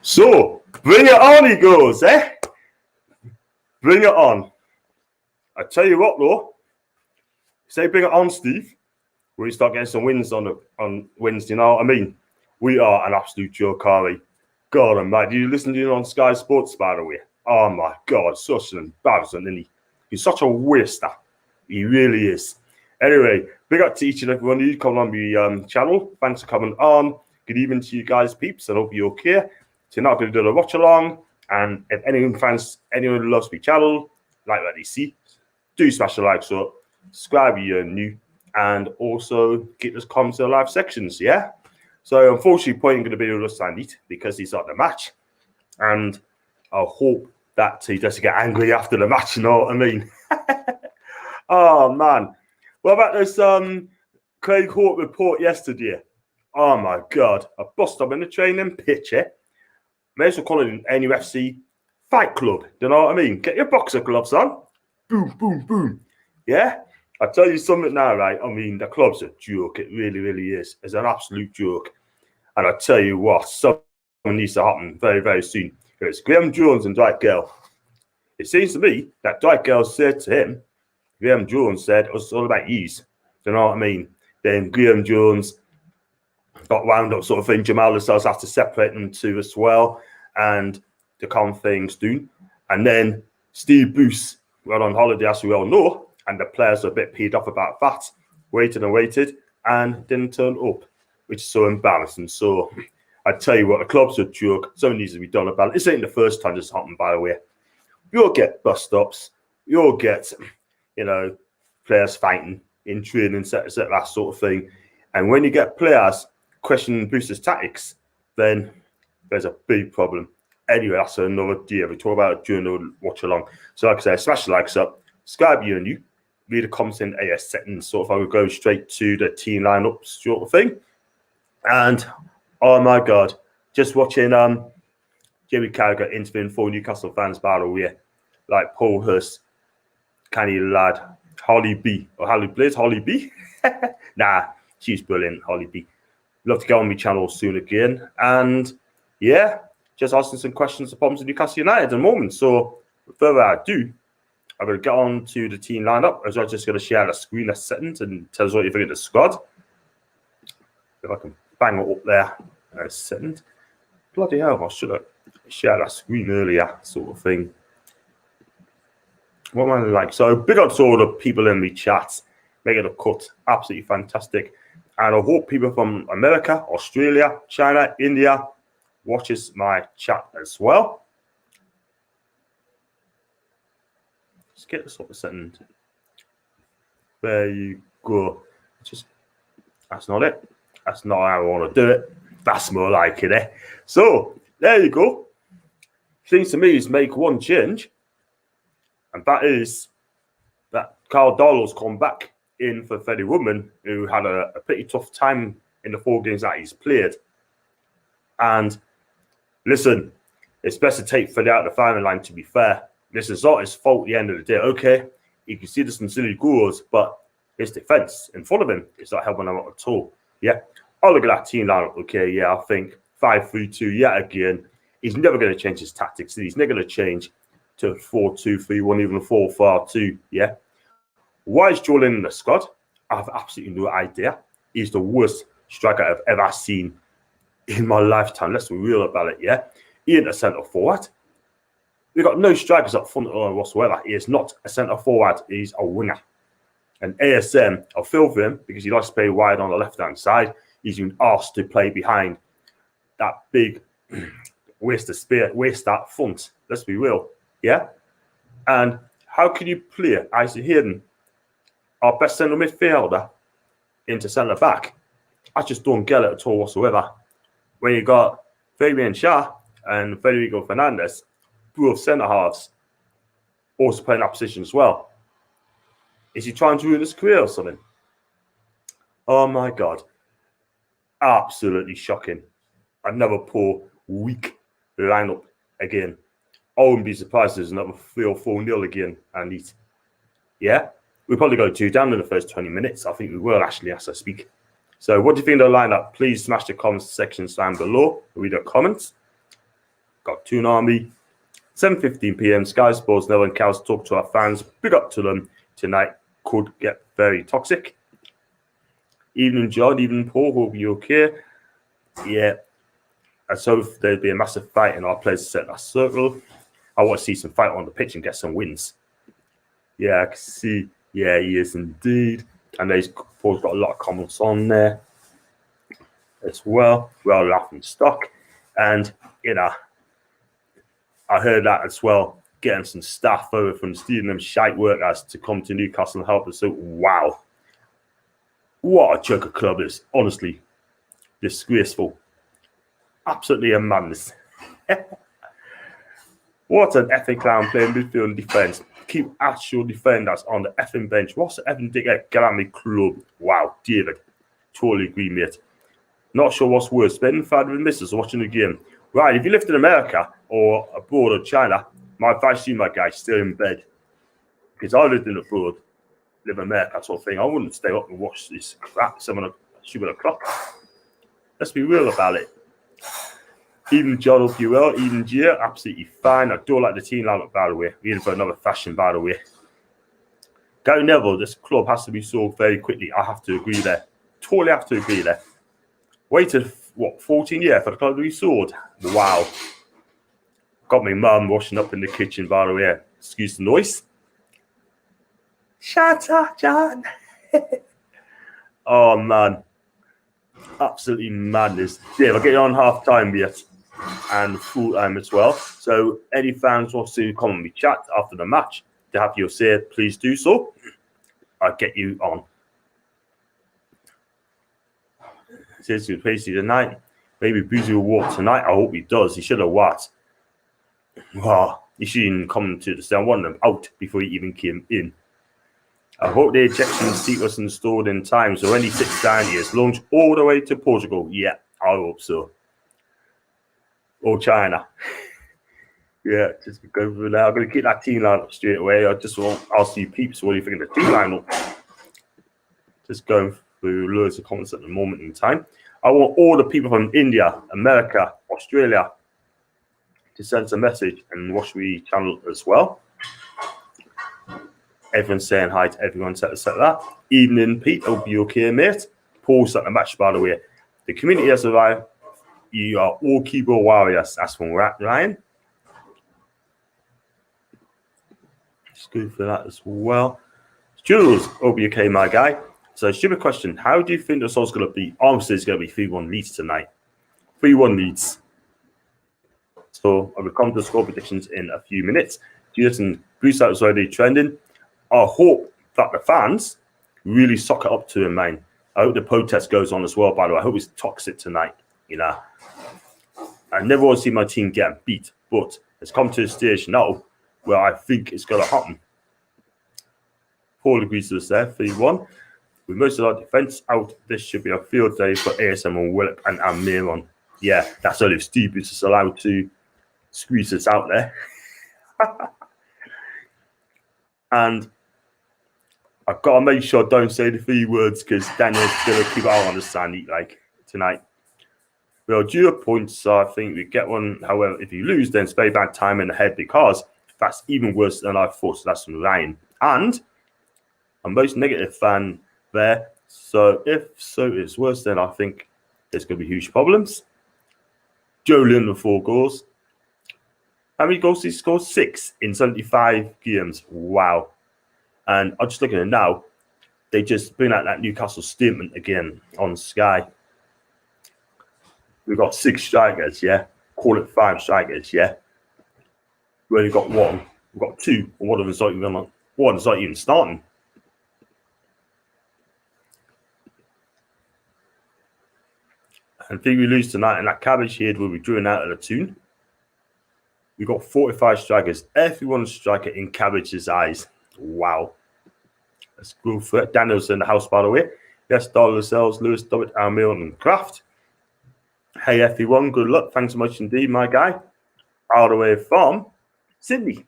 So, bring it on, he goes, eh? Bring it on. I tell you what, though. Say bring it on, Steve. We start getting some wins on Wednesday, you know what I mean? We are an absolute joke, are we? God almighty. You listen to him on Sky Sports, by the way. Oh, my God. Such an embarrassment, isn't he? He's such a waster. He really is. Anyway, big up to each and every one of you coming on the channel. Thanks for coming on. Good evening to you guys, peeps. I hope you're okay. So now I'm going to do a watch along. And if anyone who loves my channel, like what they see, do smash the likes up, subscribe if you're new, and also get us comments in the live sections, yeah? So unfortunately, Point ain't going to be with us tonight because he's at the match. And I hope that he doesn't get angry after the match, you know what I mean? Oh, man. What about this Craig Hawk report yesterday? Oh, my God. I bust up in the training pitch, eh? May as well call it an NUFC fight club. You know what I mean? Get your boxer gloves on. Boom, boom, boom. Yeah? I'll tell you something now, right? I mean, the club's a joke. It really, really is. It's an absolute joke. And I'll tell you what, something needs to happen very, very soon. It's Graham Jones and Dwight Gale. It seems to me that Dwight Gale said to him, Graham Jones said, it's all about ease. You know what I mean? Then Graham Jones got wound up sort of thing. Jamal Lascelles has to separate them two as well and to calm things down. And then Steve Bruce went on holiday, as we all know, and the players are a bit peed off about that. Waited and waited and didn't turn up, which is so embarrassing. So I tell you what, the club's a joke. Something needs to be done about it. This ain't the first time this happened, by the way. You'll get bust-ups. You'll get, you know, players fighting in training, that sort of thing. And when you get players questioning Bruce's tactics, then there's a big problem. Anyway, that's another day. We talk about it during the watch along. So like I said, smash the likes up. Subscribe you and you. Read the comments in AS settings. So if I would go straight to the team lineup sort of thing. And oh my God, just watching Jamie Carragher interviewing 4 Newcastle fans, by the way, like Paul Hurst, canny lad, Holly B, or Holly Blaze, Holly B. Nah, she's brilliant, Holly B. Love to get on my channel soon again. And yeah, just asking some questions upon Newcastle United at the moment. So without further ado, I'm going to get on to the team lineup. As well, just going to share the screen a second and tell us what you think of the squad. If I can bang it up there a second. Bloody hell, I should have shared that screen earlier, sort of thing. What am I like? So big up to all the people in the chat. Making a cut. Absolutely fantastic. And I hope people from America, Australia, China, India watches my chat as well. Let's get this up a second. There you go. That's not it. That's not how I want to do it. That's more like it, eh? So, there you go. Seems to me is make one change. And that is that Carl Darlow's come back in for Freddie Woodman, who had a pretty tough time in the 4 games that he's played. And listen, it's best to take Freddie out of the firing line, to be fair. This is not his fault at the end of the day. Okay, you can see there's some silly goals, but his defense in front of him is not helping him out at all. Yeah. Oh, look at that team lineup. Okay, yeah, I think 5-3-2 yet again. He's never going to change his tactics. He's never going to change to 4-2-3-1, even 4-4-2. Yeah. Why is Joel in the squad? I have absolutely no idea. He's the worst striker I've ever seen in my lifetime. Let's be real about it, yeah? He ain't a centre forward. We've got no strikers up front whatsoever. He is not a centre forward. He's a winger. And ASM, I'll feel for him because he likes to play wide on the left-hand side. He's been asked to play behind that big waste that front. Let's be real, yeah? And how can you play Isaac Hayden, our best centre midfielder, into centre back? I just don't get it at all whatsoever. When you got Fabian Shah and Federico Fernandez, both centre halves, also playing that position as well. Is he trying to ruin his career or something? Oh my God. Absolutely shocking. Another poor, weak lineup again. I wouldn't be surprised if there's another 3 or 4-0 again. And yeah, we'll probably go 2 down in the first 20 minutes. I think we will actually as I speak. So what do you think of the lineup? Please smash the comments section down below. Read the comments. got Toon Army. 7:15 p.m. Sky Sports Now and Cows talk to our fans. Big up to them. Tonight could get very toxic. Evening, John. Evening, Paul. Hope you're okay. Yeah. And so there'd be a massive fight in our players set that circle. I want to see some fight on the pitch and get some wins. Yeah, I can see. Yeah, he is indeed. And Paul's got a lot of comments on there as well. Well, laughing stock. And, you know, I heard that as well. Getting some staff over from stealing them shite workers to come to Newcastle and help us. So, wow. What a joke of club is. Honestly, disgraceful. Absolutely a madness. What an effing clown playing midfield and defence. Keep actual defenders on the effing bench. What's the effing dickhead? Get at me, club. Wow, David. Totally agree, mate. Not sure what's worse, spending 5 with missus or watching the game. Right, if you lived in America or abroad or China, my advice to you, my guy, stay in bed. Because I lived in abroad, live in America sort of thing. I wouldn't stay up and watch this crap 7 o'clock. Let's be real about it. Even John up you well, even Gia, absolutely fine. I don't like the team lineup, by the way. We're in for another fashion, by the way. Gary Neville, this club has to be sold very quickly. I have to agree there. Totally have to agree there. Waited, 14 years for the club to be sold? Wow. Got my mum washing up in the kitchen, by the way. Excuse the noise. Shut up, John. Oh, man. Absolutely madness. Dave, I'll get you on half time yet. And full time as well. So, any fans want to come and chat after the match to have your say, please do so. I'll get you on. Says to Pacey tonight. Maybe Boozy will walk tonight. I hope he does. He should have what? Wow. He shouldn't come to the stand. I want them out before he even came in. I hope the ejection seat was installed in time so when he sits down, he is launched all the way to Portugal. Yeah, I hope so. Or China. Yeah, just go through that. I'm going to keep that team lineup straight away. I just want to ask you peeps, what do you think of the team lineup? Just going through loads of comments at the moment in time. I want all the people from India, America, Australia to send us a message and watch the channel as well. Everyone's saying hi to everyone, set that. Evening, Pete. Hope you okay, mate. Paul's at the match, by the way. The community has arrived. You are all keyboard warriors. That's from Ryan. Just good for that as well. Jules, hope you okay, my guy. So, stupid question. How do you think the result's going to be? Obviously, it's going to be 3-1 Leeds tonight. 3-1 Leeds. So, I will come to the score predictions in a few minutes. Jason, Bruce out is already trending. I hope that the fans really sock it up to him, man. I hope the protest goes on as well, by the way. I hope it's toxic tonight, you know. I never want to see my team get beat, but it's come to a stage now where I think it's going to happen. Paul agrees to this there, 3-1. With most of our defence out, this should be a field day for ASM and Willip and Almiron. Yeah, that's only if Steve is allowed to squeeze us out there. And I've got to make sure I don't say the 3 words because Daniel's going to keep out on the sand like tonight. Well, due to points, so I think we get one. However, if you lose, then it's very bad time in the head because that's even worse than I thought. So that's from Ryan. And I'm most negative fan there. So if so it's worse, then I think there's going to be huge problems. Joe Lynn with 4 goals. How many goals did he score? 6 in 75 games. Wow. And I'm just looking at it now. They just bring out that Newcastle statement again on Sky. We've got 6 strikers, yeah. Call it 5 strikers, yeah. We only got 1. We've got 2. And one of them's not even starting. And I think we lose tonight, and that cabbage head will be drawing out of the tune. We've got 45 strikers. Everyone's striker in Cabbage's eyes. Wow. Let's go for it. Daniel's in the house, by the way. Yes, Dollar Sales, Lewis, Dobbit, Almiron, and Kraft. Hey, everyone. Good luck. Thanks so much indeed, my guy. All the way from Sydney.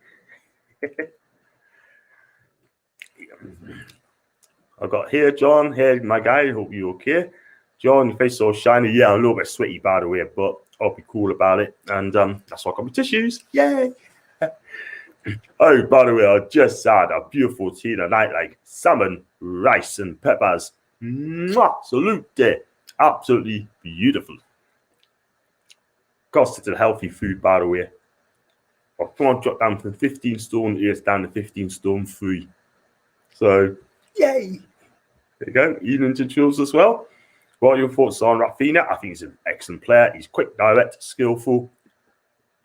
I've got here, John. Here, my guy. Hope you're okay. John, your face is all shiny. Yeah, I'm a little bit sweaty, by the way, but I'll be cool about it. And that's why I got my tissues. Yay! Oh, by the way, I just had a beautiful tea tonight, like salmon, rice, and peppers. Mwah! Salute! Absolutely beautiful. Considered healthy food, by the way. I've dropped down from 15 stone ears down to 15 stone 3. So, yay! There you go. Eating to Jules as well. What are your thoughts on Rafinha? I think he's an excellent player. He's quick, direct, skillful.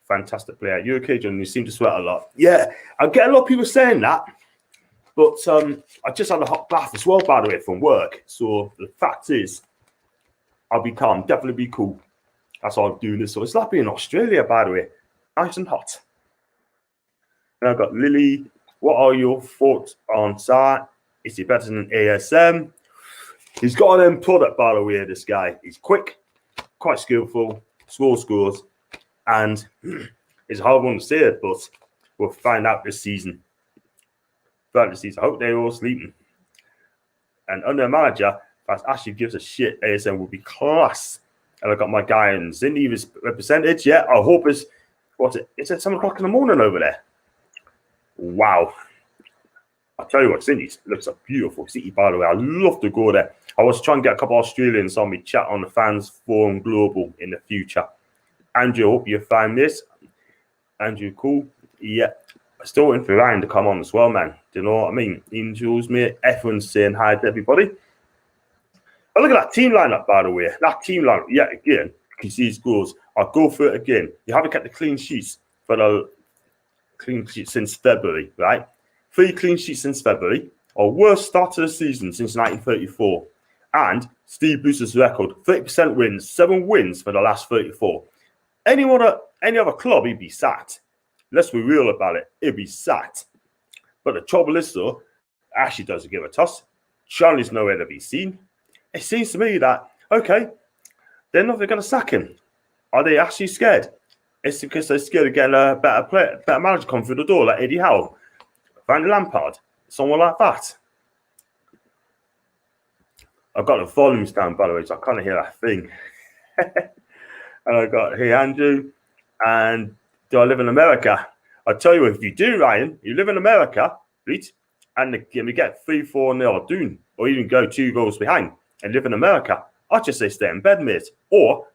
Fantastic player. You okay, John? You seem to sweat a lot. Yeah, I get a lot of people saying that. But I just had a hot bath as well, by the way, from work. So the fact is, I'll be calm. Definitely be cool. That's why I'm doing this. So it's like being in Australia, by the way. Nice and hot. And I've got Lily. What are your thoughts on that? Is he better than ASM? He's got an end product, by the way, this guy. He's quick, quite skillful, scores, and it's a hard one to say it, but we'll find out this season. I hope they're all sleeping. And under a manager that actually gives a shit, ASM will be class. And I've got my guy in Sydney was represented. Yeah, I hope it's, it's at 7 o'clock in the morning over there. Wow. I'll tell you what, Sydney looks a beautiful city, by the way. I'd love to go there. I was trying to get a couple of Australians on me chat on the Fans Forum Global in the future. Andrew, I hope you find this. Andrew, cool. Yeah. I'm still waiting for Ryan to come on as well, man. Do you know what I mean? Angels, mate. Everyone's saying hi to everybody. Oh, look at that team lineup, by the way. That team lineup, yeah, again, concedes goals. I'll go for it again. You haven't kept the clean sheets for the clean sheets since February, right? 3 clean sheets since February. Our worst start to the season since 1934. And Steve Bruce's record, 30% wins, 7 wins for the last 34. Any other club, he'd be sacked. Let's be real about it. He'd be sacked. But the trouble is, though, Ashley doesn't give a toss. Charlie's nowhere to be seen. It seems to me that, okay, they're not going to sack him. Are they actually scared? It's because they're scared of getting a better manager come through the door, like Eddie Howe, Frank Lampard, someone like that. I've got the volumes down, by the way, so I can't hear that thing. And I got, hey, Andrew, and do I live in America? I'll tell you, if you do, Ryan, you live in America, right, and we get 3-4-0 down, or even go 2 goals behind, and live in America, I'd just say stay in bed, mate. Or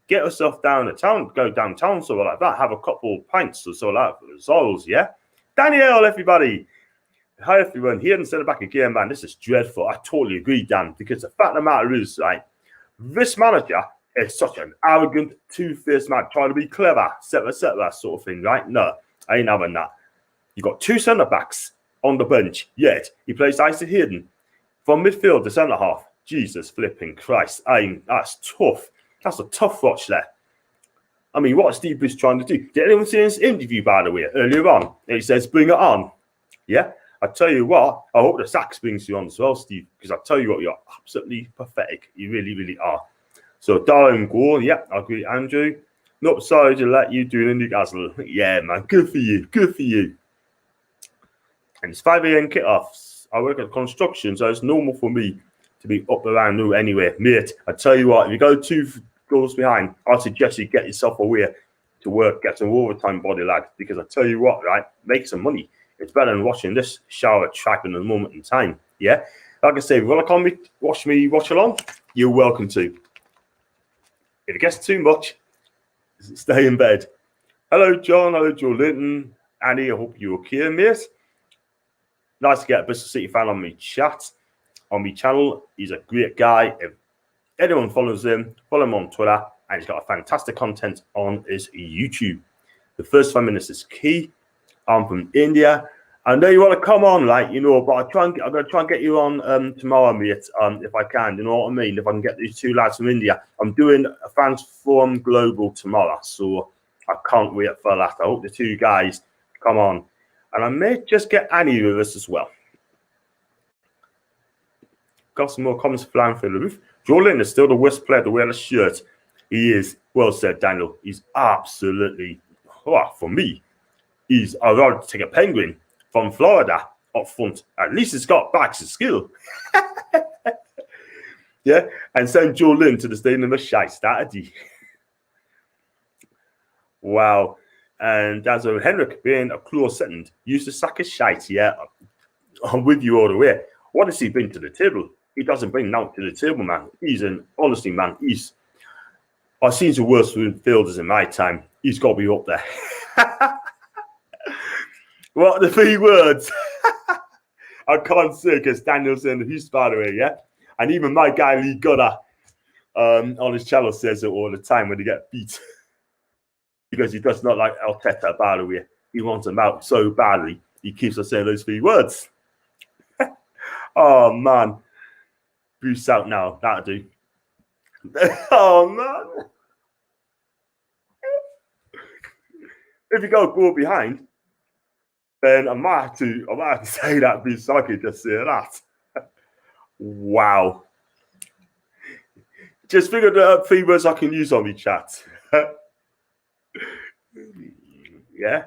get yourself down to town, go downtown, something like that, have a couple of pints or so like that, Zols, yeah? Daniel, everybody. Hi, everyone. Here instead of back again, man. This is dreadful. I totally agree, Dan, because the fact of the matter is, right, this manager is such an arrogant, two-faced man, trying to be clever, etc., sort of thing, right? No, I ain't having that. You got 2 centre-backs on the bench, yet he plays Isaac Hayden from midfield to centre-half. Jesus flipping Christ. That's tough. That's a tough watch there. I mean, what is Steve Bruce trying to do? Did anyone see his interview, by the way, earlier on? He says, bring it on. Yeah? I tell you what, I hope the Sacks brings you on as well, Steve, because I tell you what, you're absolutely pathetic. You really, really are. So, Darren Gore, yeah, I agree, Andrew. Not sorry to let you do in Newcastle. Yeah, man, good for you. Good for you. And it's 5 a.m. kickoffs. I work at construction, so it's normal for me to be up around new anyway. Mate, I tell you what, if you go 2 goals behind, I suggest you get yourself away to work, get some overtime, body lad, because I tell you what, right, make some money. It's better than watching this shower track in a moment in time. Yeah, like I say, if you want to come watch along, you're welcome to. If it gets too much, stay in bed. Hello, John. Hello, Joe Linton. Annie, I hope you're okay, mate. Nice to get a Bristol City fan on my chat, on my channel. He's a great guy. If anyone follows him, follow him on Twitter, and he's got a fantastic content on his YouTube. The first 5 minutes is key. I'm from India. I know you want to come on, like, you know, but I'm going to try and get you on tomorrow, mate, if I can. You know what I mean? If I can get these 2 lads from India. I'm doing a Fans Forum Global tomorrow, so I can't wait for that. I hope the 2 guys come on. And I may just get Annie with us as well. Got some more comments flying through the roof. Joe Linton is still the worst player to wear the shirt. He is. Well said, Daniel. He's absolutely, for me, I'd rather take a Penguin from Florida up front. At least it's got backs of skill. Yeah, and send Joe Lynn to the stadium of shite. That'd Wow. And as a Henrik being a close second, used to sack his shite. Yeah, I'm with you all the way. What does he bring to the table? He doesn't bring nothing to the table, man. Honestly, man, I've seen the worst midfielders in my time. He's got to be up there. What are the 3 words? I can't say because Daniel's in the Houston, by the way, yeah? And even my guy, Lee Goddard, on his channel says it all the time when they get beat. Because he does not like Arteta, by the way. He wants him out so badly, he keeps on saying those 3 words. Oh, man. Bruce out now. That'll do. Oh, man. If you go behind, then I might have to say that Bruce so I could just say that. Wow. Just figured out 3 words I can use on my chat. Yeah.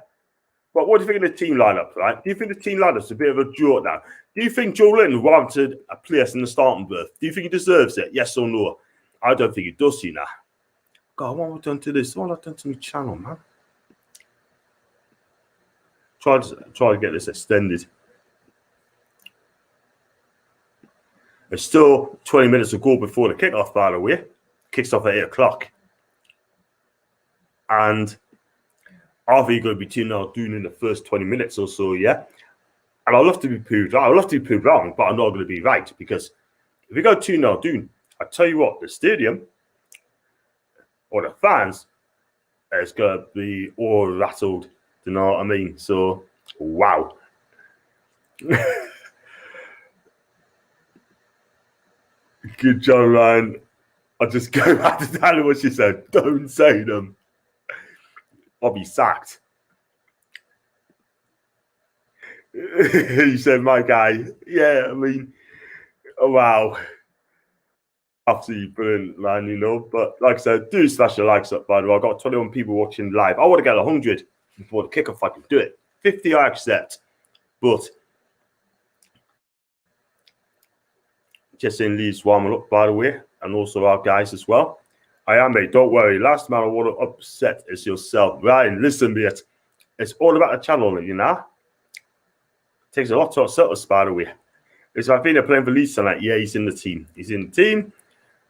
But what do you think of the team lineup, right? Do you think the team lineup's a bit of a joke now? Do you think Joe Linton warranted a place in the starting berth? Do you think he deserves it? Yes or no? I don't think he does, you know. God, what have I done to this? What have I done to my channel, man? Try to get this extended. There's still 20 minutes to go before the kickoff, by the way. Kicks off at 8 o'clock. And I think you're going to be 2-0 doing in the first 20 minutes or so, yeah? And I'd love to be proved right. I'd love to be proved wrong, but I'm not going to be right because if we go 2-0 doing, I tell you what, the stadium or the fans is going to be all rattled. Do you know what I mean? So, wow. Good job, Ryan. I'll just go back to Daniel what she said. Don't say them. I'll be sacked. He said, my guy. Yeah, I mean, oh, wow. Absolutely brilliant, man, you know. But like I said, do smash the likes up, by the way. I've got 21 people watching live. I want to get 100 before the kickoff. I can do it. 50 I accept. But just in Leeds warming up, by the way, and also our guys as well. I am, mate. Don't worry. Last man I want to upset is yourself. Ryan, listen, mate. It's all about the channel, you know. It takes a lot to upset us, by the way. Is I think they're playing for Leeds tonight. Yeah, he's in the team. He's in the team.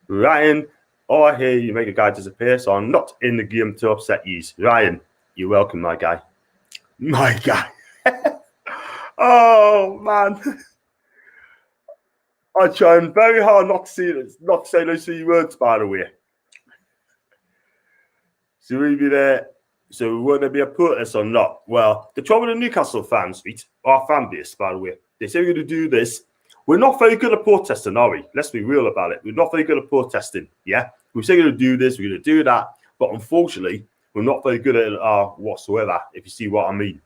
Ryan, oh, I hear you make a guy disappear, so I'm not in the game to upset you. Ryan, you're welcome, my guy. My guy. Oh, man. I'm trying very hard not to say those 3 words, by the way. So we'll be there. So will there be a protest or not? Well, the trouble with the Newcastle fans, our fan base, by the way, they say we're going to do this. We're not very good at protesting, are we? Let's be real about it. We're not very good at protesting, yeah? We say we're going to do this, we're going to do that, but unfortunately, we're not very good at it whatsoever, if you see what I mean.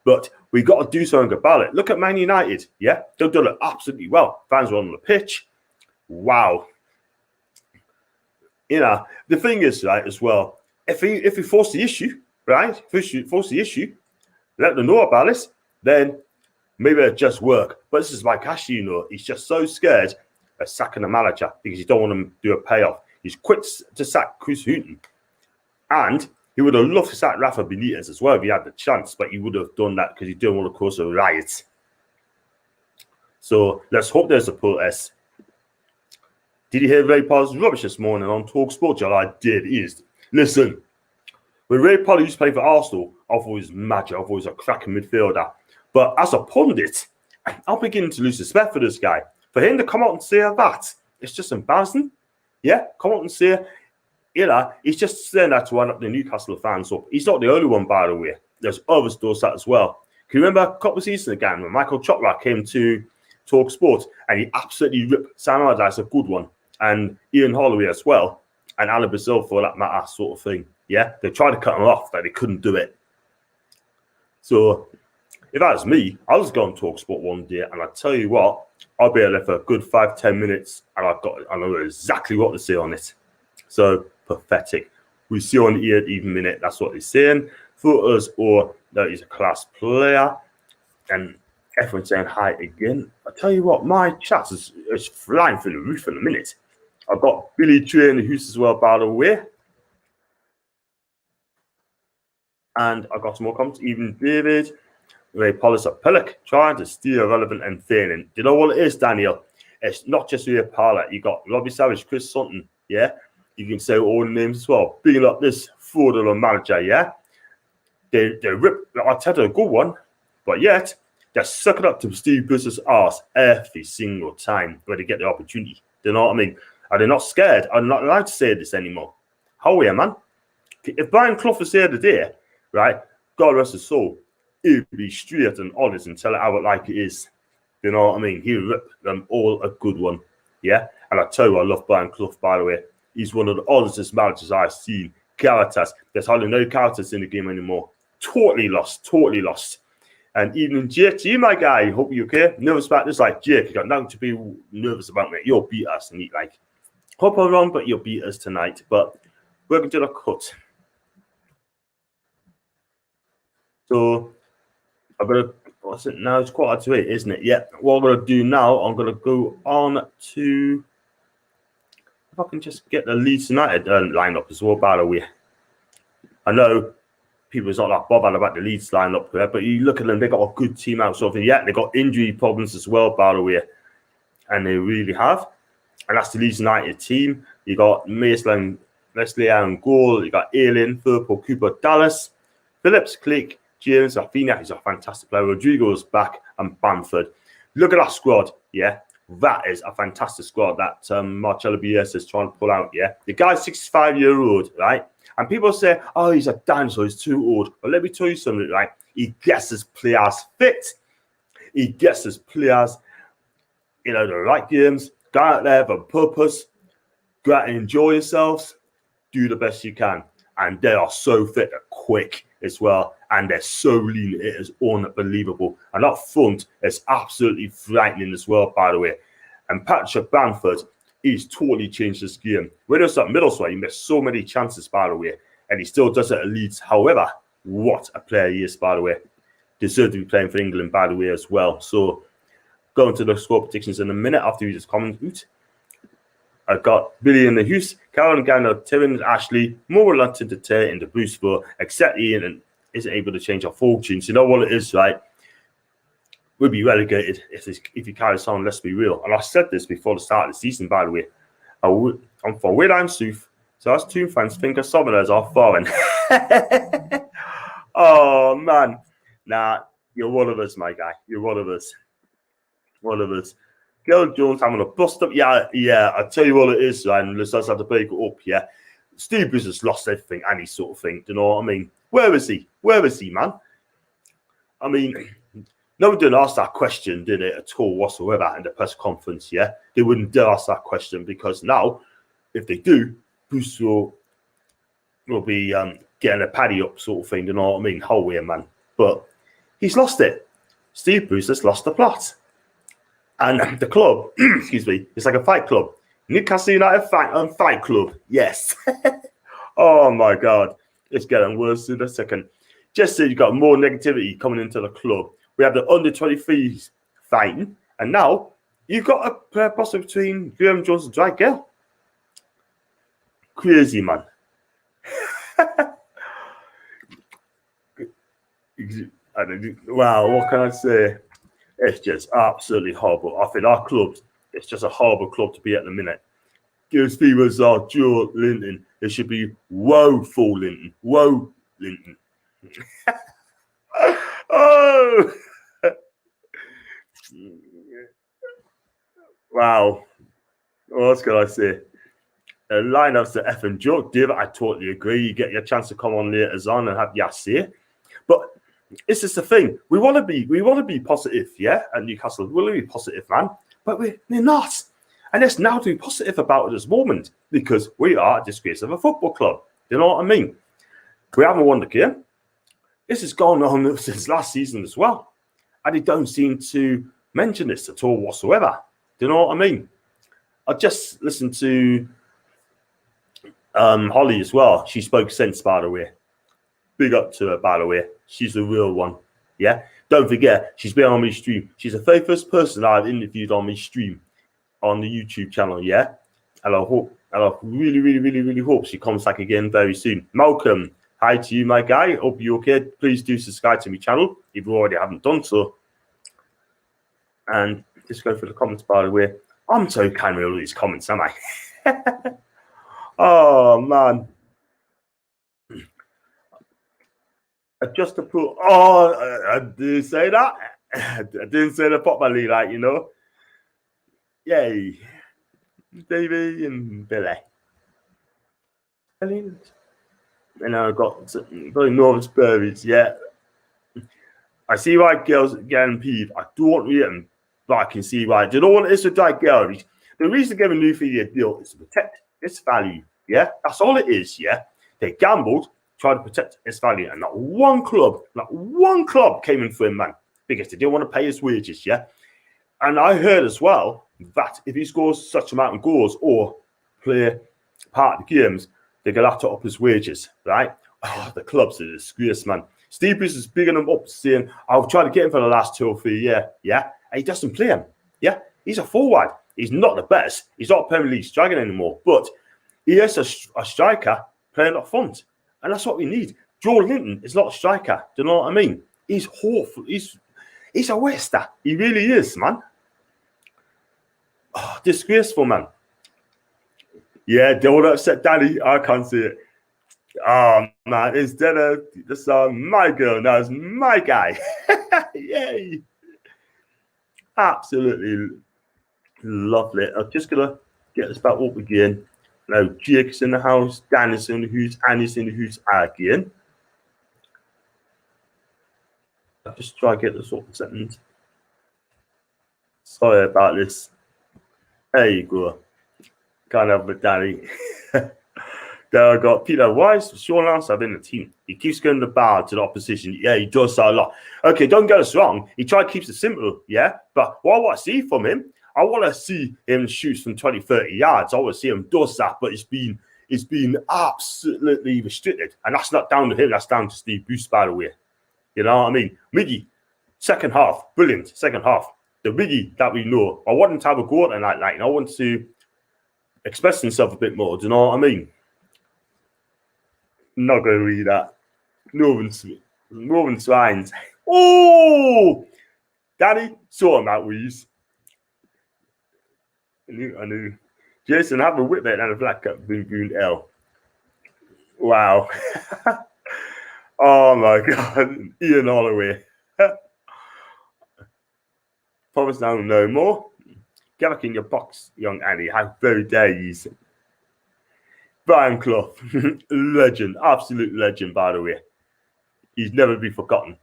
But we got to do something about it. Look at Man United, yeah? They've done it absolutely well. Fans are on the pitch. Wow. You know, the thing is, right, as well, if we force the issue, right? If we force the issue, let them know about it, then maybe it'll just work. But this is like Ashley, you know, he's just so scared of sacking the manager because he don't want him to do a payoff. He's quick to sack Chris Hughton. And he would have loved to sack Rafa Benitez as well if he had the chance, but he would have done that because he didn't want to cause a riot. So let's hope there's a protest. Did you hear Ray Parler's rubbish this morning on Talk Sport? I did. Listen, when Ray Parler used to play for Arsenal, I thought he was magic. I thought he was a cracking midfielder. But as a pundit, I'm beginning to lose respect for this guy. For him to come out and say that, it's just embarrassing. Yeah, come out and say, you know, he's just saying that to wind up the Newcastle fans up. He's not the only one, by the way. There's others does that as well. Can you remember a couple of seasons ago when Michael Chopra came to Talk Sport and he absolutely ripped Sam Allardyce, a good one, and Ian Holloway as well, and Alan Brazil for that matter, sort of thing. Yeah, they tried to cut him off, but they couldn't do it. So if that was me, I'll just go on Talk Sport one day, and I tell you what, I'll be there for a good 5-10 minutes, and I know exactly what to say on it. So pathetic. We see on the even minute, that's what they're saying. Photos or that he's a class player, and everyone's saying hi again. I tell you what, my chat is flying through the roof in a minute. I've got Billy Trey in the house as well, by the way. And I got some more comments. Even David, Ray Polis at Pillock, trying to steer relevant and feigning. Do you know what it is, Daniel? It's not just Ray Parler. You got Robbie Savage, Chris Sutton, yeah? You can say all the names as well. Being like this fraudulent manager, yeah? They rip Arteta a good one, but yet they're sucking up to Steve Bruce's arse every single time when they get the opportunity. Do you know what I mean? Are they not scared? I'm not allowed to say this anymore. How are you, man? If Brian Clough was here today, right, God rest his soul, he'd be straight and honest and tell it out like it is. You know what I mean? He'd rip them all a good one. Yeah? And I tell you, I love Brian Clough, by the way. He's one of the honestest managers I've seen. Characters. There's hardly no characters in the game anymore. Totally lost. And even JT, my guy, hope you're okay. Nervous about this, like, Jake, you got nothing to be nervous about, mate. You'll beat us. And like, hope I'm wrong, but you'll beat us tonight. But we're going to do a cut. So I'm going to, what's it now? It's 7:45, isn't it? Yeah. What I'm going to do now, I'm going to go on to, if I can just get the Leeds United lineup as well, by the way. I know people's not that bothered about the Leeds lineup there, but you look at them, they got a good team out sort of thing. Yeah, they got injury problems as well, by the way. And they really have. And that's the Leeds United team. You got Mason, Leslie and goal. You got Ayling, Thurple, Cooper, Dallas, Phillips, Click, James, Rafinha is a fantastic player. Rodrigo's back, and Bamford. Look at that squad, yeah. That is a fantastic squad that Marcelo Bielsa is trying to pull out, yeah. The guy's 65-year-old, right? And people say, oh, he's a dinosaur, he's too old. But let me tell you something, right? He gets his players fit. He gets his players, the right games. Go out there for a purpose. Go out and enjoy yourselves. Do the best you can. And they are so fit and quick as well. And they're so lean. It is unbelievable. And up front, it's absolutely frightening as well, by the way. And Patrick Bamford, he's totally changed this game. When he was at Middlesbrough, he missed so many chances, by the way. And he still does it at Leeds. However, what a player he is, by the way. Deserves to be playing for England, by the way, as well. So, going to the score predictions in a minute after we just comment. I've got Billy in the house, Karen Gano, Tyrone, Ashley, more reluctant to tear in the boost for, except Ian and isn't able to change our fortunes. You know what it is, right? We'll be relegated if he carries on, let's be real. And I said this before the start of the season, by the way. I'm from William Sooth, so us two fans think of Southerners are foreign. Oh, man. Nah, you're one of us, my guy. You're one of us. One of us. Gil Jones having a bust up. Yeah. I tell you what it is, and let's just have to break it up, yeah. Steve Bruce has lost everything, any sort of thing. Do you know what I mean? Where is he? Where is he, man? I mean, no one didn't ask that question, did it, at all whatsoever in the press conference, yeah? They wouldn't dare ask that question because now, if they do, Bruce will be getting a paddy up sort of thing, do you know what I mean? Whole way, man. But he's lost it. Steve Bruce has lost the plot. And the club, excuse me, it's like a fight club. Newcastle United fight club. Yes. Oh, my God. It's getting worse in a second. Just so you got more negativity coming into the club. We have the under-23s fighting. And now you've got a player possible between Graham Jones and Dwight Gale. Crazy, man. Wow, what can I say? It's just absolutely horrible. I think our club, it's just a horrible club to be at the minute. Gives fevers are Joe Linton. It should be woeful Linton. Woe Linton. Oh! Wow. What else can I say? The lineup's the effing joke, David. I totally agree. You get your chance to come on later on and have your say. But it's just the thing. We want to be positive, yeah, at Newcastle. We want to be positive, man. But we're not. And there's now to be positive about it at this moment because we are a disgrace of a football club. You know what I mean? We haven't won the game. This has gone on since last season as well. And they don't seem to mention this at all whatsoever. Do you know what I mean? I just listened to Holly as well. She spoke sense, by the way. Big up to her, by the way. She's the real one. Yeah? Don't forget, she's been on my stream. She's the very first person I've interviewed on my stream on the YouTube channel, yeah? And I really hope she comes back again very soon. Malcolm, hi to you, my guy. Hope you're okay. Please do subscribe to my channel if you already haven't done so. And just go for the comments, by the way. I'm so kind with all these comments, am I? Oh, man. Just to put, I didn't say that. I didn't say that properly, like, you know. Yay. Davey and Billy. And I got Northern Spurs, yeah. I see why girls getting peeved. I don't read them, but I can see why. Do you know what it is with that girls? The reason giving Newfield a deal is to protect its value. Yeah, that's all it is. Yeah, they gambled, tried to protect its value, and not one club came in for him, man, because they didn't want to pay his wages. Yeah, and I heard as well that if he scores such amount of goals or play part of the games, they're gonna have to up his wages, right? Oh, the club's a disgrace, man. Steve Bruce is bigging him up, saying, I've tried to get him for the last 2 or 3 years. Yeah, and he doesn't play him. Yeah, he's a forward. He's not the best. He's not a Premier League striker anymore, but he is a striker playing up front, and that's what we need. Joe Linton is not a striker. Do you know what I mean? He's awful. He's a waster. He really is, man. Oh, disgraceful, man. Yeah, don't upset Danny. I can't see it. Oh, man, instead of this my girl, now it's my guy. Yay. Absolutely lovely. I'm just going to get this back up again. Now, Jake's in the house, Dan is in the house, Annie's in the house again. I'll just try to get this up a second. Sorry about this. There you go. Can't have it, Danny. There I got Peter Wise, Sean Lance, I've been in the team. He keeps going the bar to the opposition. Yeah, he does that a lot. Okay, don't get us wrong. He tries to keep it simple, yeah? But what I want to see from him, I want to see him shoot from 20, 30 yards. I want to see him does that, but it's been absolutely restricted. And that's not down to him, that's down to Steve Bruce, by the way. You know what I mean? Miggy, second half, brilliant, second half. The Miggy that we know, I want him to have a go at night, like, I want to express himself a bit more, do you know what I mean? Not going to read that. Northern Swines. Oh! Daddy, saw him out, Weeze. I knew. Jason, have a whip it and a black cup, Boon L. Wow. Oh my God. Ian Holloway. Promise now no more. Get back in your box, young Annie. How very dare you. Brian Clough, legend, absolute legend, by the way. He's never been forgotten.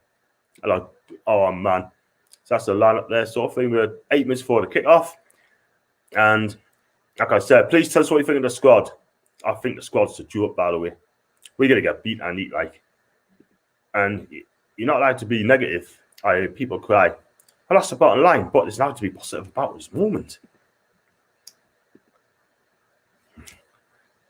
Like, oh man. So that's the lineup there, sort of thing. We're 8 minutes before the kickoff. And like I said, please tell us what you think of the squad. I think the squad's a joke, by the way. We're going to get beat and eat, like. And you're not allowed to be negative. People cry. Well, that's the bottom line, but there's allowed to be positive about this moment.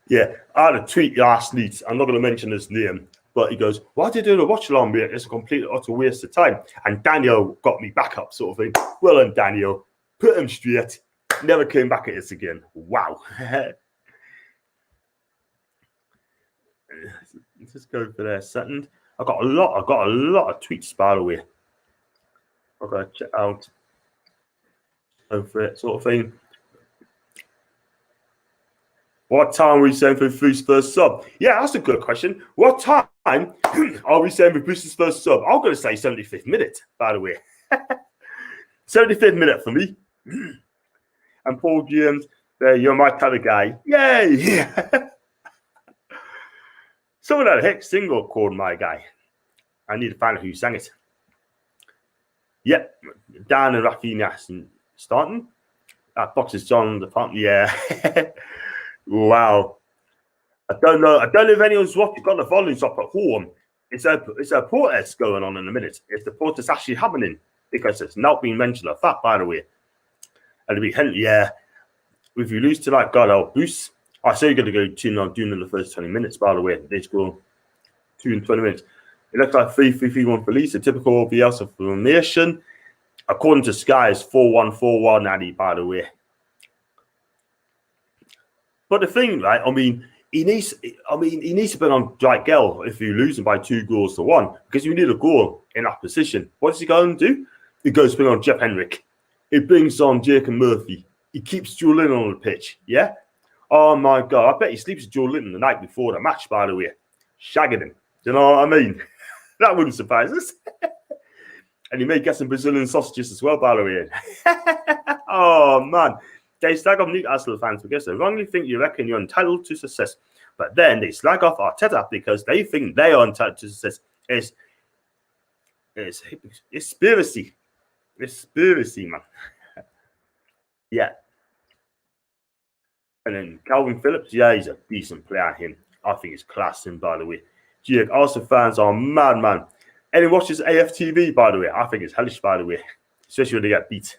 Yeah, I had a tweet last night. I'm not going to mention his name, but he goes, why did you do the watch-along, mate? It's a complete utter waste of time. And Daniel got me back up, sort of thing. Well done, Daniel. Put him straight. Never came back at us again. Wow. Just go for there a second. I got a lot of tweets, by the way. I've got to check out. Go for it, sort of thing. What time are we saying for Bruce's first sub? Yeah, that's a good question. What time are we saying for Bruce's first sub? I'm going to say 75th minute, by the way. 75th minute for me. And Paul James, you're my kind of guy. Yay! Someone had a heck single called My Guy. I need to find out who sang it. Yep, Dan and Rafinha starting. That box is John the front. Yeah. Wow. I don't know if anyone's got the volumes up at home. It's a protest going on in a minute. It's the protest actually happening because it's not been mentioned of that, by the way. And it'll be yeah. If you lose tonight, God help Bruce. I say you're going to go 2-0 in the first 20 minutes, by the way. They score 2 in 20 minutes. It looks like 3-3-3-1 for Leeds, a typical Bielsa formation. According to Sky, it's 4-1-4-1, Addy, by the way. But the thing, right? I mean, he needs to be on Dwight Gale if you're losing by 2-1 because you need a goal in that position. What's he going to do? He goes to bring on Jeff Henrik. He brings on Jake and Murphy. He keeps Joe Linton on the pitch. Yeah. Oh my God! I bet he sleeps with Joe Linton the night before the match. By the way, shagging him. Do you know what I mean? That wouldn't surprise us. And he may get some Brazilian sausages as well, by the way. Oh, man. They slag off Newcastle fans because they wrongly think you reckon you're entitled to success. But then they slag off Arteta because they think they are entitled to success. It's conspiracy. Conspiracy, man. Yeah. And then Calvin Phillips, yeah, he's a decent player, him. I think he's class him, by the way. Gee, Arsenal fans are mad, man. Anyone watches AFTV, by the way? I think it's hellish, by the way. Especially when they get beat.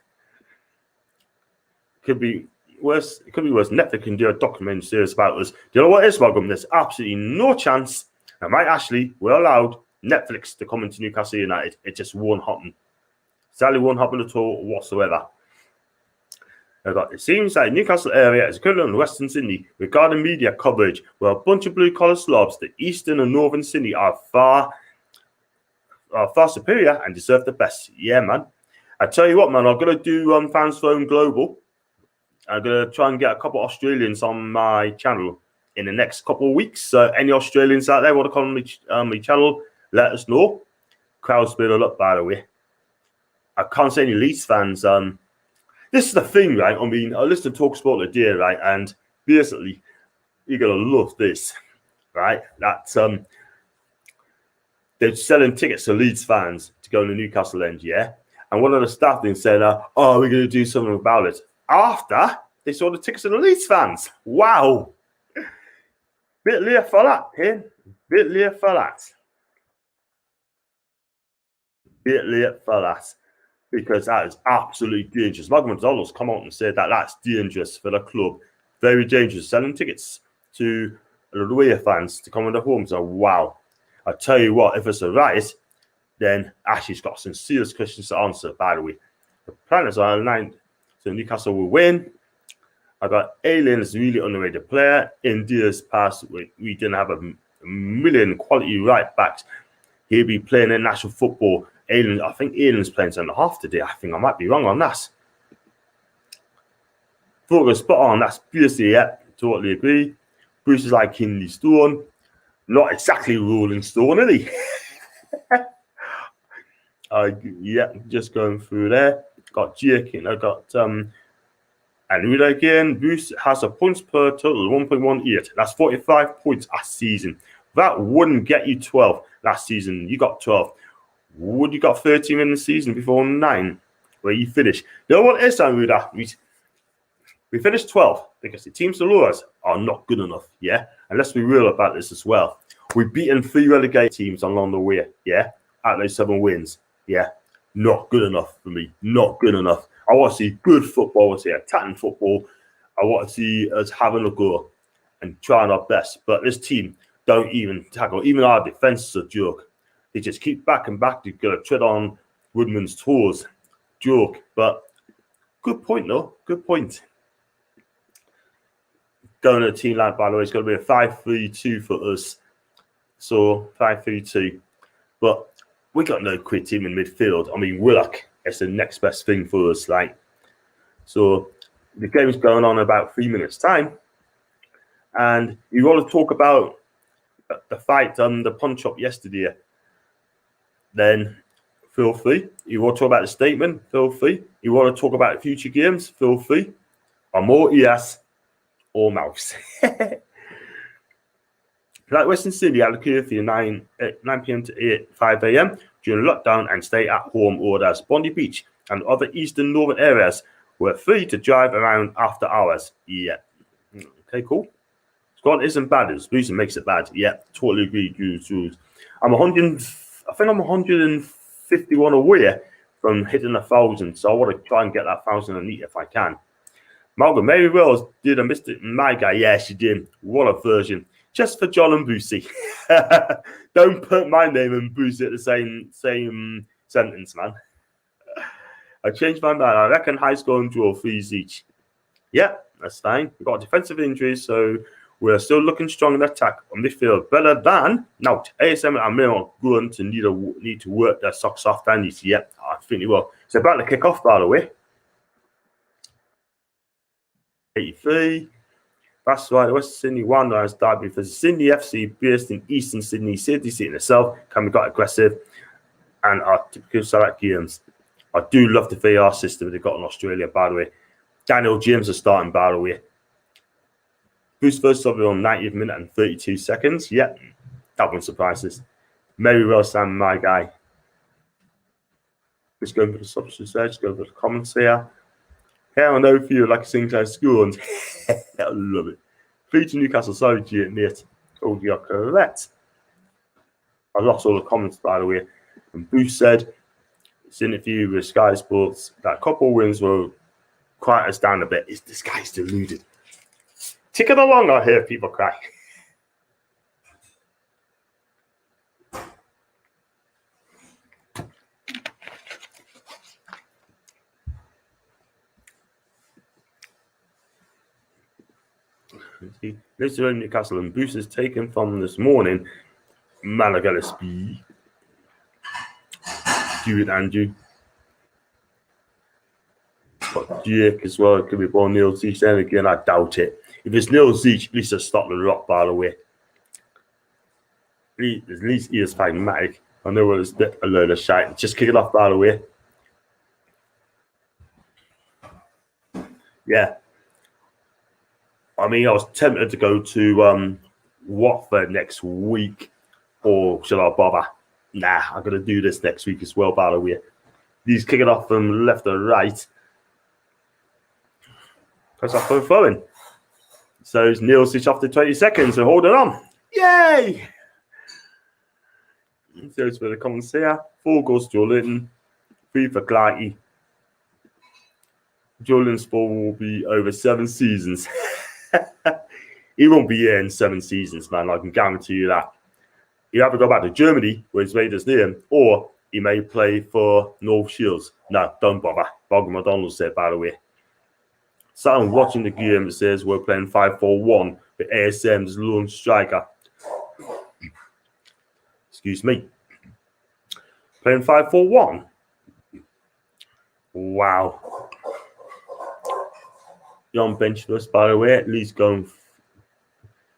Could be worse. It could be worse. Netflix can do a documentary series about us. Do you know what it is, Malcolm? There's absolutely no chance that Mike Ashley will allow Netflix to come into Newcastle United. It just won't happen. Sadly, won't happen at all whatsoever. It seems like Newcastle area is equivalent to Western Sydney regarding media coverage, where a bunch of blue-collar slobs, the Eastern and Northern Sydney are far superior and deserve the best. Yeah, man. I tell you what, man, I'm going to do Fans Phone Global. I'm going to try and get a couple of Australians on my channel in the next couple of weeks. So any Australians out there want to come on my channel, let us know. Crowd's building up, by the way. I can't say any Leeds fans. This is the thing, right? I mean, I listened to TalkSport today, right? And basically, you're going to love this, right? That they're selling tickets to Leeds fans to go to Newcastle end, yeah? And one of the staff then said, oh, we're going to do something about it. After they saw the tickets to the Leeds fans. Wow. Bit late for that, eh? Bit late for that. Bit late for that. Because that is absolutely dangerous. Malcolm McDonald's come out and said that that's dangerous for the club. Very dangerous. Selling tickets to the away fans to come in the homes. So, wow. I tell you what, if it's a riot, then Ashley's got some serious questions to answer, by the way. The planners are aligned, so Newcastle will win. I got Alien is a really underrated player. In years past, we didn't have a million quality right backs. He'll be playing in national football. I think Alien's playing centre half today. I think I might be wrong on that. Focus spot on. That's basically it. Totally agree. Bruce is like Kingsley Stone. Not exactly Rolling Stone, is he? Yeah, just going through there. Got Jake and I got and read again. Bruce has a points per total 1.18. That's 45 points a season. That wouldn't get you 12 last season. You got 12. Would you got 13 in the season before 9 where you finish? You know what it is, Ruda? We finished 12 because the teams below us are not good enough, yeah? And let's be real about this as well. We've beaten 3 relegated teams along the way, yeah? Out of those 7 wins, yeah? Not good enough for me. Not good enough. I want to see good football. I want to see attacking football. I want to see us having a go and trying our best. But this team don't even tackle. Even our defense is a joke. They just keep back and back. They've got to tread on Woodman's toes. Joke. But good point, though. Good point. Going to the team line, by the way, it's going to be a 5-3-2 for us. So 5-3-2. But we got no quick team in midfield. I mean, Willock is the next best thing for us. Like, so the game's going on in about 3 minutes' time. And you want to talk about the fight on the punch up yesterday, then feel free. You want to talk about the statement, feel free. You want to talk about future games, feel free. I'm all ears or mouths. Like Western Sydney had a curfew 9 p.m. to 5 a.m. during lockdown and stay at home orders. Bondi Beach and other eastern northern areas were free to drive around after hours. Yeah. Okay, cool. Scotland isn't bad. It's reason makes it bad. Yeah, totally agree. I'm 151 away from hitting 1,000, so I want to try and get that 1,000 and eat if I can. Malcolm, Mary Wells did a Mr. My Guy. Yeah, she did. What a version. Just for John and Boosie. Don't put my name and Boosie at the same sentence, man. I changed my mind. I reckon high score and draw 3s each. Yeah, that's fine. We've got defensive injuries, so we're still looking strong in attack on midfield. Better than now. ASM and Amir are going to need to work their socks off. And yeah, I think they will. It's about to kick off, by the way. 83. That's right. The West Sydney Wanderers derby for Sydney FC, based in Eastern Sydney, Sydney City in itself. Can be quite aggressive and are typical select games. I do love the VAR system they've got in Australia, by the way. Daniel James is starting, by the way. Who's first sub on 90th minute and 32 seconds? Yeah, that won't surprise us. Merry Sam, my guy. Just going for the substance there, just going for the comments here. Hell no for you, like a Sinclair school. I love it. 3 Newcastle, sorry, G and Nate. Oh, you're correct. I lost all the comments, by the way. And Bruce said, his interview with Sky Sports, that a couple wins will quiet us down a bit. This guy's deluded. Ticking along, I hear people cry. Leeds are in Newcastle, and Bruce is taken from this morning. Malaga speed. Do it, Andrew. But Jake as well. It could be born Neil Zeech. Then again, I doubt it. If it's Neil Zeech, at least it's Scotland Rock, by the way. At least he is pragmatic. I know it's a bit a load of shite. Just kick it off, by the way. Yeah. I mean, I was tempted to go to Watford next week, or shall I bother? Nah, I'm going to do this next week as well, by the way. He's kicking off from left or right. Press off for throwing. So it's Neil Stitch after 20 seconds, so hold it on. Yay! So it's for the comments here. 4 goals to Jordan, 3 for Clarky. Jordan's 4 will be over 7 seasons. He won't be here in 7 seasons, man. I can guarantee you that. He'll either go back to Germany, where he's made his name, or he may play for North Shields. No, don't bother. Bogdan McDonald said, by the way. Someone watching the game says we're playing 5-4-1 with ASM's lone striker. Excuse me. Playing 5-4-1. Wow. You're on bench for us, by the way. At least going.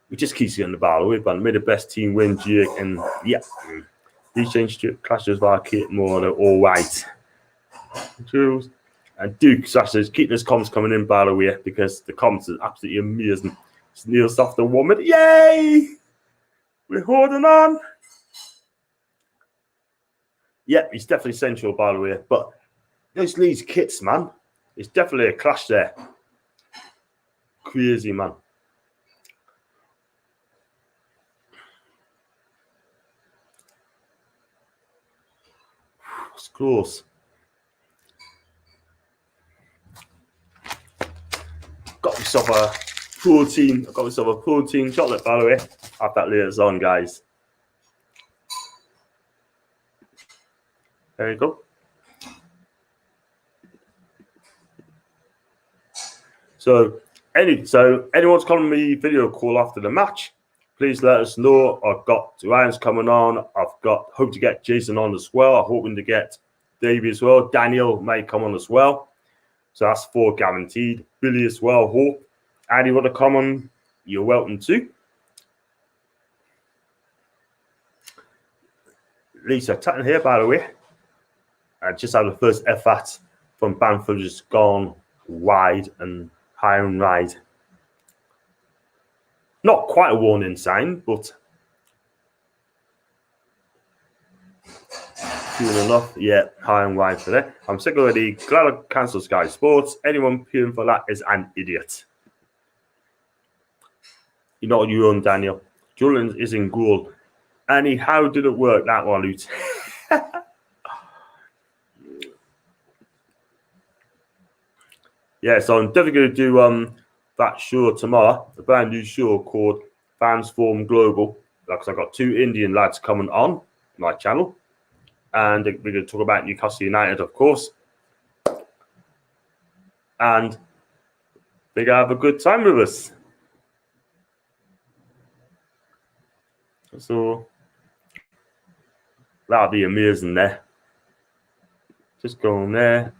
We just keep getting the ball away, but made the best team win, Jake. And yeah, these changed clashes via Kate Moore, they're all right. Jules and Duke says, keep this comms coming in, by the way, because the comms is absolutely amazing. It's Neil Soft and 1 minute. Yay! We're holding on. Yeah, he's definitely central, by the way. But those Leeds kits, man, it's definitely a clash there. Crazy, man. It's close. Got myself a protein. I got myself a protein chocolate, by the way. Have that later on, guys. There you go. So anyone's calling me video call after the match, please let us know. I've got Ryan's coming on. Hope to get Jason on as well. I'm hoping to get Davey as well. Daniel may come on as well. So that's 4 guaranteed. Billy as well, hope. And you want to come on, you're welcome to. Lisa Tatton here, by the way. I just had the first effort from Bamford, just gone wide and high and wide. Not quite a warning sign, but good enough. Yeah, high and wide for that. I'm sick already. Glad I cancelled Sky Sports. Anyone peering for that is an idiot. You're not on your own, Daniel. Julian is in goal. Annie, how did it work, that one, Lute? Yeah, so I'm definitely going to do that show tomorrow, a brand new show called Fans Form Global. Because I've got 2 Indian lads coming on my channel. And we're going to talk about Newcastle United, of course. And They're going to have a good time with us. So that'll be amazing there. Just go on there.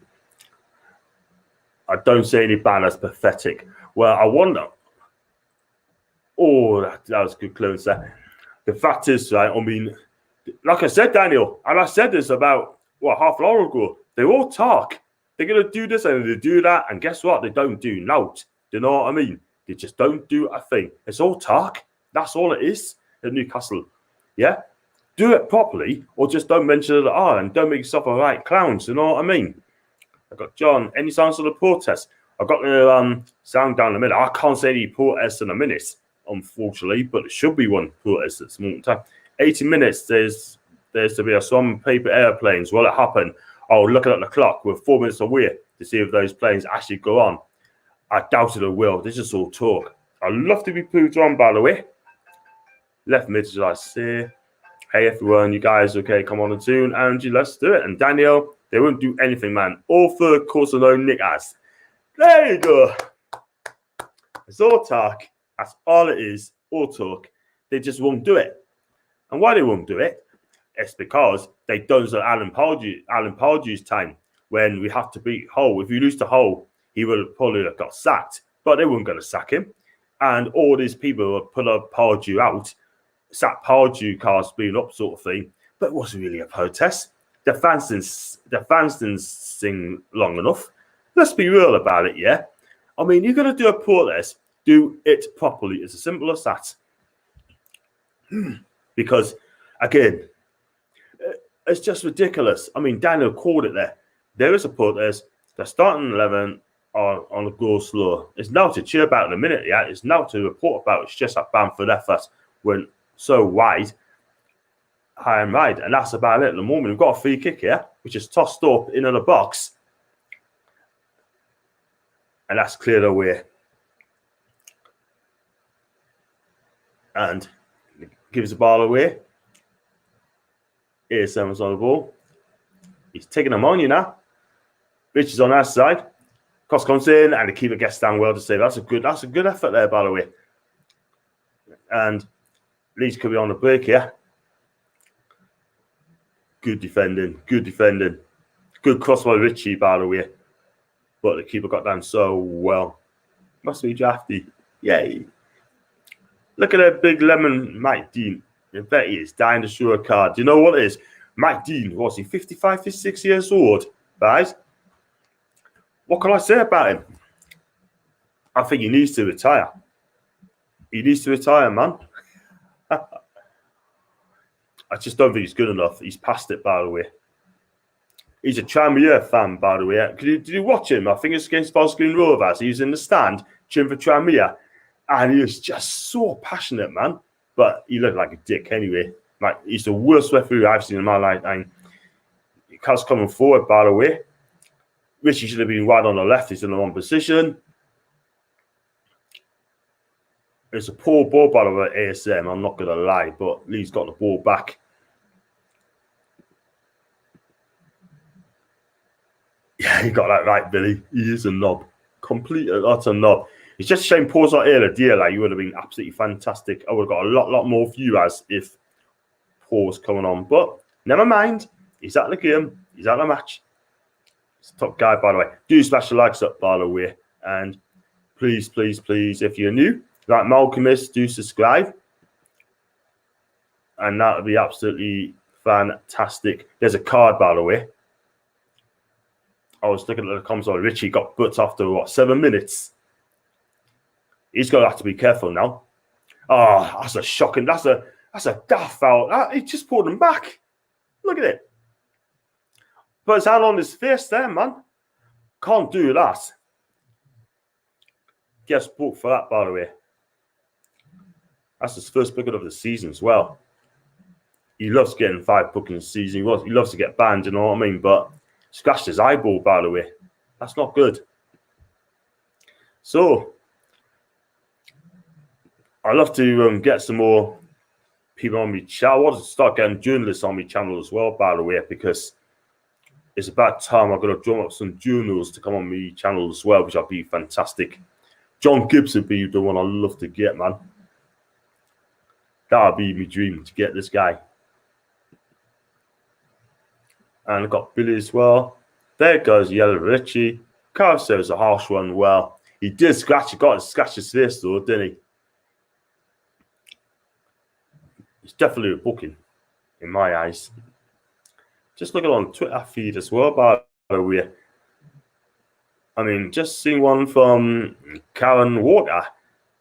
I don't see any banners pathetic. Well, I wonder. Oh, that was a good close there. The fact is, right, I mean, like I said, Daniel, and I said this about, half an hour ago, they all talk. They're going to do this and they do that, and guess what? They don't do nout. Do you know what I mean? They just don't do a thing. It's all talk. That's all it is at Newcastle. Yeah? Do it properly, or just don't mention it at all, and don't make yourself a right clown. You know what I mean? I got John. Any sounds of the protest? I've got the sound down in a minute. I can't say any protests in a minute, unfortunately, but there should be one protest at this moment in time. 80 minutes, there's to be some paper airplanes. Will it happen? Oh, looking at the clock, we're 4 minutes away to see if those planes actually go on. I doubt it will. This is all talk. I'd love to be proved wrong, by the way. Left mid, I say, hey everyone, you guys okay? Come on and tune. Angie, let's do it. And Daniel, they won't do anything, man. All for the course alone, Nick has. There you go. It's all talk. That's all it is. All talk. They just won't do it. And why they won't do it? It's because they done it at Alan Pardew's time when we had to beat Hull. If you lose to Hull, he would have probably got sacked. But they weren't going to sack him. And all these people would put up Pardew out, sack Pardew cars being up sort of thing. But it wasn't really a protest. The fans didn't sing long enough. Let's be real about it, yeah? I mean, you're going to do a protest, do it properly. It's as simple as that. Because, again, it's just ridiculous. I mean, Daniel called it there. There is a protest. They're starting 11 on the go slow. It's now to cheer about in a minute, yeah? It's now to report about. It's just that Bamford effort went so wide, high and wide. And that's about it at the moment. We've got a free kick here, which is tossed up into the box. And that's cleared away. And gives the ball away. Here's Simmons on the ball. He's taking them on, you know. Rich is on our side. Cross comes in, and the keeper gets down well to save. That's a good effort there, by the way. And Leeds could be on the break here. Good defending. Good cross by Richie, by the way. But the keeper got down so well. Must be drafty. Yay. Look at that big lemon Mike Dean. I bet he is dying to show a card. Do you know what it is? Mike Dean, was he 55, 56 years old? Guys, what can I say about him? I think he needs to retire. He needs to retire, man. I just don't think he's good enough. He's past it, by the way. He's a Tranmere fan, by the way. Did you watch him? I think it's against Forest Green Rovers. He was in the stand cheering for Tranmere. And he was just so passionate, man. But he looked like a dick anyway. Like, he's the worst referee I've seen in my lifetime. Cuz coming forward, by the way. Richie should have been wide on the left. He's in the wrong position. It's a poor ball, by the way, ASM. I'm not going to lie. But Lee's got the ball back. Yeah, he got that right, Billy. He is a knob. Complete and utter knob. It's just a shame Paul's not here today. Like, you would have been absolutely fantastic. I would have got a lot more viewers if Paul was coming on. But never mind. He's at the game. He's at the match. He's a top guy, by the way. Do smash the likes up, by the way. And please, if you're new, like Malcolm is, do subscribe. And that would be absolutely fantastic. There's a card, by the way. I was looking at the comments on Richie got booked after, 7 minutes? He's going to have to be careful now. Oh, that's a shocking. That's a daft foul. He just pulled him back. Look at it. Put his hand on his face there, man. Can't do that. Gets booked for that, by the way. That's his first booking of the season as well. He loves getting 5 bookings a season. He loves to get banned, you know what I mean? But scratched his eyeball, by the way. That's not good. So, I love to get some more people on my channel. I want to start getting journalists on my channel as well, by the way, because it's about time I'm going to drum up some journals to come on my channel as well, which will be fantastic. John Gibbs would be the one I'd love to get, man. That would be my dream, to get this guy. And I've got Billy as well. There goes Yellow Richie. Carousel's a harsh one. Well, he did scratch. He got to scratch his face though, didn't he? It's definitely a booking in my eyes. Just looking on Twitter feed as well, by the way. I mean, just seeing one from Karen Walker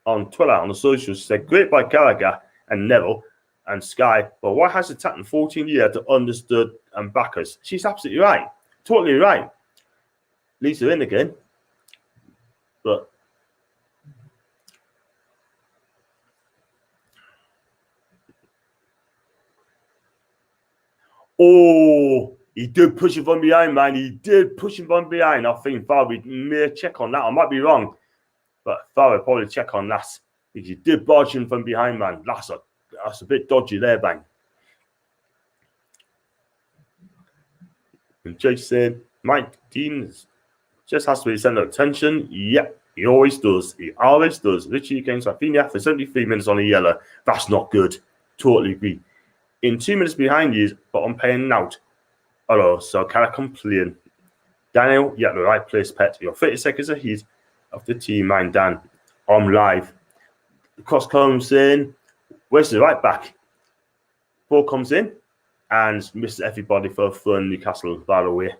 on Twitter, on the socials. She said, great by Gallagher and Neville and Sky, but why has it taken 14 years to understood and backers? She's absolutely right. Totally right. Lisa in again. But oh, he did push him from behind, man. He did push him from behind. I think Farrell may check on that. I might be wrong, but Farrell probably check on that. Because he did barge him from behind, man. That's a bit dodgy there, bang. And Jake said, Mike Dean just has to be centre of attention. Yep, he always does. He always does. Richie against Rafinha for 73 minutes on a yellow. That's not good. Totally agree. In 2 minutes behind you, but I'm paying out. Hello, so can I complain? Daniel, you're at the right place, pet. You're 30 seconds ahead of the team, man, Dan. I'm live. The cross comes in. Where's the right back? Ball comes in and misses everybody for Newcastle, by the way.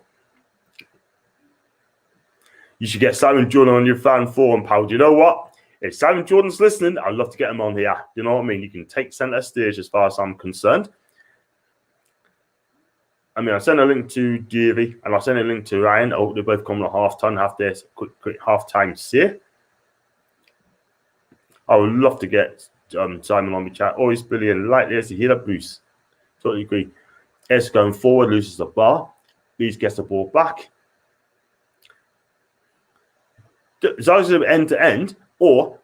You should get Simon Jordan on your fan forum, pal. Do you know what? If Simon Jordan's listening, I'd love to get him on here. You know what I mean? You can take centre stage as far as I'm concerned. I mean, I sent a link to Davey and I sent a link to Ryan. I hope they both come at half time, have this quick half time say. I would love to get Simon on my chat. Always brilliant. Like this, you hear that boost. Totally agree. S going forward, loses the bar. Leeds gets the ball back. It's either end to end, or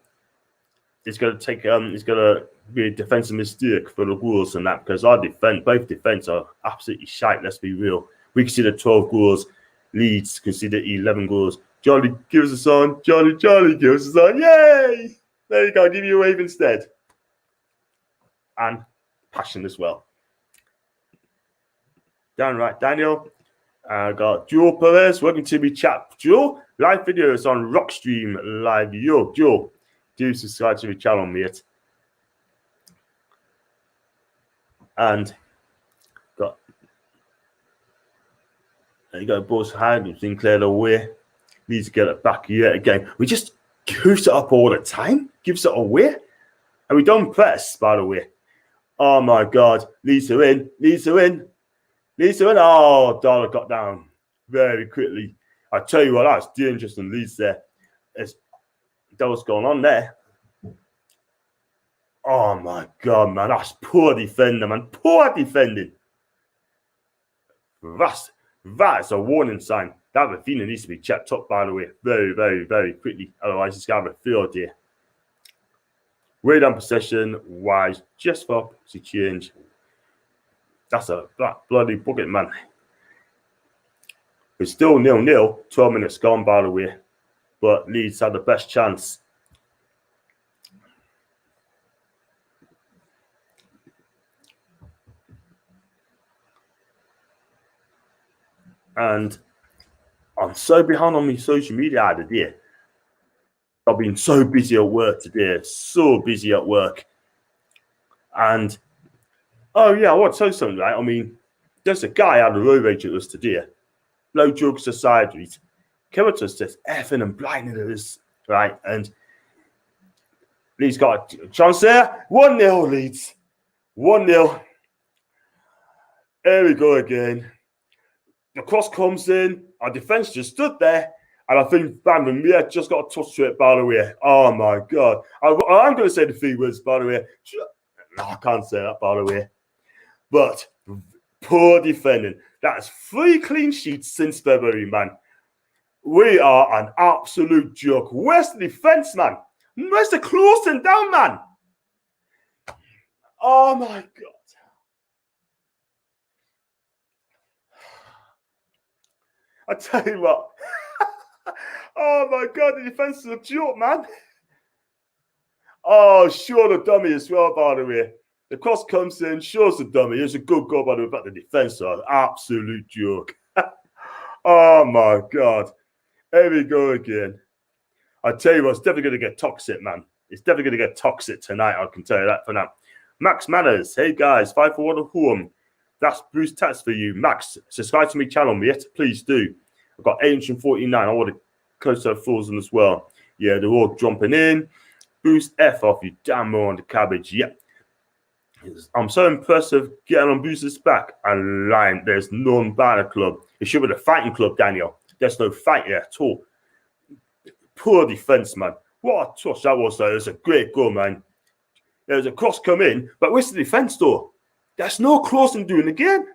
it's going to take it's going to be a defensive mistake for the Wolves and that, because our both defense are absolutely shite. Let's be real. We conceded 12 goals. Leeds conceded 11 goals. Johnny gives us on. Johnny gives us on. Yay! There you go. I'll give you a wave instead. And passion as well. Downright Daniel. I got Joe Perez. Welcome to me, chat. Joe, live videos on Rockstream Live. Yo, Joe, do subscribe to my channel, mate. And got there you go, Boss Hand. It's been cleared away. Needs to get it back yet again. We just goose it up all the time, gives it away. And we don't press, by the way. Oh my God. Lisa in. Oh, Dollar got down very quickly. I tell you what, that's dangerous and Leeds there. That was going on there. Oh my God, man. That's poor defending, man. Poor defending. That's a warning sign. That Rafinha needs to be checked up, by the way, very, very, very quickly. Otherwise, he's going to have a field here. Way down possession wise, just for to change. That's a bloody bucket, man. It's still 0-0. 12 minutes gone, by the way. But Leeds had the best chance. And I'm so behind on my social media today. I've been so busy at work today. So busy at work. And, oh yeah, I want to tell you something, right? I mean, there's a guy out of the road rage at us today. No jokes aside, right? Keratus just effing and blinding at us, right? And Leeds got a chance there. 1-0 Leeds. 1-0. Here we go again. The cross comes in. Our defense just stood there. And I think Van der Meer just got a touch to it, by the way. Oh, my God. I'm going to say the 3 words, by the way. No, I can't say that, by the way. But poor defending. That's 3 clean sheets since February, man. We are an absolute joke. Where's the defense, man? Where's the closing down, man? Oh, my God. I tell you what. Oh my God, the defense is a joke, man. Oh, sure, the dummy as well, by the way. The cross comes in, shows the dummy. It's a good goal, by the way, but the defense are an absolute joke. Oh my God. Here we go again. I tell you what, it's definitely going to get toxic, man. It's definitely going to get toxic tonight, I can tell you that for now. Max Manners, hey guys, 5 for 1 at home. That's Bruce Tats for you. Max, subscribe to my channel, yes, please do. I've got 849. I want to close to 1,000 as well. Yeah, they're all jumping in. Boost F off, you damn more on the cabbage. Yep. I'm so impressive getting on Boost's back and lying. There's none bad at club. It should be the fighting club, Daniel. There's no fight here at all. Poor defense, man. What a touch that was, though. It was a great goal, man. There's a cross come in, but where's the defense, though? There's no crossing doing again.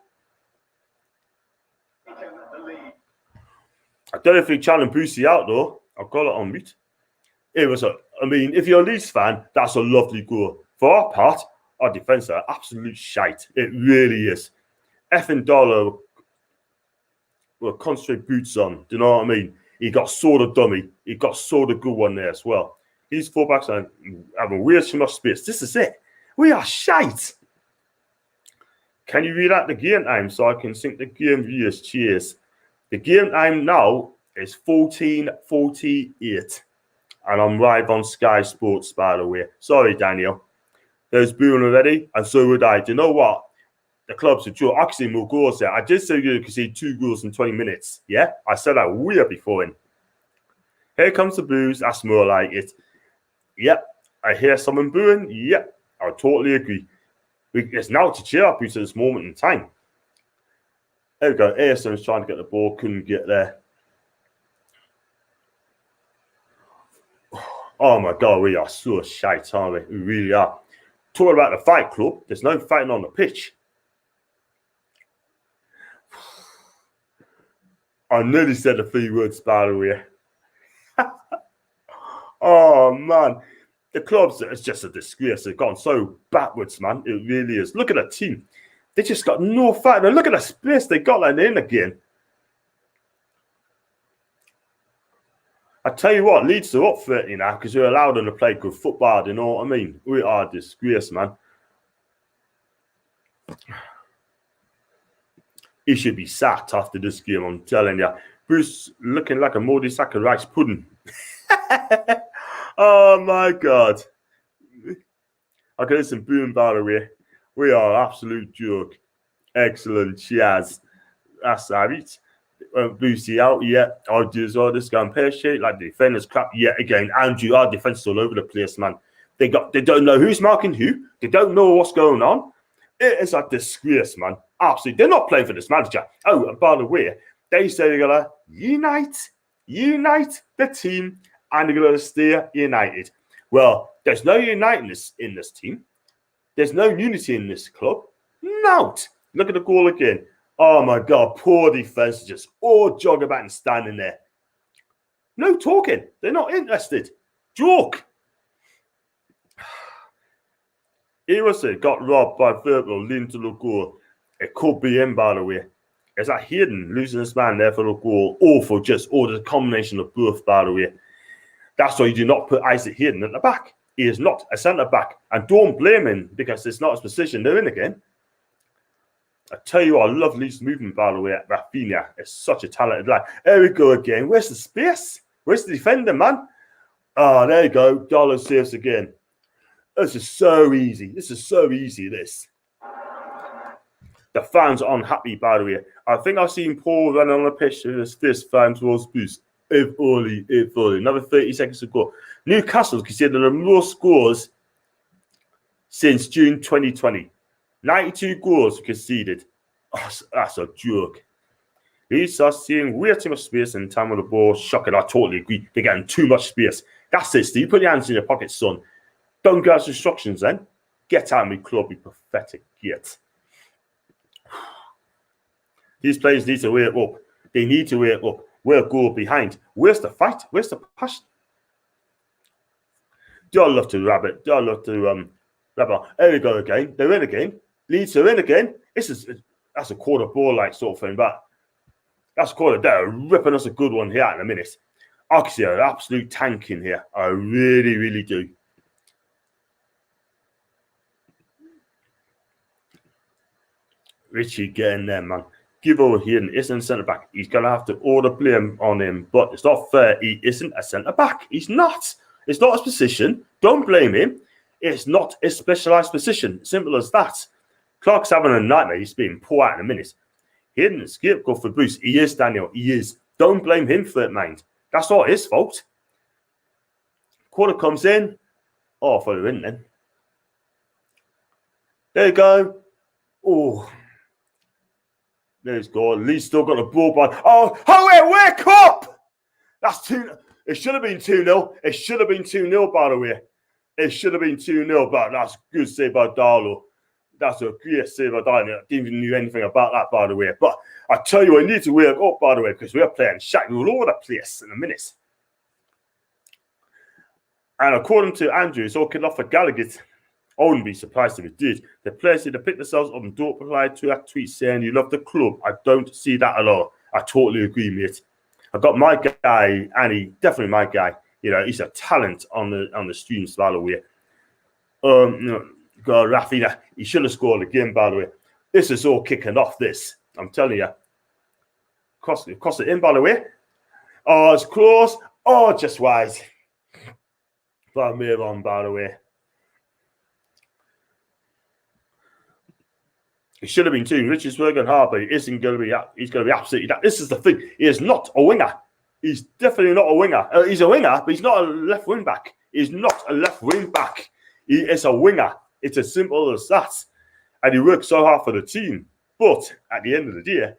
I don't know if he challenged Boosie out, though. I've got it on mute. It was I mean, if you're a Leeds fan, that's a lovely goal. For our part, our defence are absolute shite. It really is. Effing Dollar will concentrate boots on. Do you know what I mean? He got sort of dummy. He got sort of good one there as well. These fullbacks are having weird too much space. This is it. We are shite. Can you read out the game time so I can sync the game viewers? Cheers. The game time now is 14:48. And I'm live on Sky Sports, by the way. Sorry, Daniel. There's booing already, and so would I. Do you know what? The club's a joke. Actually, more goals there. I did say you could see 2 goals in 20 minutes. Yeah? I said that weird before him. Here comes the boos. That's more like it. Yep. I hear someone booing. Yep. I totally agree. It's now to cheer up at this moment in time. There we go. ASM's trying to get the ball. Couldn't get there. Oh my God, we are so shite, aren't we? We really are. Talking about the fight club, there's no fighting on the pitch. I nearly said the 3 words, by the way. Oh man, the clubs, it's just a disgrace. They've gone so backwards, man. It really is. Look at the team. They just got no fight. Now look at the space they got that in again. I tell you what, Leeds are up 30 now because we're allowed them to play good football. You know what I mean? We are a disgrace, man. He should be sacked after this game, I'm telling you. Bruce looking like a moldy sack of rice pudding. Oh, my God. Okay, listen, boom, by the way. We are absolute joke. Excellent, Chaz. That's it. Boosie out, yeah. I'll do all this gun pear shit like the defenders crap yet again. Andrew, our defense is all over the place, man. They don't know who's marking who. They don't know what's going on. It is a disgrace, man. Absolutely. They're not playing for this manager. Oh, and by the way, they say they're gonna unite the team, and they're gonna stay united. Well, there's no uniting in this team. There's no unity in this club. No. Look at the goal again. Oh my God, poor defense, just all jog about and standing there. No talking. They're not interested. Joke. He was got robbed by Virgil, leading to the goal. It could be him, by the way. Is that Hayden losing his man there for the goal? Awful, just the combination of both, by the way. That's why you do not put Isaac Hayden at the back. He is not a centre back. And don't blame him because it's not his position. They're in again. I tell you what, I love Leeds' movement, by the way, at Rafinha. It's such a talented lad. There we go again. Where's the space? Where's the defender, man? Oh, there you go. Dollar saves again. This is so easy. This is so easy, this. The fans are unhappy, by the way. I think I've seen Paul run on the pitch with his fist fan towards Boost. If only. Another 30 seconds to go. Newcastle conceded the most scores since June 2020. 92 goals conceded. Oh, that's a joke. Leeds are seeing way too much space in time with the ball. Shocking. I totally agree. They're getting too much space. That's it, Steve. Put your hands in your pockets, son. Don't go out instructions then. Get out of my club, you pathetic git. These players need to wake up. They need to wake up. We're a goal behind. Where's the fight? Where's the passion? Do I love to rabbit? Do I love to rabbit? There we go again. They're in again. Leeds are in again. That's a quarter ball like sort of thing, but that's a quarter. They're ripping us a good one here in a minute. I can see an absolute tank in here. I really, really do. Richie getting there, man. Give over here and isn't centre back. He's going to have to order blame on him, but it's not fair. He isn't a centre back. He's not. It's not his position. Don't blame him. It's not a specialised position. Simple as that. Clark's having a nightmare. He's being poor out in a minute. He didn't escape go for Bruce. He is, Daniel. He is. Don't blame him for it, mind. That's not his fault. Quarter comes in. Oh, I thought he went then. There you go. Oh. There's goal. Leeds still got the ball by. Oh, wake up! That's 2. It should have been 2-0. It should have been 2-0, by the way. It should have been 2-0, but that's a good save by Darlow. That's a great save by Darlow. I didn't even know anything about that, by the way. But I tell you, I need to wake up, by the way, because we're playing shite all over the place in a minute. And according to Andrew, it's all kicked off for Gallagher. I wouldn't be surprised if it did. The players need to pick themselves up and don't reply to that tweet saying you love the club. I don't see that at all. I totally agree, mate. I've got my guy, Annie, definitely my guy. You know, he's a talent on the streams, by the way. God, Rafinha, he should have scored again, by the way. This is all kicking off, this. I'm telling you. Cross it in, by the way. Oh, it's close. Oh, just wise. But I move on, by the way. It should have been 2. Richard's working hard, but he isn't going to be. He's going to be absolutely. This is the thing. He is not a winger. He's definitely not a winger. He's a winger, but he's not a left wing back. He's not a left wing back. He is a winger. It's as simple as that. And he works so hard for the team. But at the end of the day,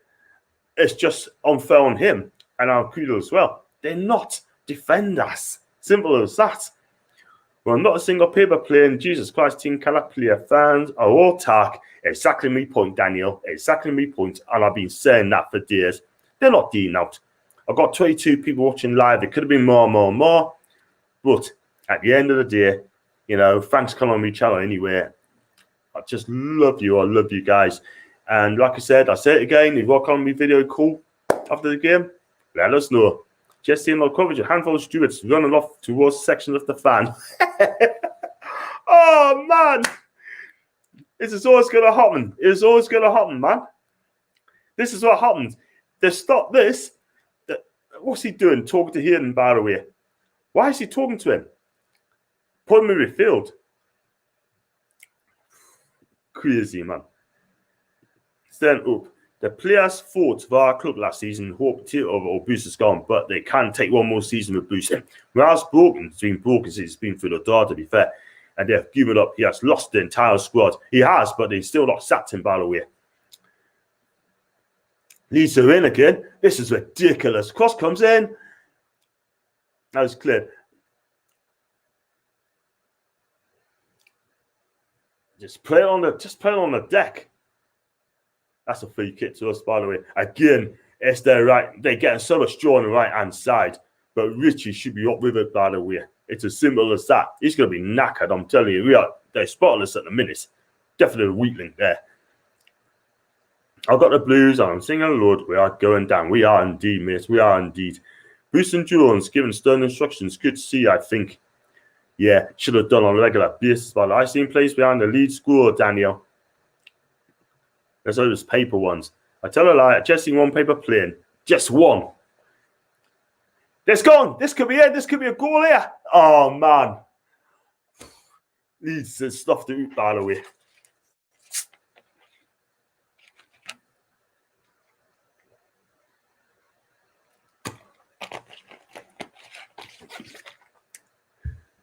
it's just unfair on him and our Kudo as well. They're not defenders. Simple as that. Well, not a single paper playing Jesus Christ team cannot play. Fans are all talk. Exactly my point, Daniel. Exactly my point. And I've been saying that for days. They're not dealing out. I've got 22 people watching live. There could have been more. But at the end of the day, you know, thanks for coming on my channel anyway. I just love you. I love you guys. And like I said, I say it again. If you walk on my video cool after the game, let us know. Just seeing my coverage, a handful of stewards running off towards section of the fan. Oh, man. This is always going to happen. It's always going to happen, man. This is what happens. They stop this. What's he doing? Talking to Hayden, by the way. Why is he talking to him? Put him in midfield. Crazy, man. Stand up. The players fought for our club last season, hope to over Bruce is gone, but they can take one more season with Bruce. Whereas broken, it's been broken since it's been through the door, to be fair. And they've given up. He has lost the entire squad. He has, but they still not sacked him, by the way. Leeds are in again. This is ridiculous. Cross comes in. That was clear. Just play it on the deck. That's a free kick to us, by the way. Again, it's their right. They're getting so much joy on the right-hand side. But Richie should be up with it, by the way. It's as simple as that. He's going to be knackered, I'm telling you. They're spotless at the minute. Definitely a weakling there. I've got the Blues and I'm singing, Lord, we are going down. We are indeed, mate. We are indeed. Bruce and Jones giving stern instructions. Good to see, I think. Yeah, should have done on a regular basis. But I've seen plays behind the lead score, Daniel. There's those paper ones. I tell a lie, I've just seen one paper playing. Just one. It's gone. This could be it. This could be a goal here. Oh, man. Leeds has stuffed it out, by the way.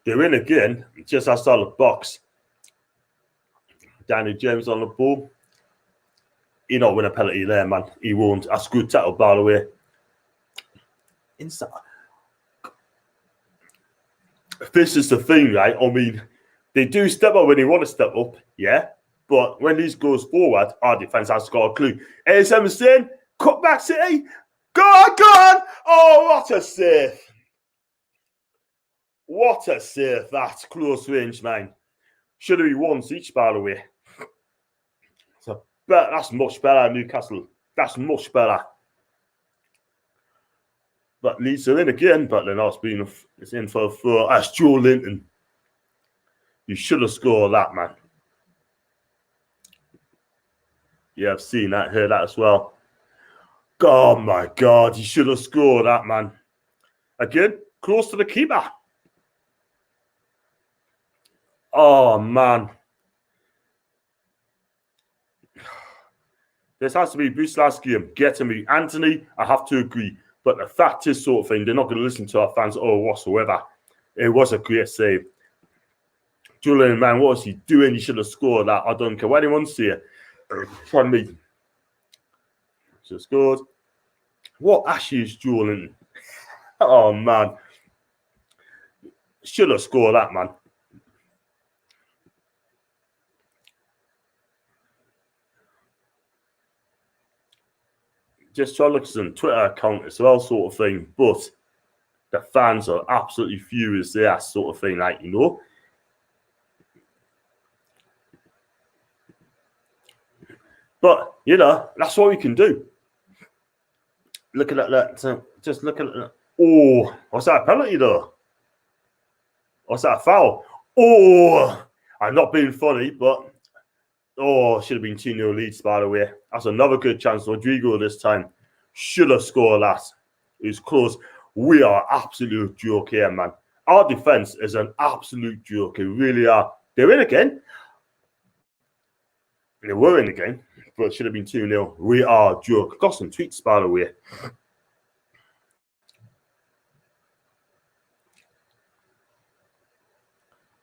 They're in again, just outside the box. Danny James on the ball. He not win a penalty there, man. He won't. That's a good tackle, by the way. Inside. This is the thing, right? I mean, they do step up when they want to step up, yeah? But when these goes forward, our defence has got a clue. ASM is saying, cut back, City. Go on. Oh, what a save. What a save, that. Close range, man. Should have been once each, by the way. So, that's much better, Newcastle. That's much better. But Leeds are in again, but they're not being. It's in for a throw. That's Joe Linton. You should have scored that, man. Yeah, I've seen that, heard that as well. Oh my God, you should have scored that, man. Again, close to the keeper. Oh man. This has to be Bruce last game. Getting me. Anthony, I have to agree. But the fact is, sort of thing, they're not going to listen to our fans or whatsoever. It was a great save. Julian, man, what was he doing? He should have scored that. I don't care what anyone say. Pardon me. Should have scored. What actually is Julian? Oh, man. Should have scored that, man. Just try to look at some Twitter account as well, sort of thing. But the fans are absolutely furious there, sort of thing, like, you know. But, you know, that's what we can do. Look at that. Just look at that. Oh, what's that penalty, though? What's that foul? Oh, I'm not being funny, but should have been 2-0 Leeds, by the way. That's another good chance. Rodrigo this time should have scored that. It was close. We are absolute joke here, man. Our defense is an absolute joke. It really are. They're in again. They were in again, but it should have been 2-0. We are joke. Got some tweets, by the way.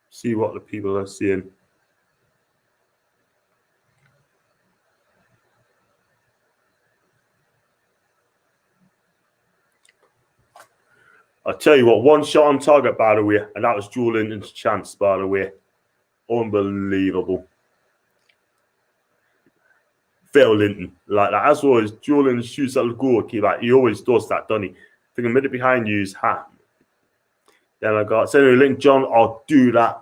See what the people are seeing. I'll tell you what, one shot on target, by the way, and that was Joe Linton's chance, by the way. Unbelievable. Phil Linton, like that. As always, Joe Linton shoots at the goalkeeper. He always does that, doesn't he? I think a minute behind you is hat. Then I got, so Link John, I'll do that.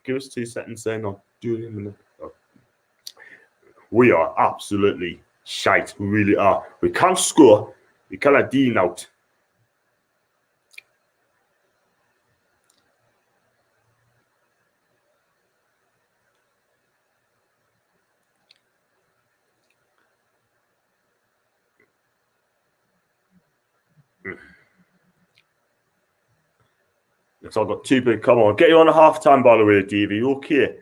Give us 2 seconds then, I'll do it in a minute. We are absolutely shite. We really are. We can't score. We cannot deal out. So I've got 2 big. Come on, get you on a half time, by the way, DV. Okay.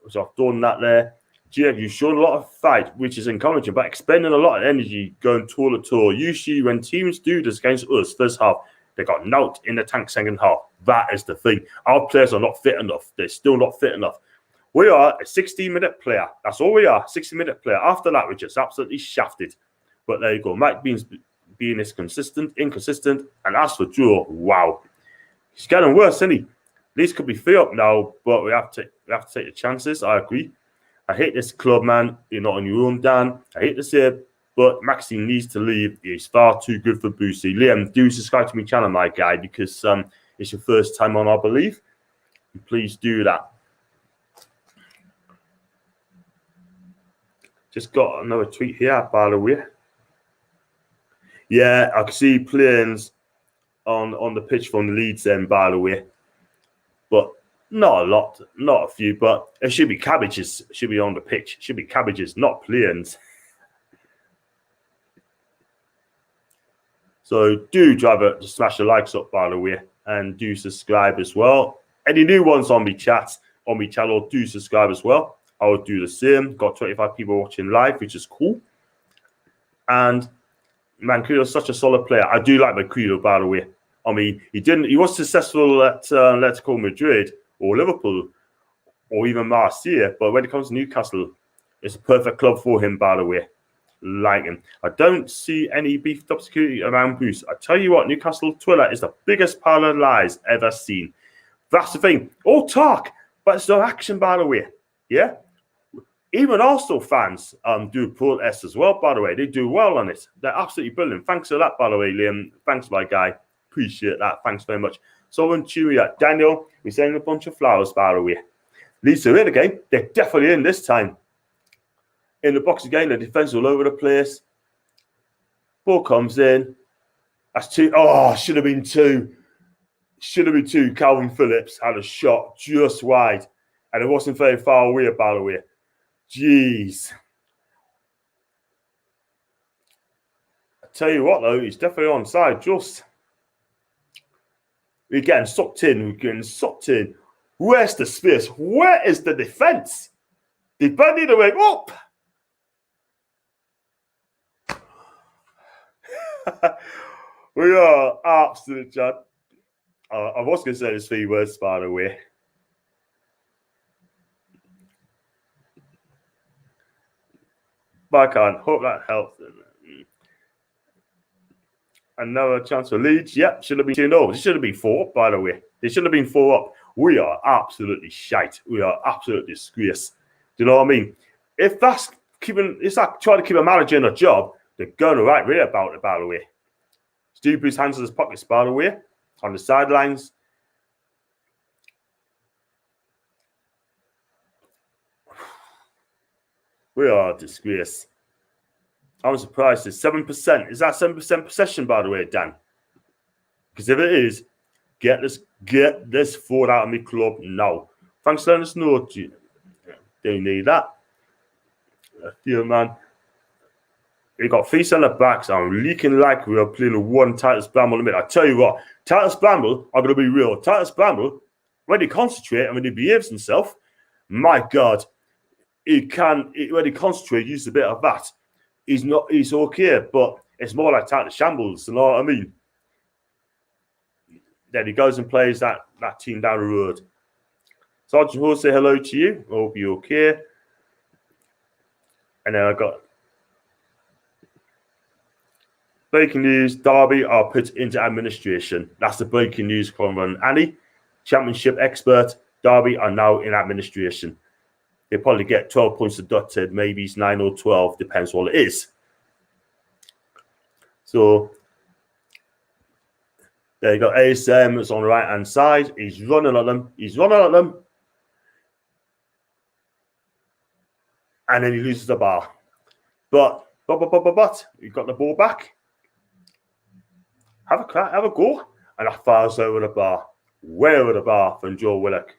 So I've done that there. Jake, you've shown a lot of fight, which is encouraging, but expending a lot of energy going toe to toe. Usually, when teams do this against us, first half, they got knocked in the tank second half. That is the thing. Our players are not fit enough. They're still not fit enough. We are a 60-minute player. That's all we are, 60-minute player. After that, we're just absolutely shafted. But there you go. Mike Beans being inconsistent. And as for Joe, wow. He's getting worse, isn't he? Leeds could be 3 up now, but we have to take the chances. I agree. I hate this club, man. You're not on your own, Dan. I hate to say it, but Maxine needs to leave. He's far too good for Boosie. Liam, do subscribe to my channel, my guy, because it's your first time on, I believe. Please do that. Just got another tweet here, by the way. Yeah, I can see planes on the pitch from the Leeds end, by the way. But not a lot, not a few, but it should be cabbages. Should be on the pitch. Should be cabbages, not planes. So do to smash the likes up, by the way, and do subscribe as well. Any new ones on my chat, on my channel, do subscribe as well. I will do the same. Got 25 people watching live, which is cool. And Mancuso is such a solid player. I do like Mancuso, by the way. I mean, he was successful at Atletico Madrid or Liverpool or even Marseille, but when it comes to Newcastle, it's a perfect club for him, by the way. Like him. I don't see any beefed up security around Bruce. I tell you what, Newcastle Twitter is the biggest pile of lies ever seen. That's the thing. All talk, but it's no action, by the way. Yeah? Even Arsenal fans do protest as well, by the way. They do well on it. They're absolutely brilliant. Thanks for that, by the way, Liam. Thanks, my guy. Appreciate that. Thanks very much. So, Daniel, we send a bunch of flowers, by the way. Leeds are in the game. They're definitely in this time. In the box again, the defense all over the place. Ball comes in. That's two. Oh, should have been two. Should have been two. Calvin Phillips had a shot just wide. And it wasn't very far away, by the way. Jeez. I tell you what, though, he's definitely onside. Just. We're getting sucked in. We're getting sucked in. Where's the space? Where is the defense? They need to wake up. We are absolute chat. I was going to say there's 3 words, by the way. But I can't. Hope that helps. Another chance for Leeds. Yep, should have been 2-0. This should have been 4 up, by the way. They should have been 4 up. We are absolutely shite. We are absolutely disgrace. Do you know what I mean? If that's keeping, it's like trying to keep a manager in a job, they're going the right way about it, by the way. Steve Bruce hands in his pockets, by the way, on the sidelines. We are a disgrace. I'm surprised it's 7%. Is that 7% possession, by the way, Dan? Because if it is, get this forward out of my club now. Thanks for letting us know. They need that. Yeah, man. We got 3 centre backs. I'm leaking like we are playing a one Titus Bramble in the middle. I tell you what, Titus Bramble are going to be real. Titus Bramble, when he concentrates and when he behaves himself, my God, when he concentrates, use a bit of that. He's okay, but it's more like Titus Shambles, you know what I mean? Then he goes and plays that team down the road. Sergeant Hall, say hello to you. Hope you're okay. And then I got breaking news, Derby are put into administration. That's the breaking news from Annie, championship expert. Derby are now in administration. They probably get 12 points deducted. Maybe it's 9 or 12, depends what it is. So there you go. ASM is on the right-hand side. He's running at them. And then he loses the bar. But he got the ball back. Have a crack, have a go. And that fires over the bar. Way over the bar from Joe Willock.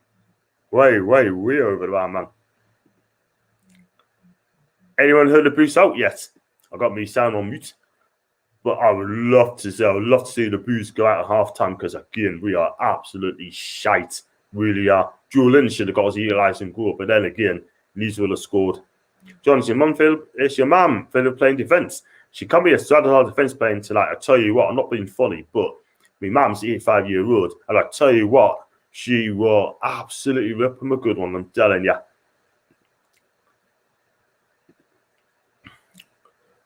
Way over the bar, man. Anyone heard the boost out yet? I got me sound on mute. But I would love to see the boost go out at half time because again, we are absolutely shite. Really are. Drew Lynn should have got his equalizer goal, but then again, Leeds would have scored. John, it's your mum, Phil. It's your mum, Phil, playing defence. She can't be a straddle defence playing tonight. I tell you what, I'm not being funny, but my mum's 85-year-old, and I tell you what, she will absolutely rip him a good one, I'm telling you.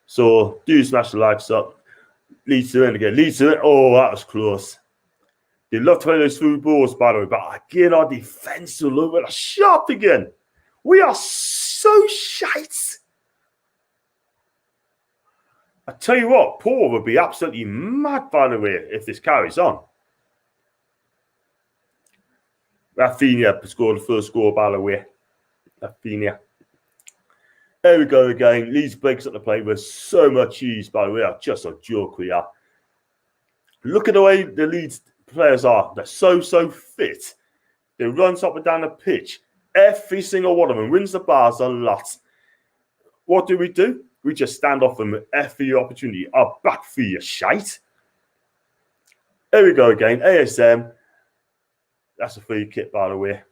So, do smash the likes up. Leeds to win again. Leeds to win. Oh, that was close. They love to play those through balls, by the way, but again, our defence will look at sharp again. We are so shite. I tell you what, Paul would be absolutely mad, by the way, if this carries on. Rafinha scored the first goal, by the way. Rafinha. There we go again. Leeds breaks up the play with so much ease, by the way. Just a joke we are. Look at the way the Leeds players are. They're so fit. They run up and down the pitch. Every single one of them wins the bars a lot. What do? We just stand off them every opportunity. Our back three are shite. There we go again. ASM. That's a free kick, by the way.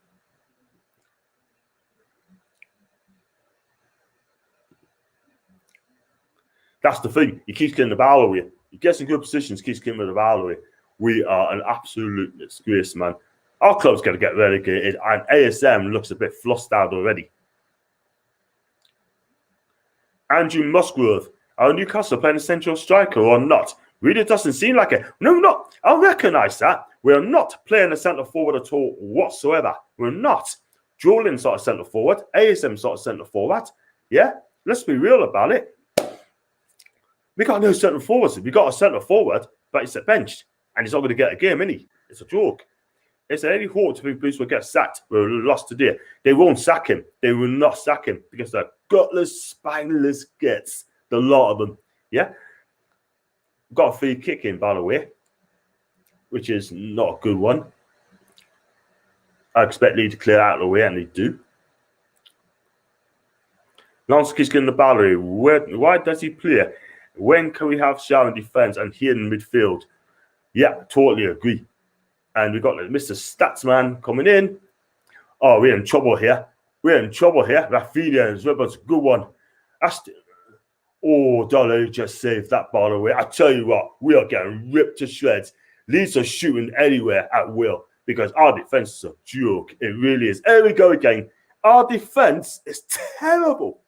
That's the thing. He keeps getting the ball away. He gets in good positions, keeps getting the ball away. We are an absolute disgrace, man. Our club's going to get relegated, and ASM looks a bit flustered already. Andrew Musgrove. Are Newcastle playing a central striker or not? Really doesn't seem like it. No, not. I recognise that. We're not playing a centre forward at all whatsoever. We're not. Jordan sort of centre forward. ASM sort of centre forward. Yeah? Let's be real about it. We got no centre forwards. We got a centre forward, but it's at benched. And he's not going to get a game, isn't he? It's a joke. Is there any hope to Bruce will get sacked? We're lost today. They won't sack him. They will not sack him because they're gutless, spineless gits. The lot of them. Yeah? Got a free kick in, by the way, which is not a good one. I expect Leeds to clear out of the way, and they do. Lansky's getting the ball. Why does he play? When can we have Shaw in defence and here in midfield? Yeah, totally agree. And we've got Mr. Statsman coming in. Oh, we're in trouble here. Rafinha is a good one. Oh, Dolly just saved that ball away. I tell you what, we are getting ripped to shreds. Leeds are shooting anywhere at will because our defence is a joke. It really is. Here we go again. Our defence is terrible.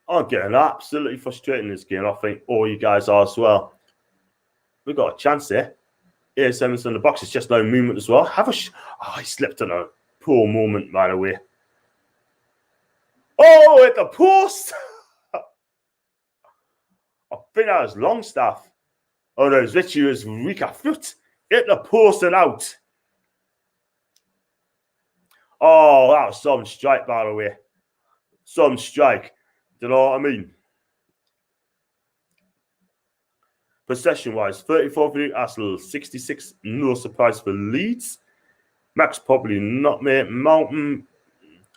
I'm getting absolutely frustrated in this game. I think all you guys are as well. We've got a chance here. Here's Evans in the box. It's just no movement as well. He slipped on a poor moment, by the way. Oh, at the post! I think that was Longstaff. Oh, no, it's literally his weaker foot. Hit the post and out. Oh, that was some strike, by the way. Some strike. Do you know what I mean? Possession-wise, 34 for Newcastle, 66, no surprise for Leeds. Max probably not, mate. Mountain,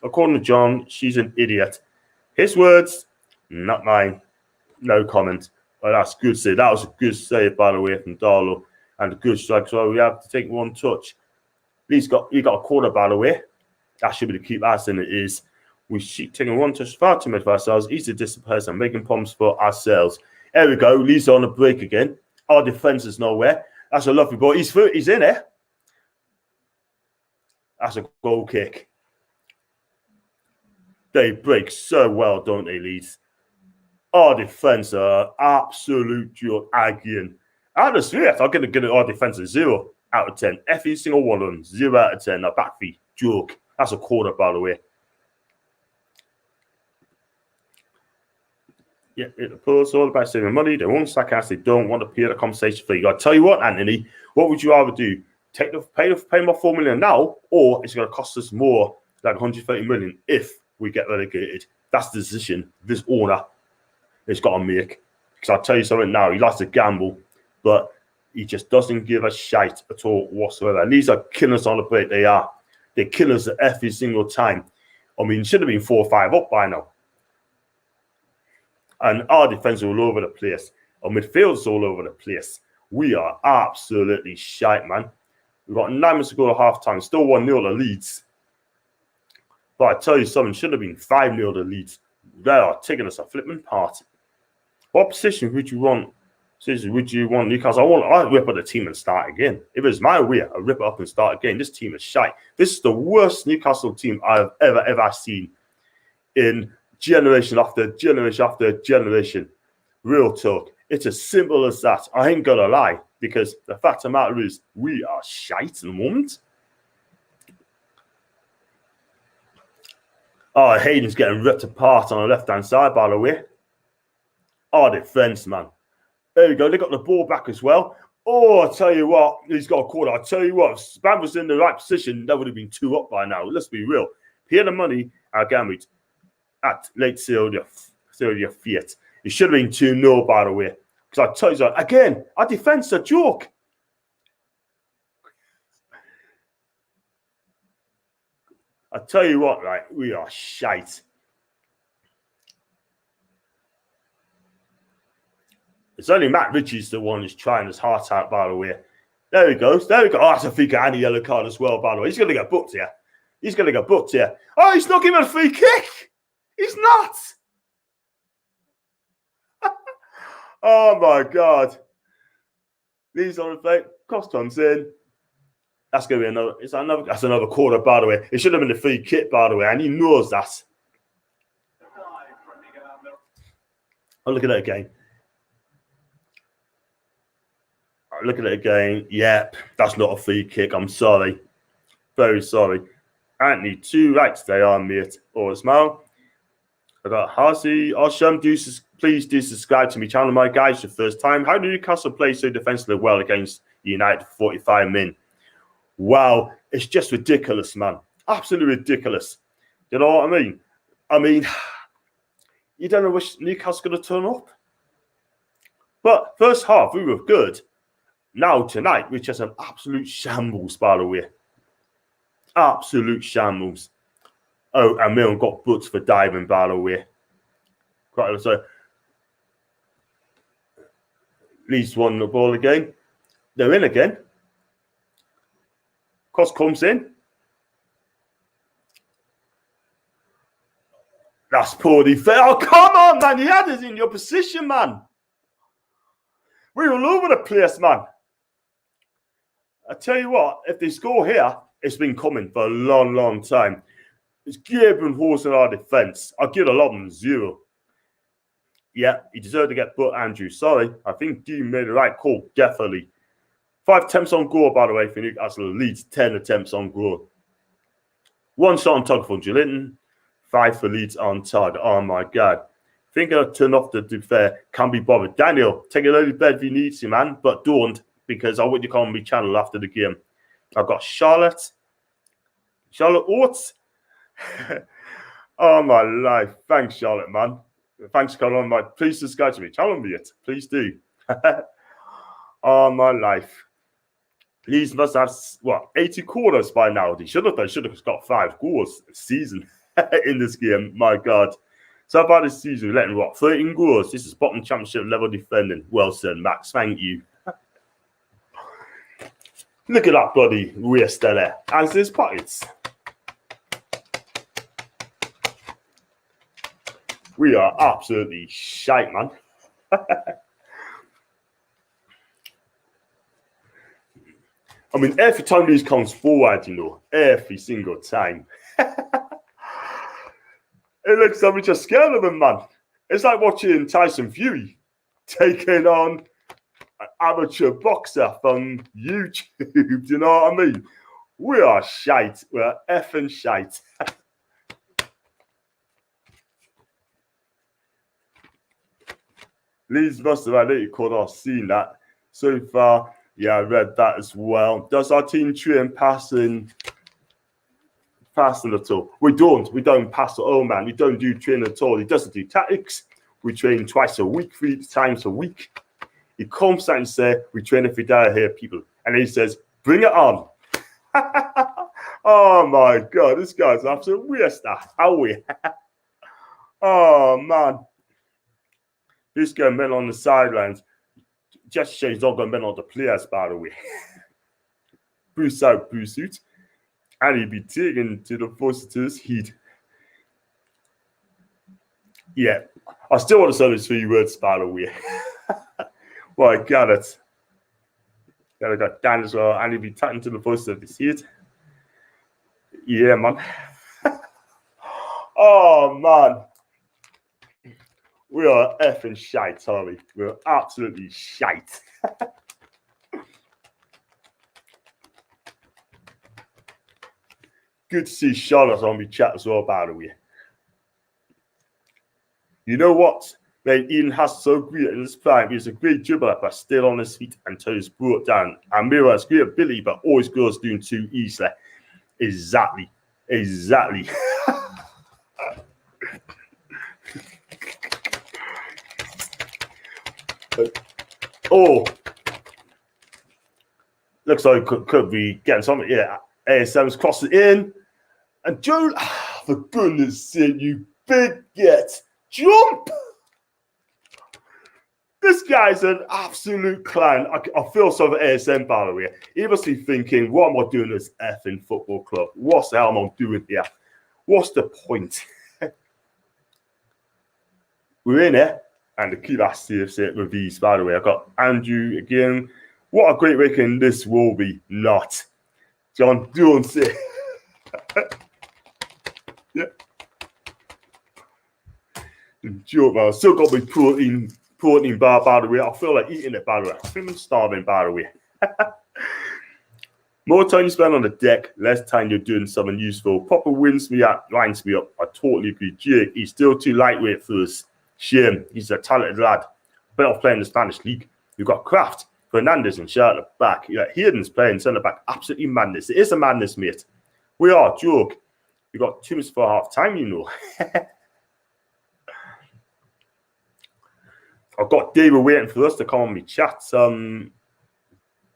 according to John, she's an idiot. His words, not mine. No comment. But that's good save. That was a good save, by the way, from Darlow. And a good strike. So we have to take one touch. Leeds got a quarter, by the way. That should be the keep ass than it is. We keep taking one touch far too much for ourselves. Easy to disperse and making problems for ourselves. There we go. Leeds on the break again. Our defence is nowhere. That's a lovely ball. He's in there. That's a goal kick. They break so well, don't they, Leeds? Our defence are absolute joke again. Out of 3, I'm going to give our defence a 0 out of 10. Every single one of them, 0 out of 10. Now, back feet, joke. That's a quarter, by the way. Yeah, it's all about saving money. They won't sack us. They don't want to pay the compensation fee. I tell you what, Anthony, what would you rather do? Pay my 4 million now, or it's going to cost us more, like 130 million, if we get relegated. That's the decision this owner has got to make. Because I'll tell you something now, he likes to gamble, but he just doesn't give a shite at all whatsoever. And these are killers on the break. They are. They're killers every single time. I mean, it should have been 4 or 5 up by now. And our defence is all over the place. Our midfield is all over the place. We are absolutely shite, man. We've got 9 minutes to go to half-time. Still 1-0 to Leeds. But I tell you something, should have been 5-0 to Leeds. They are taking us a flipping part. What position would you want? Would you want Newcastle? I'd rip up the team and start again. If it was my way, I'd rip it up and start again. This team is shite. This is the worst Newcastle team I've ever seen in generation after generation after generation. Real talk. It's as simple as that. I ain't gonna lie, because the fact of the matter is, we are shite at the moment. Oh, Hayden's getting ripped apart on the left-hand side, by the way. Oh, defence, man. There we go. They got the ball back as well. Oh, I tell you what, he's got a quarter. I tell you what, if Spam was in the right position, that would have been 2 up by now. Let's be real. Pay the money, Gamage, at late Sylvia Fiat. It should have been 2-0, by the way. Because I tell you something, again, our defence is a joke. I tell you what, right, we are shite. It's only Matt Ritchie's the one who's trying his heart out, by the way. There he goes. There we go. Oh, that's a free kick and a yellow card as well, by the way. He's going to get booked here. He's going to get booked here. Oh, he's not giving a free kick. He's not. Oh, my God. Leeds on the plate. Cross comes in. That's going to be that's another quarter, by the way. It should have been a free kick, by the way, and he knows that. Oh, look at that again. Look at it again. Yep, that's not a free kick. I'm sorry. Very sorry. Anthony, 2 rights they are, mate. Or a smile. I got Harsey. Osham, please do subscribe to my channel, my guys, for the first time. How do Newcastle play so defensively well against United 45 men? Wow, it's just ridiculous, man. Absolutely ridiculous. You know what I mean? I mean, you don't know which Newcastle's going to turn up. But first half, we were good. Now, tonight, we're just an absolute shambles, by the way. Absolute shambles. Oh, and Milne got booked for diving, by the way. Quite so. Leeds won the ball again. They're in again. Cross comes in. That's poor defense. Oh, come on, man. You had it in your position, man. We're all over the place, man. I tell you what, if they score here, it's been coming for a long, long time. It's Gabriel horsing our defense. I'll give a lot of them 0. Yeah, he deserved to get but Andrew. Sorry, I think Dean made the right call, definitely. 5 attempts on goal, by the way, for Newcastle. Leeds, 10 attempts on goal. 1 shot on target for Joelinton, 5 for Leeds on target. Oh, my God. Think I'll turn off the fair. Can't be bothered. Daniel, take a early bed if you need to, man, but don't, because I want you to come on my channel after the game. I've got Charlotte Oates. Oh, my life. Thanks, Charlotte, man. Thanks for coming on. Please subscribe to me. Challenge me it. Please do. Oh, my life. Leeds must have, 80 quarters by now. They should have got 5 goals this season in this game. My God. So far this season, we're letting, 13 goals. This is bottom championship level defending. Well said, Max. Thank you. Look at that bloody waist there. And his pockets. We are absolutely shite, man. I mean, every time these comes forward, every single time. It looks like we're just scared of him, man. It's like watching Tyson Fury taking on an amateur boxer from YouTube. Do you know what I mean? We are shite. We're effing shite. Leeds must have had it. I've seen that so far. Yeah, I read that as well. Does our team train passing at all? We don't pass at all, man. We don't do training at all. He doesn't do tactics. We train twice a week, 3 times a week. He comes out and says, we train every day here, people. And he says, bring it on. Oh, my God. This guy's an absolute waste. How we? Oh, man. This guy men on the sidelines. Just shows he's not going to men on the players, by the way. Bruce out, Bruce suit. And he'd be taken to the forces heat. Yeah. I still want to say those 3 words, by the way. Well, I got it. Then I got Dan as well. And he'd be taken to the forces of the heat. Yeah, man. Oh, man. We are effing shite, sorry. We're absolutely shite. Good to see Charlotte on my chat as well, by the way. You know what? Mate, Ian has so great in his prime. He's a great dribbler, but still on his feet until he's brought down. And Mira has great ability, but always goes doing too easily. Exactly. Oh, looks like could be getting something. Yeah, ASM's crossing in, and Joe, for goodness sake, you big jump! This guy's an absolute clown. I feel so for ASM, by the way. He must be thinking, what am I doing this effing football club? What the hell am I doing here? What's the point? We're in it. And the key last CFC reviews, by the way. I've got Andrew again. What a great weekend this will be. Not. John, don't say. Yeah. Joke, man. I've still got my protein bar, by the way. I feel like eating it, by the way. I'm starving, by the way. More time you spend on the deck, less time you're doing something useful. Proper winds me up, lines me up. I totally agree. Jake, he's still too lightweight for us. Shame. He's a talented lad. Better off playing the Spanish league. You've got Kraft Fernandez and Shaw at the back. Yeah, Hayden's playing centre back. Absolutely madness. It is a madness, mate. We are joke. We got 2 minutes for half time, you know. I've got David waiting for us to come on my chat.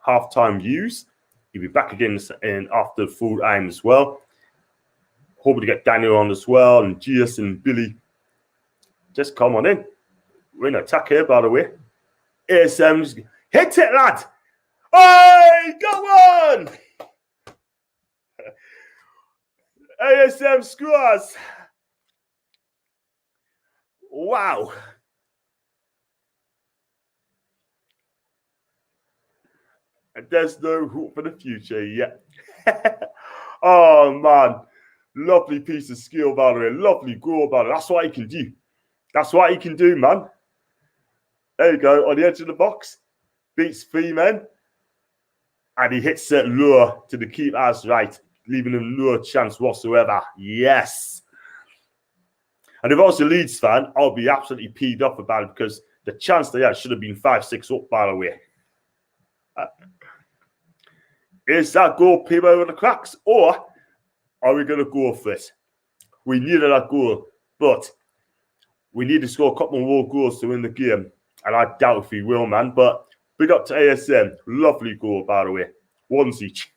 Half-time views. He'll be back again in after the full time as well. Hoping to get Daniel on as well, and Gius and Billy. Just come on in. We're in attack here, by the way. ASM's hit it, lad. Hey, go on. ASM scores. Wow. And there's no hope for the future yet. Oh, man. Lovely piece of skill, by the way. Lovely goal, by the way. That's what he can do. That's what he can do, man. There you go. On the edge of the box. Beats 3 men. And he hits it low to the keeper's right, leaving him no chance whatsoever. Yes. And if I was a Leeds fan, I'll be absolutely peed off about it because the chance they had should have been 5-6 up, by the way. Is that goal peep over the cracks, or are we going to go for it? We needed that goal, but we need to score a couple more goals to win the game. And I doubt if we will, man. But big up to ASM. Lovely goal, by the way. Ones each.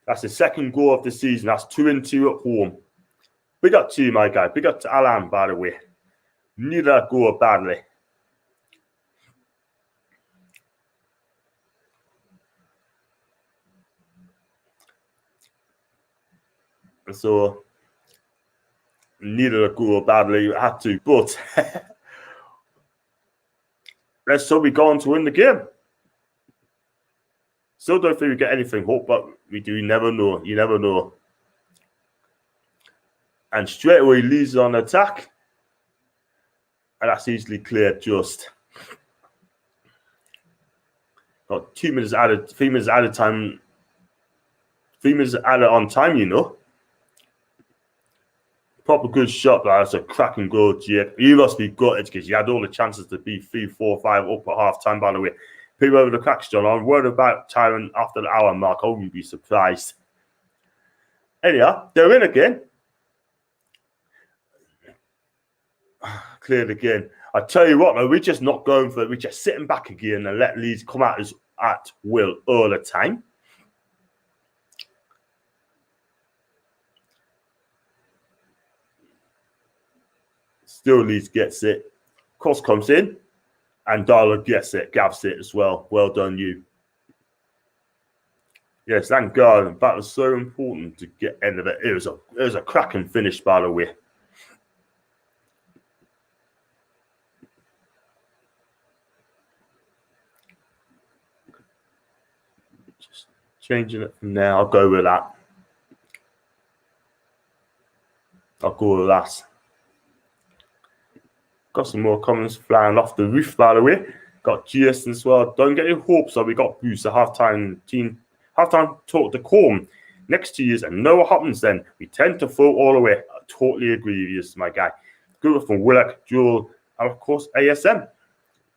That's the second goal of the season. That's 2-2 at home. Big up to you, my guy. Big up to Alan, by the way. Needed that goal badly. So, needed a goal badly, had to, but let's hope we go on to win the game. Still don't think we get anything hope, but we do. You never know. You never know. And straight away, Leeds on attack. And that's easily cleared just. Got 2 minutes added, 3 minutes added time. 3 minutes added on time, you know. Proper good shot, but that's a cracking goal, Jake. You must be gutted because you had all the chances to be 3, 4, 5 up at half time, by the way. People over the cracks, John. I'm worried about Tyrant after the hour mark. I wouldn't be surprised. Anyhow, they're in again. Cleared again. I tell you what, though, we're just not going for it. We're just sitting back again and let Leeds come at us at will all the time. Still Leeds gets it. Cross comes in. And Darla gets it. Gavs it as well. Well done, you. Yes, thank God. That was so important to get end of it. It was a cracking finish, by the way. Just changing it from there. I'll go with that. I'll go with that. Got some more comments flying off the roof, by the way. Got GS as well. Don't get your hopes up. We got Bruce, the halftime talk to Corm. Next 2 years, and know what happens then. We tend to fall all the way. I totally agree with you, my guy. Good from Willock, Jewel, and of course ASM.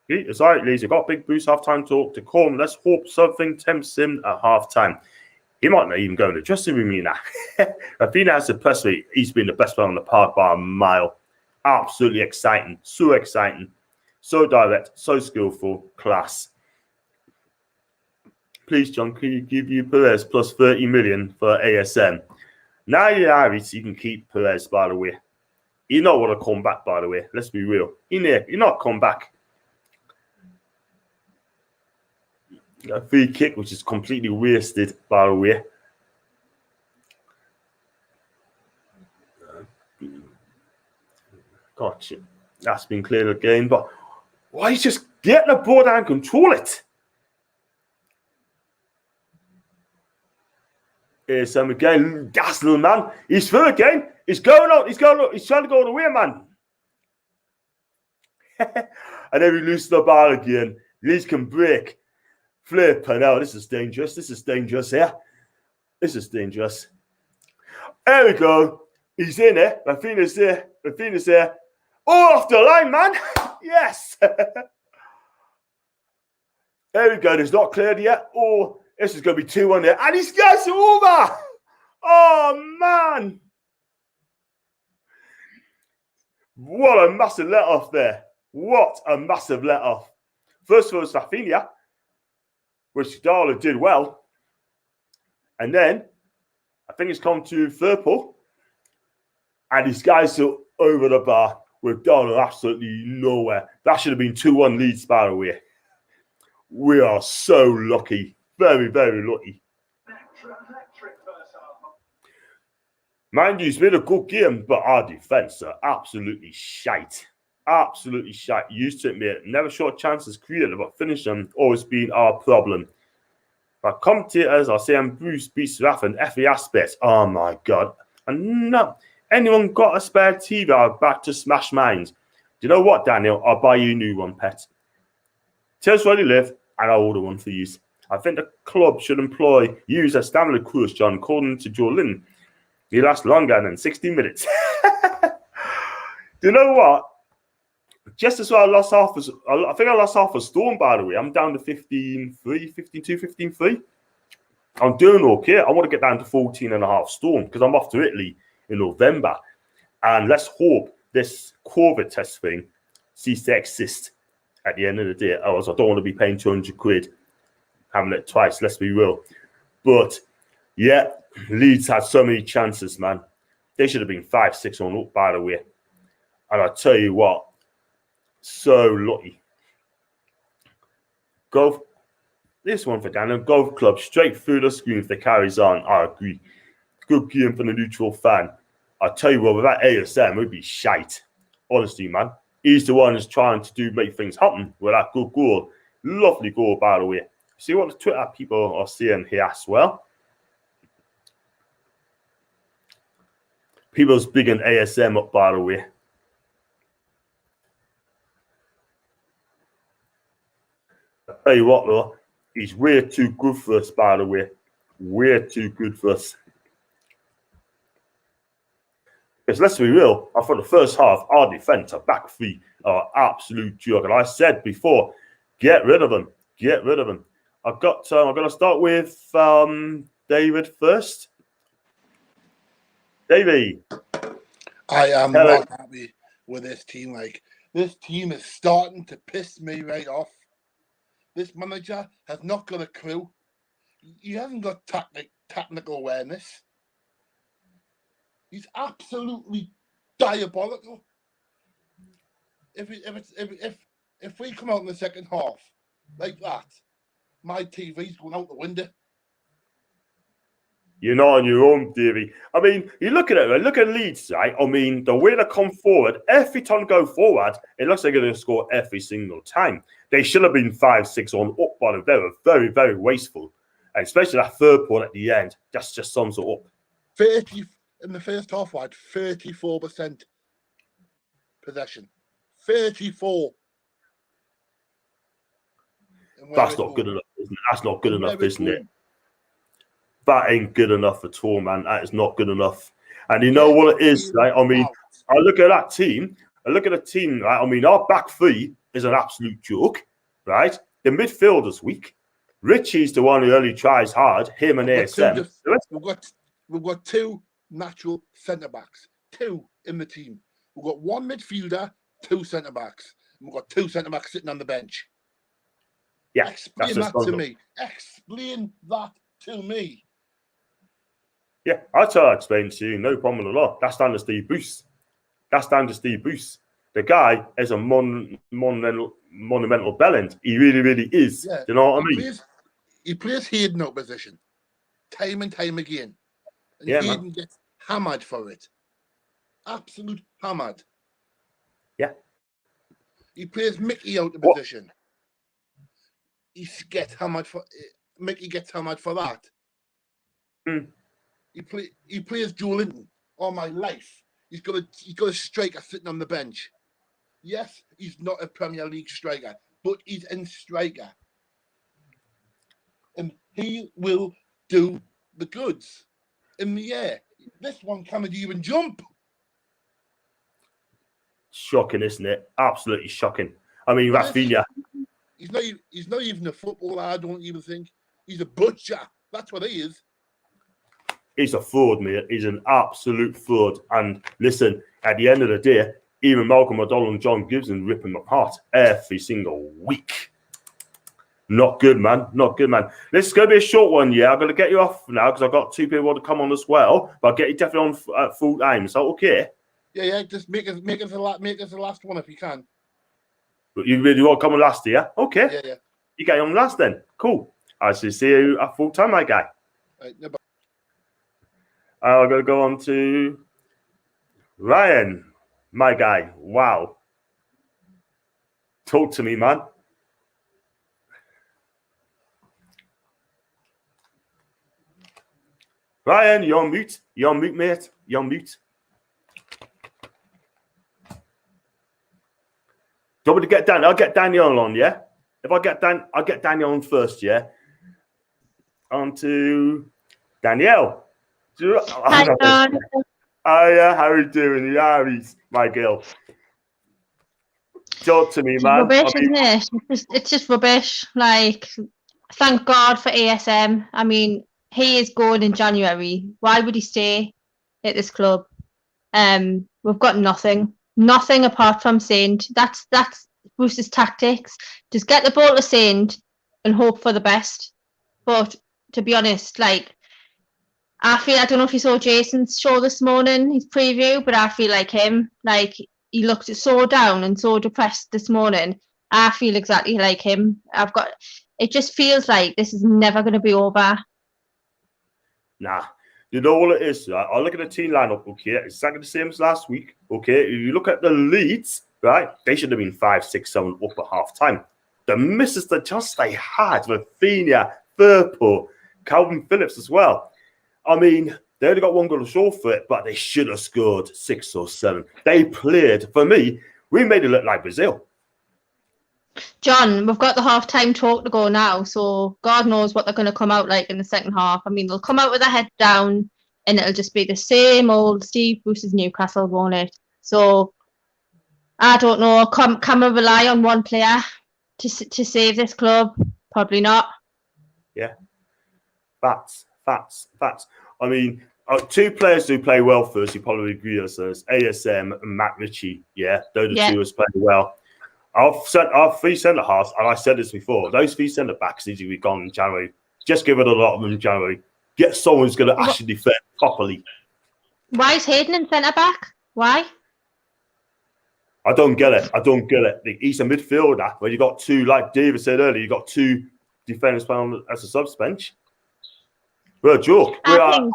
Okay, it's all right, ladies. We've got big Bruce halftime talk to Corm. Let's hope something tempts him at halftime. He might not even go in the dressing room, you know. Rafinha has impressed me. He's been the best player on the park by a mile. Absolutely exciting. So exciting. So direct. So skillful. Class. Please, John, can you give you Perez plus 30 million for ASM? Now you have it, you can keep Perez, by the way. He not want to come back, by the way. Let's be real. He not come back. A free kick, which is completely wasted, by the way. Gotcha. That's been cleared again, but why is just get the ball down and control it? Here's some again. That's little man. He's through again. He's going out. He's going out. He's trying to go away, man. And then we lose the ball again. Leeds can break. Flip. Now this is dangerous. This is dangerous here. This is dangerous. There we go. He's in there. Rafinha's there. Rafinha's there. Oh, off the line, man. Yes. There we go. It's not cleared yet. Oh, this is going to be 2-1 there. And he's got it over. Oh, man. What a massive let-off there. What a massive let-off. First was Rafinha, which Darla did well. And then, I think it's come to Firpo. And these guys are over the bar with Darla absolutely nowhere. That should have been 2-1 Leeds, by the way. We are so lucky. Very, very lucky. Mind you, it's been a good game, but our defence are absolutely shite. Absolutely shite. Used to it, mate. Never short chances created, but finishing always been our problem. But commentators are saying Bruce beats Raff and every aspect. Oh my God. And no, anyone got a spare TV? I'm back to smash mines. Do you know what, Daniel? I'll buy you a new one, pet. Tell us where you live, and I'll order one for you. I think the club should use a stamina course, John, according to Joe Lynn. He lasts longer than 60 minutes. Do you know what? Just as well, I think I lost half a stone, by the way. I'm down to 15.3, 15.2, 15.3. I'm doing okay. I want to get down to 14.5 stone because I'm off to Italy in November. And let's hope this COVID test thing ceases to exist at the end of the day. Otherwise, I don't want to be paying 200 quid having it twice, let's be real. But, yeah, Leeds had so many chances, man. They should have been 5-6 on up, by the way. And I tell you what, so lucky. Golf, this one for Daniel. Golf club straight through the screen if they carries on. I agree. Good game for the neutral fan. I tell you what, with that ASM, would be shite. Honestly, man. He's the one who's trying to make things happen with that good goal. Lovely goal, by the way. See what the Twitter people are saying here as well. People's bigging ASM up, by the way. I'll tell you what, though, he's way too good for us, by the way. Way too good for us. Because let's be real, I thought the first half, our defence, our back three, are absolute joke. And I said before, get rid of them. Get rid of them. I'm going to start with David first. Davey. I am not happy with this team. Like, this team is starting to piss me right off. This manager has not got a clue. He hasn't got technical awareness. He's absolutely diabolical. If we come out in the second half like that, my TV's going out the window. You're not on your own, Davey. I mean, you look at it, right? Look at Leeds, right? I mean, the way they come forward, every time they go forward, it looks like they're going to score every single time. They should have been 5-6 on up, but they were very, very wasteful. And especially that third point at the end, that just sums it up. 30 in the first half, I had 34% possession. 34. That's not good enough, isn't it? That's not good enough, isn't it? That ain't good enough at all, man. That is not good enough. And you know what it is, right? I mean, I look at that team. Right? I mean, our back three is an absolute joke, right? The midfielder's weak. Richie's the one who only tries hard. Him and ASM. We've got two natural centre backs. Two in the team. We've got one midfielder, two centre backs. We've got two centre backs sitting on the bench. Yeah, explain that to me. Explain that to me. Yeah, I'll try to explain to you. No problem at all. That's down to Steve Bruce. The guy is a monumental bellend. He really, really is. Yeah, do you know what I mean? He plays Hayden out position time and time again. And Hayden gets hammered for it. Absolute hammered. Yeah. He plays Mickey out of position. Mickey gets hammered for that. Mm. He plays Joe Linton all my life. He's got a striker sitting on the bench. Yes, he's not a Premier League striker, but he's in striker. And he will do the goods in the air. This one cannot even jump. Shocking, isn't it? Absolutely shocking. I mean, Rafinha. He's not even a footballer, I don't even think. He's a butcher. That's what he is. He's a fraud, mate. He's an absolute fraud. And listen, at the end of the day, even Malcolm O'Donnell and John Gibson rip him apart every single week. Not good, man. Not good, man. This is going to be a short one, yeah. I'm going to get you off now because I've got 2 people to come on as well. But I'll get you definitely on full time. Is that okay? Yeah. Just make us the last one if you can. But you really want to come on last, yeah? Okay. Yeah. You get on last then. Cool. I shall see you at full time, my guy. No, I'm going to go on to Ryan, my guy. Wow. Talk to me, man. Ryan, you're on mute. You're on mute, mate. You're on mute. Do you want me to get Dan? I'll get Daniel on, yeah? If I get Dan, I'll get Daniel on first, yeah? On to Danielle. Hi, John. Hiya, how are you doing? Yeah, my girl. Talk to me, man. Rubbish, isn't it? It's just rubbish. Like, thank God for ASM. I mean, he is going in January. Why would he stay at this club? We've got nothing apart from Saint. That's Bruce's tactics. Just get the ball to Saint and hope for the best. But to be honest, like, I don't know if you saw Jason's show this morning, his preview, but I feel like him. Like, he looked so down and so depressed this morning. I feel exactly like him. It just feels like this is never going to be over. Nah. You know what it is? Right? I look at the team lineup, okay? It's exactly the same as last week, okay? If you look at the Leeds, right? They should have been 5, 6, 7 up at half time. The misses that just they had, Rafinha, Firpo, Calvin Phillips as well. I mean, they only got 1 goal to show for it, but they should have scored 6 or 7. They played, for me, we made it look like Brazil. John, we've got the half-time talk to go now, so God knows what they're going to come out like in the second half. I mean, they'll come out with their head down, and it'll just be the same old Steve Bruce's Newcastle, won't it? So, I don't know. Can we rely on one player to save this club? Probably not. Yeah. Facts. I mean, 2 players who play well first, you probably agree with us, ASM and Matt Ritchie. Yeah, those are 2 who's playing well. Our 3 centre halves, and I said this before, those 3 centre backs need to be gone in January. Just give it a lot of them in January. Get someone who's going to actually defend properly. Why is Hayden in centre back? Why? I don't get it. He's a midfielder where you got 2, like David said earlier, you got 2 defenders playing as a subs bench. We're a joke. We are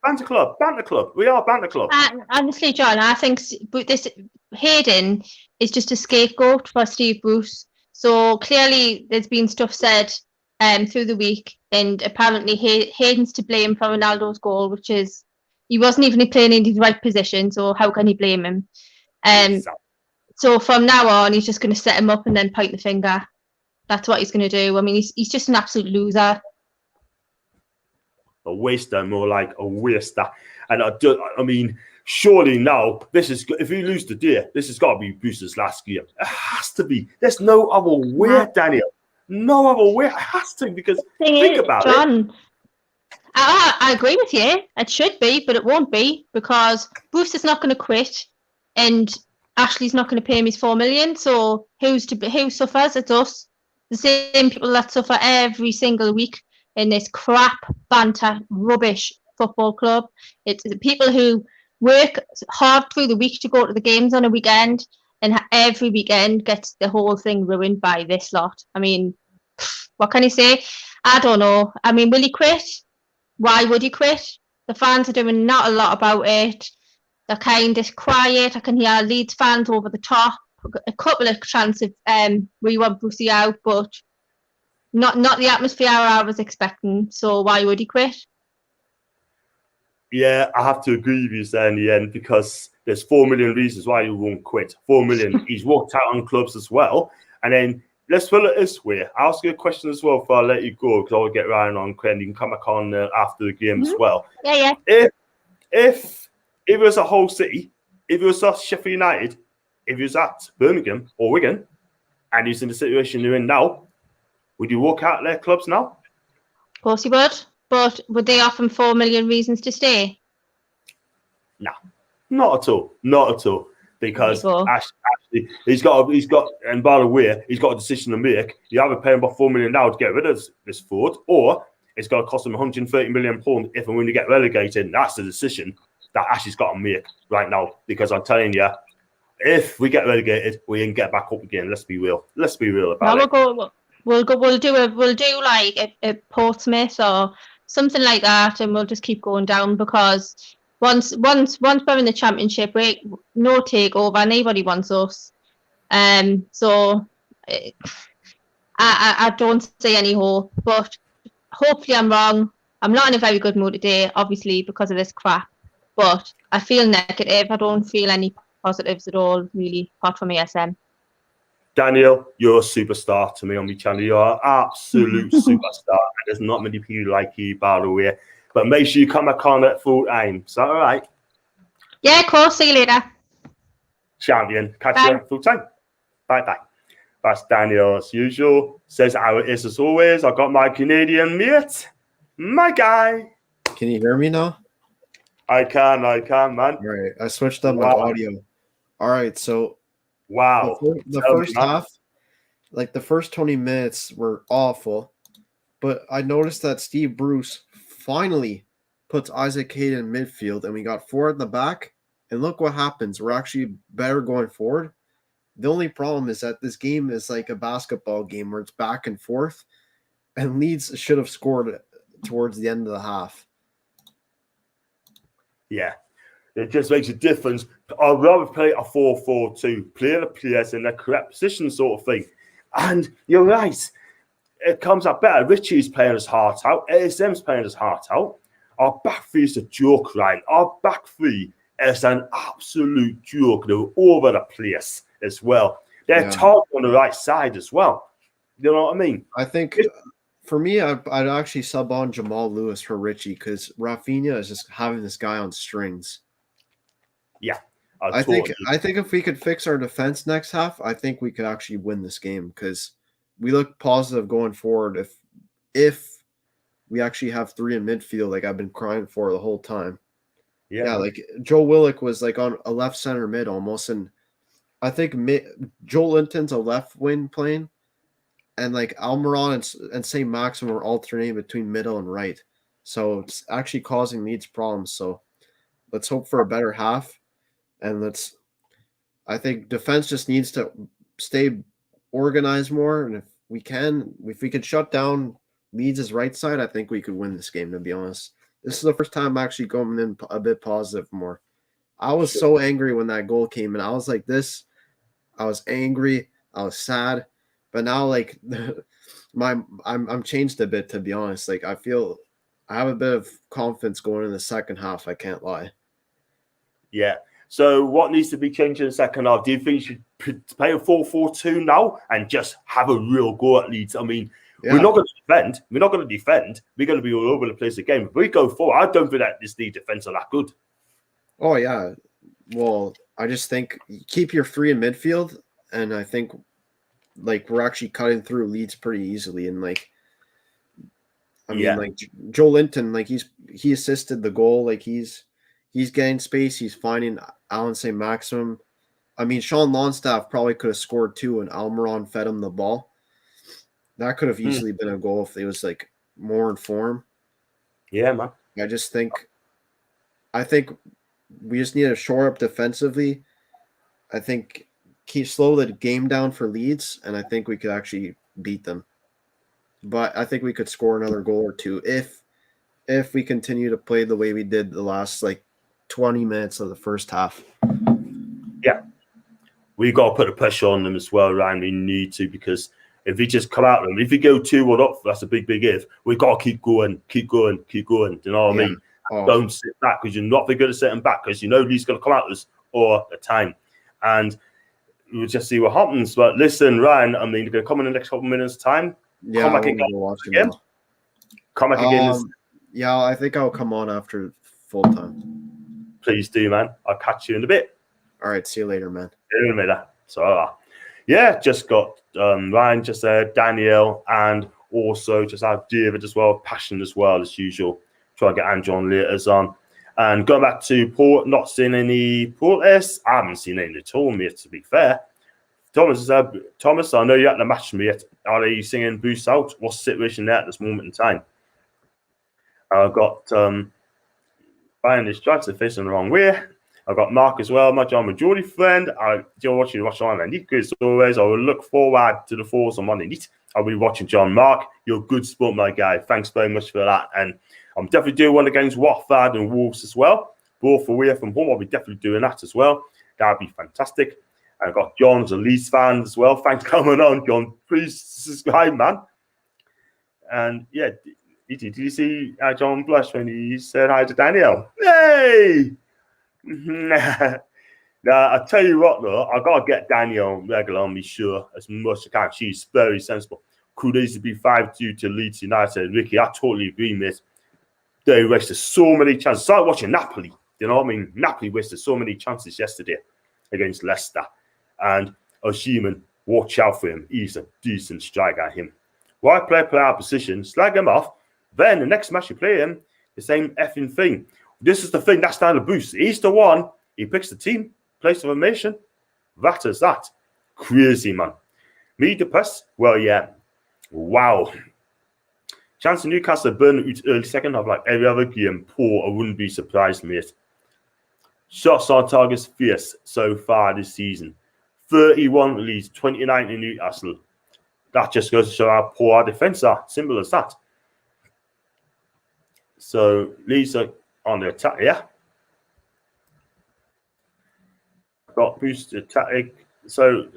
banter club. We are banter club. Honestly, John, I think this Hayden is just a scapegoat for Steve Bruce. So clearly, there's been stuff said through the week, and apparently Hayden's to blame for Ronaldo's goal, which is he wasn't even playing in his right position. So how can he blame him? Exactly. So from now on, he's just going to set him up and then point the finger. That's what he's going to do. I mean, he's just an absolute loser. A waster, more like a waster. And I mean, surely now, this is, if you lose the deer, this has got to be Bruce's last year. It has to be. There's no other way, Daniel. No other way. It has to, because think about John, it. I agree with you. It should be, but it won't be, because Bruce is not going to quit, and Ashley's not going to pay him his 4 million. So who suffers? It's us. The same people that suffer every single week in this crap, banter, rubbish football club. It's the people who work hard through the week to go to the games on a weekend, and every weekend gets the whole thing ruined by this lot. I mean, what can you say? I don't know. I mean, will he quit? Why would he quit? The fans are doing not a lot about it. They're kind of quiet. I can hear Leeds fans over the top. A couple of chants of we want Brucey out, but not the atmosphere I was expecting. So why would he quit? Yeah, I have to agree with you there in the end, because there's 4 million reasons why you won't quit. 4 million. He's walked out on clubs as well. And then let's put it this way. I'll ask you a question as well before I let you go, because I will get Ryan on, and you can come back on after the game as well. Yeah. If it was a whole city, if it was us, Sheffield United, if he was at Birmingham or Wigan and he's in the situation you're in now, would you walk out of their clubs now? Of course he would. But would they offer him 4 million reasons to stay? No, not at all. Not at all. Because actually, he's got, and by the way, he's got a decision to make. You either pay him about 4 million now to get rid of this forward, or it's going to cost him 130 million pounds if and when you get relegated. That's the decision that Ashley's got to make right now. Because I'm telling you, if we get relegated, we can get back up again. Let's be real. Let's be real about it. We'll do like a Portsmouth or something like that, and we'll just keep going down because once we're in the Championship, no takeover. Anybody wants us, so I don't see any hope. But hopefully I'm wrong. I'm not in a very good mood today, obviously because of this crap. But I feel negative. I don't feel any positives at all, really, apart from ASM. Daniel, you're a superstar to me on my channel. You're an absolute superstar. There's not many people like you, by the way. But make sure you come back on at full aim. Is that all right? Yeah, of course. See you later. Champion. Catch you at full time. Bye-bye. That's Daniel as usual. Says how it is as always. I got my Canadian mate, my guy. Can you hear me now? I can, man. All right. I switched up my audio. All right, so wow. The first half, like the first 20 minutes were awful, but I noticed that Steve Bruce finally puts Isaac Hayden in midfield, and we got 4 at the back, and look what happens. We're actually better going forward. The only problem is that this game is like a basketball game where it's back and forth, and Leeds should have scored towards the end of the half. Yeah. It just makes a difference. I'd rather play a 4-4-2, play the players in their correct position sort of thing. And you're right. It comes out better. Richie's playing his heart out. ASM's playing his heart out. Our back three is a joke, Ryan. Our back three is an absolute joke. They're all over the place as well. They're tall on the right side as well. You know what I mean? I think for me, I'd actually sub on Jamal Lewis for Richie because Rafinha is just having this guy on strings. Yeah. I think if we could fix our defense next half, I think we could actually win this game because we look positive going forward if we actually have 3 in midfield like I've been crying for the whole time. Yeah, like Joe Willock was like on a left center mid almost, and I think Joe Linton's a left wing playing, and like Almiron and St. Maxim are alternating between middle and right. So it's actually causing Leeds problems. So let's hope for a better half. And I think defense just needs to stay organized more. And if we could shut down Leeds' right side, I think we could win this game, to be honest. This is the first time I'm actually going in a bit positive more. I was so angry when that goal came in. I was like this. I was angry. I was sad. But now, like, I'm changed a bit, to be honest. Like, I feel I have a bit of confidence going in the second half. I can't lie. Yeah. So what needs to be changed in the second half? Do you think you should play a 4-4-2 now and just have a real go at Leeds? I mean, we're not going to defend. We're not going to defend. We're going to be all over the place again. If we go forward, I don't think that this Leeds defense are that good. Oh, yeah. Well, I just think keep your 3 in midfield, and I think like we're actually cutting through Leeds pretty easily. And like, I mean, like Joe Linton, like he assisted the goal. Like he's getting space. He's finding Alan St. Maximum. I mean, Sean Longstaff probably could have scored 2 and Almiron fed him the ball. That could have easily been a goal if it was like more in form. Yeah, man. I think we just need to shore up defensively. I think slow the game down for Leeds, and I think we could actually beat them. But I think we could score another goal or 2 if we continue to play the way we did the last like 20 minutes of the first half. Yeah. We got to put the pressure on them as well, Ryan. We need to, because if we just come out of them, if we go 2-1 up, that's a big if. We've got to keep going. Do you know what I mean? Don't sit back, because you're not very good at sitting back, because you know Lee's going to come out of us all the time. And we'll just see what happens. But listen, Ryan, I mean, you're going to come in the next couple of minutes' time. Yeah, come back again. Come back again. Yeah, I think I'll come on after full time. Please do, man. I'll catch you in a bit. All right, see you later, man. In a minute. So, yeah, just got Ryan just there, Daniel, and also just have David as well, Passion as well, as usual. Try to get Andrew on later on. And going back to Port, not seeing any protests. I haven't seen any at all, mate, to be fair. Thomas, I know you're at the match, mate. Are they singing Boost Out? What's the situation there at this moment in time? I've got Ryan is trying to face in the wrong way. I've got Mark as well, my John Majority friend. You're watching Watchalong and Nick as always. I will look forward to the falls on Monday night. I'll be watching John Mark. You're a good sport, my guy. Thanks very much for that. And I'm definitely doing one against Watford and Wolves as well. Both away from home. I'll be definitely doing that as well. That'd be fantastic. I've got John's a Leeds fan as well. Thanks for coming on, John. Please subscribe, man. And yeah, did you see John blush when he said hi to Daniel? Hey! Now, I tell you what, though, I got to get Daniel regular on me, sure, as much as I can. She's very sensible. Could easily be 5-2 to Leeds United. Ricky, I totally agree, mate. They wasted so many chances. Started watching Napoli. You know what I mean? Napoli wasted so many chances yesterday against Leicester. And Oshiman, watch out for him. He's a decent striker, him. Why play our position, slag him off, then the next match you play him, the same effing thing. This is the thing, that's not a boost. He's the one, he picks the team, plays the formation. That is that. Crazy, man. Me depressed? Well, yeah. Wow. Chance of Newcastle burn out early second half like every other game. Poor, I wouldn't be surprised, mate. Shots on targets fierce so far this season. 31 Leeds, 29 in Newcastle. That just goes to show how poor our defence are. Simple as that. So Leeds are on the attack, yeah. Got boosted attack. So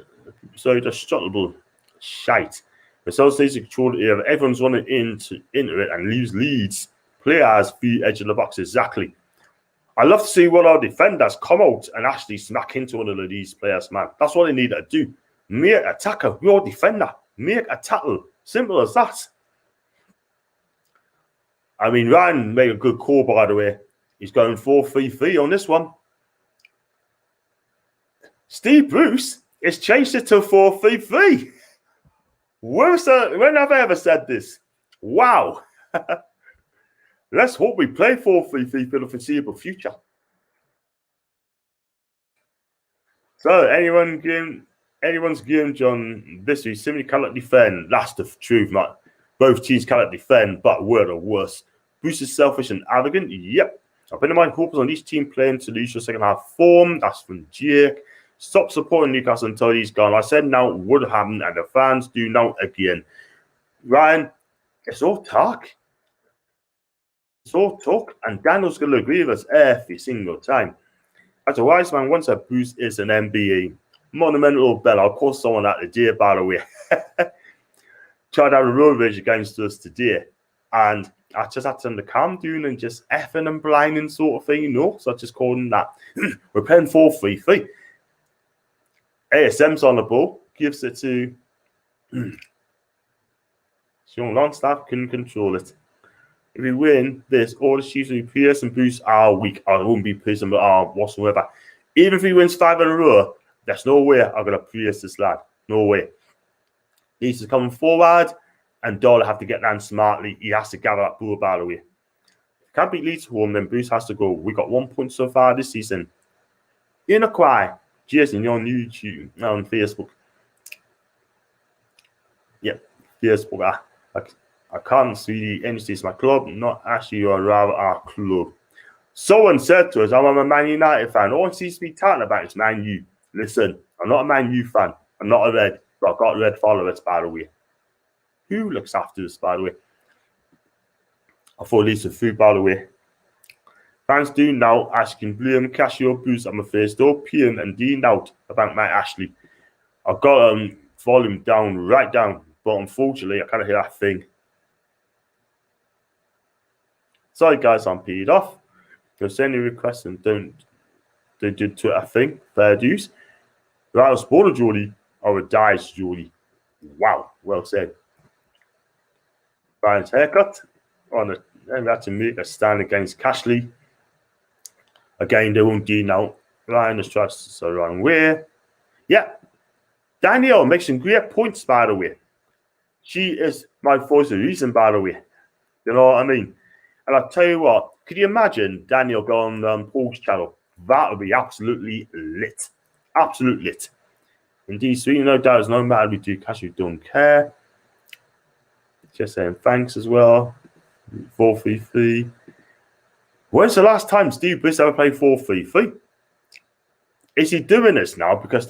destructible shite. The South Leeds control the area. Everyone's running into it and leaves Leeds players the edge of the box. Exactly. I love to see one of our defenders come out and actually smack into one of these players, man. That's what they need to do. Make a tackle, your defender. Make a tackle. Simple as that. I mean, Ryan made a good call, by the way. He's going 4-3-3 on this one. Steve Bruce has changed it to 4-3-3. When have I ever said this? Wow. Let's hope we play 4-3-3 for the foreseeable future. So, anyone's game, John, this week, simply cannot defend. That's the truth, man. Both teams cannot defend, but we're the worst. Bruce is selfish and arrogant. Yep. I've been in my hopes on each team playing to lose your second half form. That's from Jake. Stop supporting Newcastle until he's gone. I said now it would happen, and the fans do now again. Ryan, it's all talk. It's all talk, and Daniel's going to agree with us every single time. As a wise man once said, Bruce is an MBE. Monumental bell. I'll call someone out today, by the way. Tried out a road rage against us today, and I just had to turn the calm down and just effing and blinding sort of thing, you know. So I just called him that. We're playing 4-3-3. ASM's on the ball, gives it to Sean Longstaff, couldn't control it. If we win this, all the Chiefs will be Pierce and Bruce are weak. I won't be Pierce and whatsoever. Even if he wins 5 in a row, there's no way I'm going to Pierce this lad. No way. He's coming forward, and Dollar have to get down smartly. He has to gather that ball, by the way. If he can't beat Leeds home, then Bruce has to go. We got 1 point so far this season. In a cry. Jason, you're on YouTube, on Facebook. Yep, Facebook. I can't see any states my club, not actually, or rather our club. Someone said to us, I'm a Man United fan. All I seems to be talking about is Man U. Listen, I'm not a Man U fan. I'm not a red, but I've got red followers, by the way. Who looks after us, by the way? I thought Lisa food, by the way. Fans do now asking blame Casio Boost on my face, though peeing and dealing out about my Ashley. I've got volume down, right down, but unfortunately I can't hear that thing. Sorry guys, I'm peed off. If there's any requests and they did Twitter thing, fair dues. Right, I was born a Geordie, or a dies Geordie. Wow, well said. Brian's haircut on and had to make a stand against Cashley. Again, they won't deal now. Ryan has tried to the wrong way. Yeah. Danielle makes some great points, by the way. She is my voice of reason, by the way. You know what I mean? And I'll tell you what, could you imagine Daniel going on Paul's channel? That would be absolutely lit. Absolute lit. Indeed, sweet, no doubt, no matter we do cash, we don't care. Just saying thanks as well. 4-3-3. When's the last time Steve Bliss ever played 4-3-3? Is he doing this now because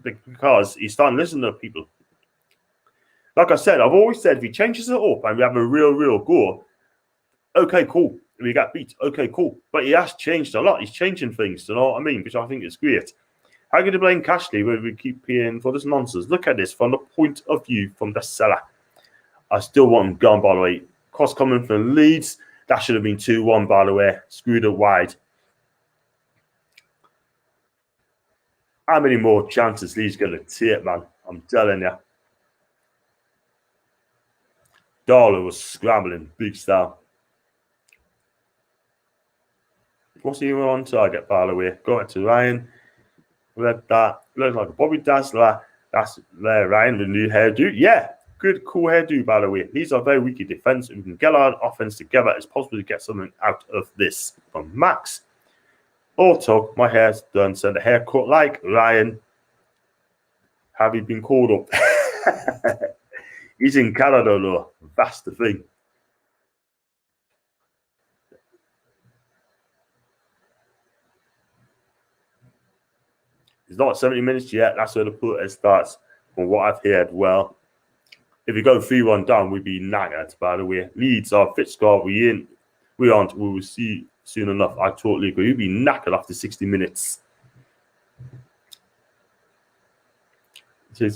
because he's starting to listen to people? Like I said, I've always said if he changes it up and we have a real go, okay, cool. We got beat. Okay, cool. But he has changed a lot. He's changing things, you know what I mean? Which I think is great. How can you blame Cashley when we keep paying for this nonsense? Look at this from the point of view from the seller. I still want him gone, by the way. Cost coming from Leeds. That should have been 2-1, by the way. Screwed it wide. How many more chances Leeds going to take, man? I'm telling you. Darlow was scrambling, big style. What's he on target, by the way? Go back to Ryan. Read that. Looks like a Bobby Dazzler. That's there, Ryan, the new hairdo. Yeah, good, cool hairdo, by the way. These are very weak in defense. If we can get our offense together, it's possible to get something out of this. From Max. Also, my hair's done. Send a haircut like Ryan. Have you been called up? He's in Canada, though. That's the thing. It's not 70 minutes yet. That's where the protest starts. From what I've heard, well, if we go 3-1 down, we'd be knackered, by the way. Leeds are fit squad. We aren't. We will see soon enough. I totally agree. We'd be knackered after 60 minutes. There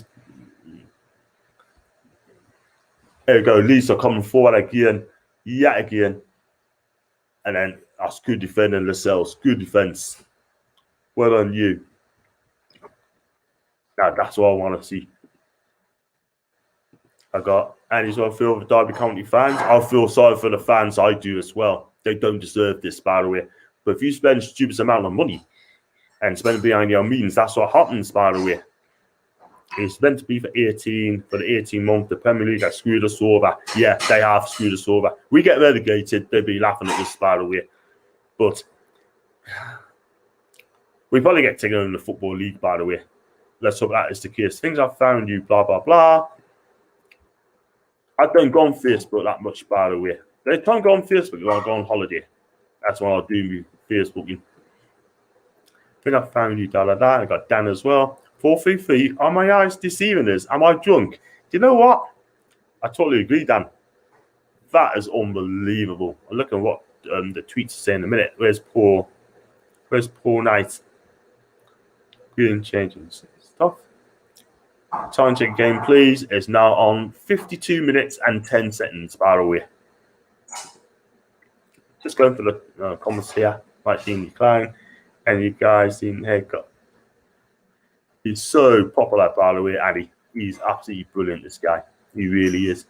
we go. Leeds are coming forward again. Yet again. And then us good defending Lascelles. Good defense. Well done, you. Now, that's what I want to see. I got Andy's going to feel for Derby County fans. I feel sorry for the fans. I do as well. They don't deserve this, by the way. But if you spend a stupid amount of money and spend it behind your means, that's what happens, by the way. It's meant to be for the 18 months. The Premier League has screwed us over. Yeah, they have screwed us over. We get relegated, they'd be laughing at us, by the way. But we probably get taken in the Football League, by the way. Let's hope that is the case. Things I've found you, blah, blah, blah. I don't go on Facebook that much, by the way. They can't go on Facebook when I go on holiday. That's what I'll do with Facebooking. I think I found you, da-da-da. I got Dan as well. 4-3-3. Are my eyes deceiving us? Am I drunk? Do you know what? I totally agree, Dan. That is unbelievable. I'm looking at what the tweets say in a minute. Where's Paul Knight? Green changing stuff. Time check game, please. It's now on 52 minutes and 10 seconds, by the way. Just going for the comments here. Might see decline. And you guys seen haircut. He's so popular, by the way, Addy. He's absolutely brilliant, this guy. He really is.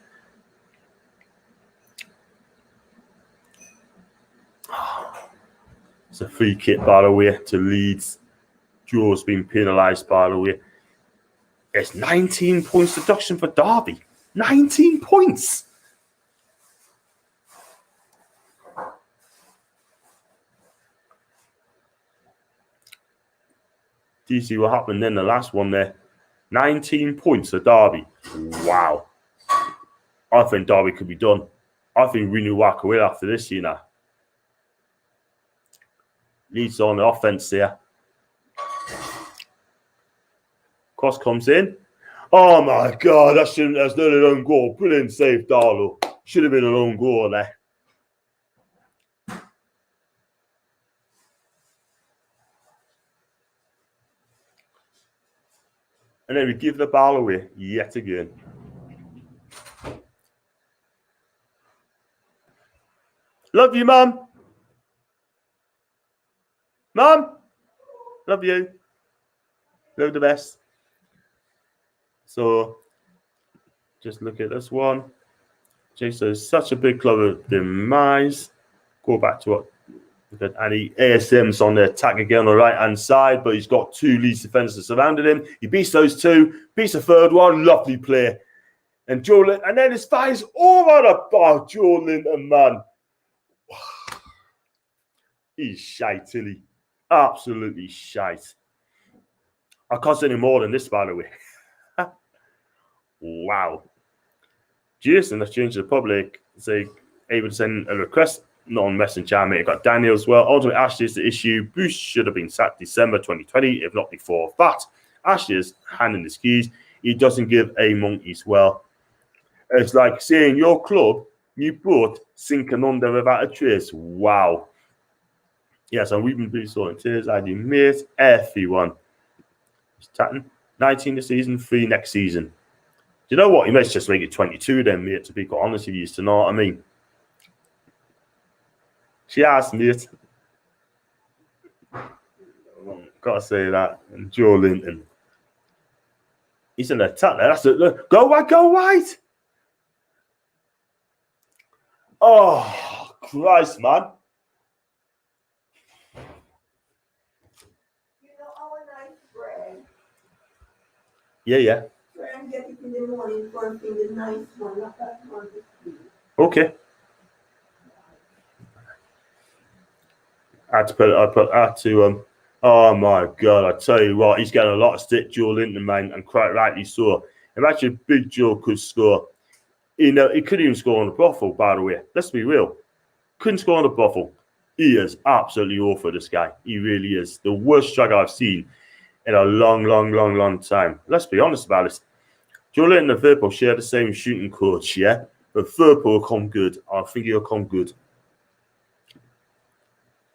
It's a free kick, by the way, to Leeds. Jaw's been penalised, by the way. It's 19 points deduction for Derby. 19 points. Do you see what happened in the last one there? 19 points for Derby. Wow. I think Derby could be done. I think we need to walk away after this, you know. Leeds on the offense there. Cross comes in. Oh my God, that's not an own goal. Brilliant save, Darlow. Should have been an own goal there. And then we give the ball away yet again. Love you, Mum. Mum, love you. You're the best. So, just look at this one. Jason is such a big club of demise. Go back to what And ASM's on the attack again on the right-hand side, but he's got 2 Leeds defenders surrounding him. He beats those 2, beats the third one. Lovely play. And and then his fires over the bar. Joe Linton, man. He's shite, Tilly. Absolutely shite. I can't say any more than this, by the way. Wow. Jason, that's changed to the public. Say, able to send a request. Not on Messenger, mate. Got Daniel as well. Ultimately, Ashley is the issue. Bruce should have been sacked December 2020, if not before that. Ashley is handing his keys. He doesn't give a monkey's well. It's like saying your club, you boat sinking under without a trace. Wow. Yes, I'm weeping pretty sore in tears. I do mate everyone. He's tatting. 19 this season, 3 next season. Do you know what? He might just make it 22 then, mate, to be quite honest with you. To know what I mean? She asked me it. Gotta say that. And Joe Linton. He's an attack there. That's it. Go wide, go wide. Oh, Christ, man. You know our nice bread. Yeah. Try and get it in the morning first thing, the nice one, not that one. Okay. I had to oh my God, I tell you what, he's getting a lot of stick, Joe Linton, man, and quite rightly so. Imagine Big Joe could score. He couldn't even score on the brothel, by the way. Let's be real. Couldn't score on the brothel. He is absolutely awful, this guy. He really is. The worst striker I've seen in a long time. Let's be honest about this. Joe Linton and Liverpool share the same shooting coach, yeah? But Liverpool will come good. I think he'll come good.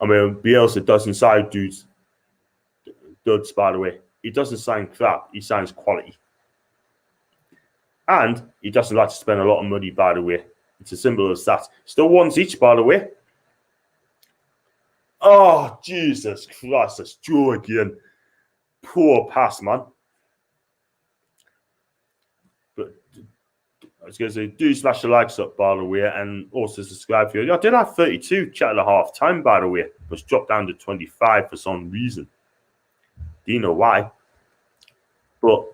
I mean, Bielsa doesn't sign dudes, by the way. He doesn't sign crap. He signs quality. And he doesn't like to spend a lot of money, by the way. It's as simple as that. Still ones each, by the way. Oh, Jesus Christ. That's Joe again. Poor pass, man. But I was going to say, do smash the likes up, by the way, and also subscribe for you. I did have 32 chat at the half time, by the way, but it's dropped down to 25 for some reason. Do you know why? But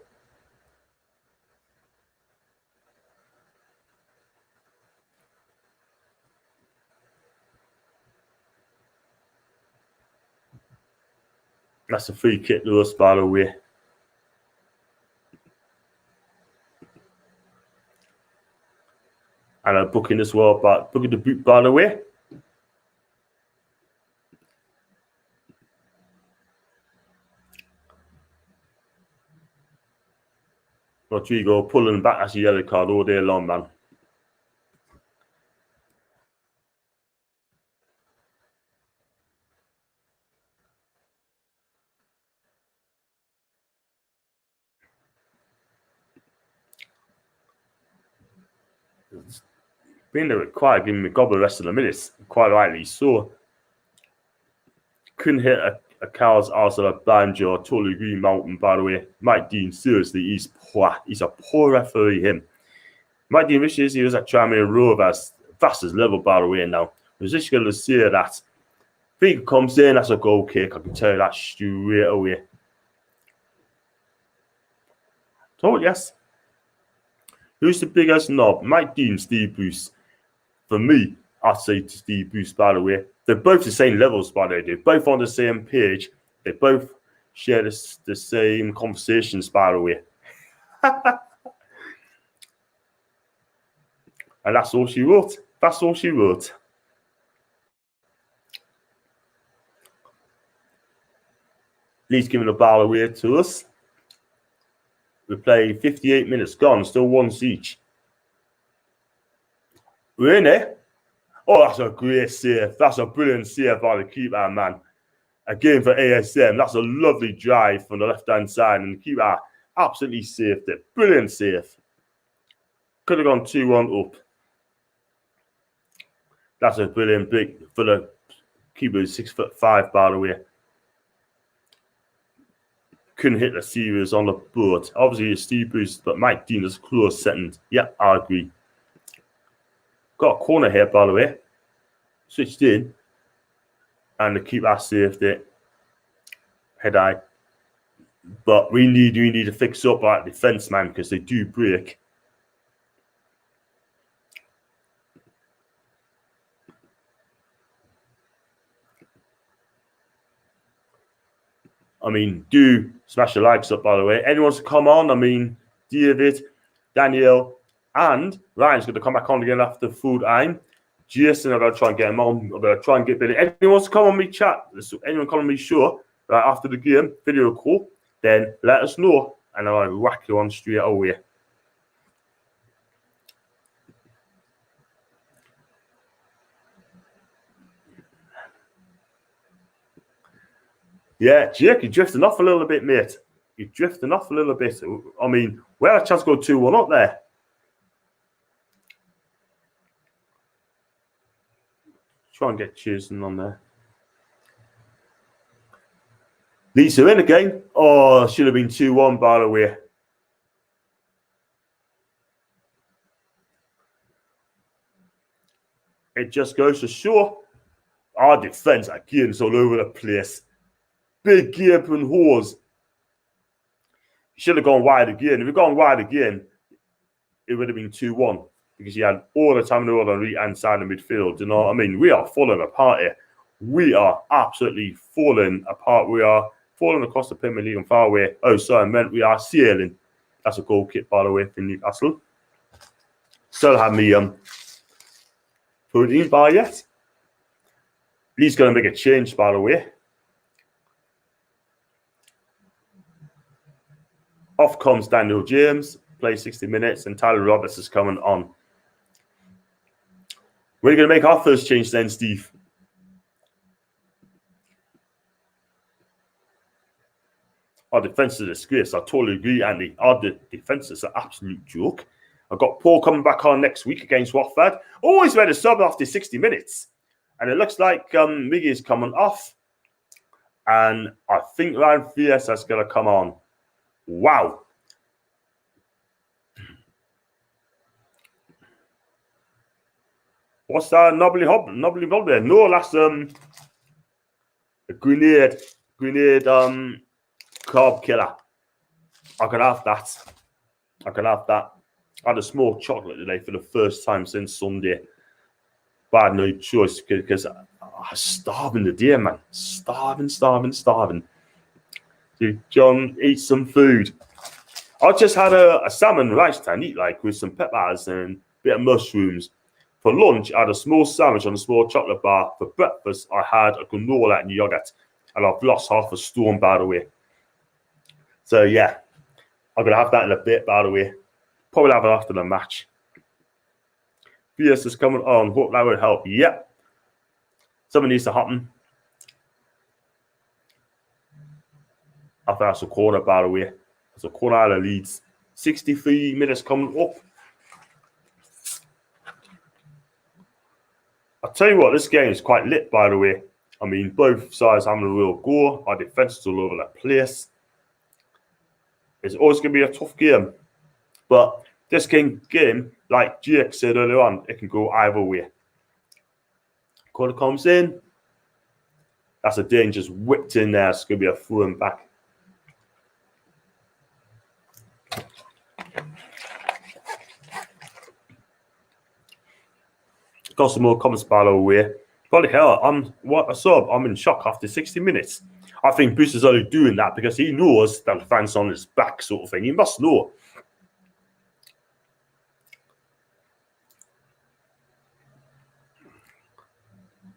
that's a free kick to us, by the way. And a booking as well, but booking the boot, by the way. Rodrigo pulling back as a yellow card all day long, man. Being there required, giving me gobble the rest of the minutes, quite rightly so. Couldn't hit a cow's arse on a banjo. Totally agree, Mountain, by the way. Mike Dean, seriously, he's poor. He's a poor referee, him. Mike Dean wishes he was at Tranmere Rover as fast as level, by the way, now. I was just going to say that. If he comes in, that's a goal kick. I can tell you that straight away. So, yes. Who's the biggest knob? Mike Dean, Steve Bruce. For me, I'd say to Steve Bruce, by the way. They're both the same levels, by the way. They're both on the same page. They both share the same conversations, by the way. And that's all she wrote. That's all she wrote. Leeds giving the ball away to us. We played 58 minutes gone, still once each. We're in there. Oh, that's a great save. That's a brilliant save by the keeper, man. Again for ASM. That's a lovely drive from the left-hand side, and the keeper absolutely saved it. Brilliant save. Could have gone 2-1 up. That's a brilliant big for the keeper, 6'5", by the way. Couldn't hit the series on the board. Obviously, it's Steve Bruce, but Mike Dean is close second. Yeah, I agree. Got a corner here, by the way. Switched in. and the keeper saved it. Head eye. But we need to fix up our defence, man, because they do break. I mean, do smash the likes up, by the way. Anyone wants to come on? I mean, David, Daniel, and Ryan's going to come back on again after full time. Jason, I'm going to try and get him on. I'm going to try and get Billy. Anyone wants to come on me chat? Anyone come on me sure? Right after the game, video call, then let us know. And I'll whack you on straight away. Yeah, Jake, you're drifting off a little bit, mate. You're drifting off a little bit. I mean, we had a chance to go 2-1 up there. Try and get Jason on there. Leeds are in again. Oh, should have been 2-1, by the way. It just goes to show our defence again is all over the place. Big gaping holes. Should have gone wide again. If we'd gone wide again, it would have been 2-1 because you had all the time in the world on the right hand side of midfield. You know what I mean? We are falling apart here. We are absolutely falling apart. We are falling across the Premier League and far away. Oh, sorry, I meant we are sailing. That's a goal kick, by the way, for Newcastle. Still have me protein bar yet. Lee's going to make a change, by the way. Off comes Daniel James, plays 60 minutes, and Tyler Roberts is coming on. We're going to make our first change then, Steve. Our defence is a disgrace. I totally agree, Andy. Our defence is an absolute joke. I've got Paul coming back on next week against Watford. Always made a sub after 60 minutes. And it looks like Miggy is coming off. And I think Ryan Fiesta is going to come on. Wow. What's that knobbly bob there? No, that's a grenade carb killer. I could have that. I had a small chocolate today for the first time since Sunday. But I had no choice because I was starving today, man. Starving. John, eat some food. I just had a salmon rice tan eat like with some peppers and a bit of mushrooms. For lunch, I had a small sandwich on a small chocolate bar. For breakfast, I had a granola and yogurt. And I've lost half a stone, by the way. So, yeah. I'm going to have that in a bit, by the way. Probably have it after the match. VS is coming on. Hope that would help. Yep. Something needs to happen. I think that's a corner, by the way. That's a corner out of Leeds. 63 minutes coming up. I'll tell you what, this game is quite lit, by the way. I mean, both sides having a real go. Our defence is all over the place. It's always going to be a tough game. But this game, like Jake said earlier on, it can go either way. Corner comes in. That's a dangerous whipped in there. It's going to be a throw and back. Got some more comments, by the way. Holy hell, I'm in shock after 60 minutes. I think Bruce is only doing that because he knows that the fans on his back, sort of thing. He must know.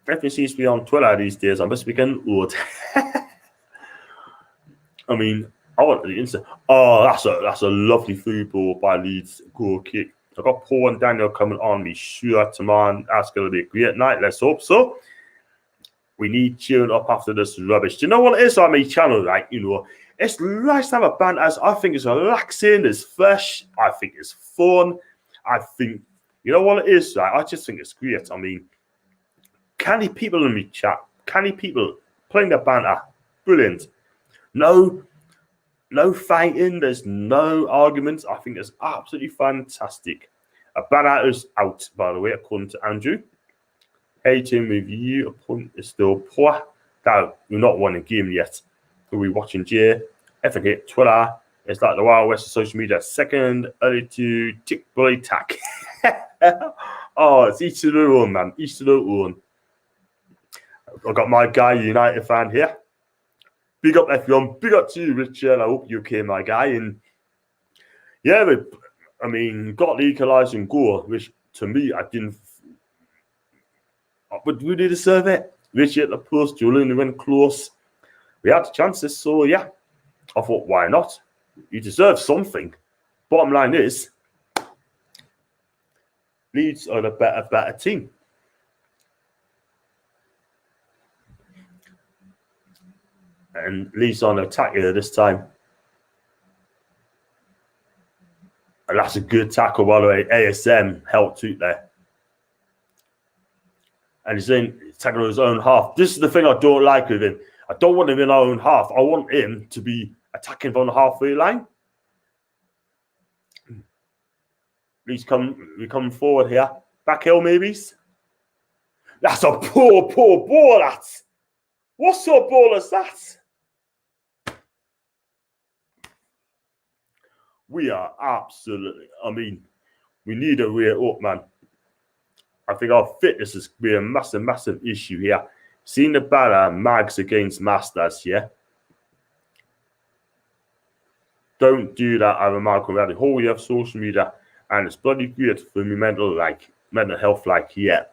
Everything seems to be on Twitter these days. I must be getting old. I mean, I want the instant. Oh, that's a lovely through ball by Leeds. Goal kick. I've got Paul and Daniel coming on me. Sure, man. That's going to be a great night. Let's hope so. We need cheering up after this rubbish. Do you know what it is on my channel? Like, you know, it's nice to have a band as I think it's relaxing, it's fresh. I think it's fun. I think, you know what it is? Like, I just think it's great. I mean, canny people in me chat. Canny people playing the banter. Brilliant. No fighting. There's no arguments. I think it's absolutely fantastic. A bad out is out, by the way, according to Andrew. Hating with you, a point is still poor. That we're not won a game yet. We'll be watching Jay. Effing hit Twitter. It's like the Wild West of social media. Second, early to tick bully tack. Oh, it's each to their own, man. Each to their own. I've got my guy, United fan here. Big up F1. Big up to you, Richard. I hope you're okay, my guy. And yeah, I mean, got the equalizer and goal, which to me, I didn't. But we did deserve it. Richie at the post, Julian went close. We had the chances, so yeah. I thought, why not? You deserve something. Bottom line is, Leeds are the better team. And Leeds on attack here this time. And that's a good tackle, by the way. ASM helped out there. And he's tackling his own half. This is the thing I don't like with him. I don't want him in our own half. I want him to be attacking from the halfway line. We come forward here. Back hill, maybe. That's a poor ball, that's. What sort of ball is that? We are absolutely, I mean, we need a way up, man. I think our fitness is be a massive issue here. Seeing the banner Mags against Masters, yeah. Don't do that, I'm a Michael Radley. Oh, you have social media, and it's bloody good for me mental health, yeah.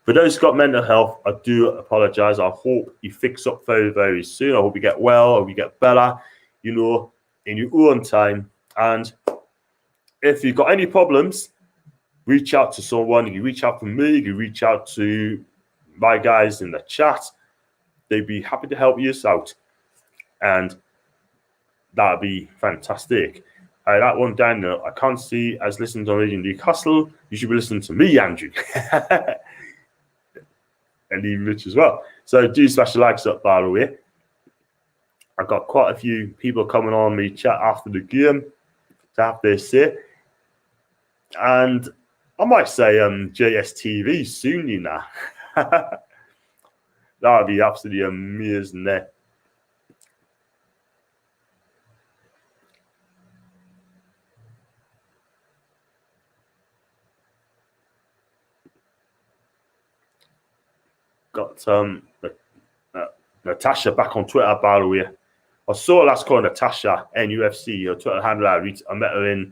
For those who got mental health, I do apologize. I hope you fix up very, very soon. I hope you get well, I hope you get better, in your own time. And if you've got any problems, reach out to someone. You can reach out to me. You can reach out to my guys in the chat. They'd be happy to help you out. And that'd be fantastic. That one down there, I can't see as listening to Radio Newcastle. You should be listening to me, Andrew. And even Rich as well. So do smash the likes up, by the way. I've got quite a few people coming on me chat after the game to have their say. And I might say JSTV soon, you know. That would be absolutely amazing there. Got Natasha back on Twitter, by the way. I saw last call Natasha, NUFC, her Twitter handle. I met her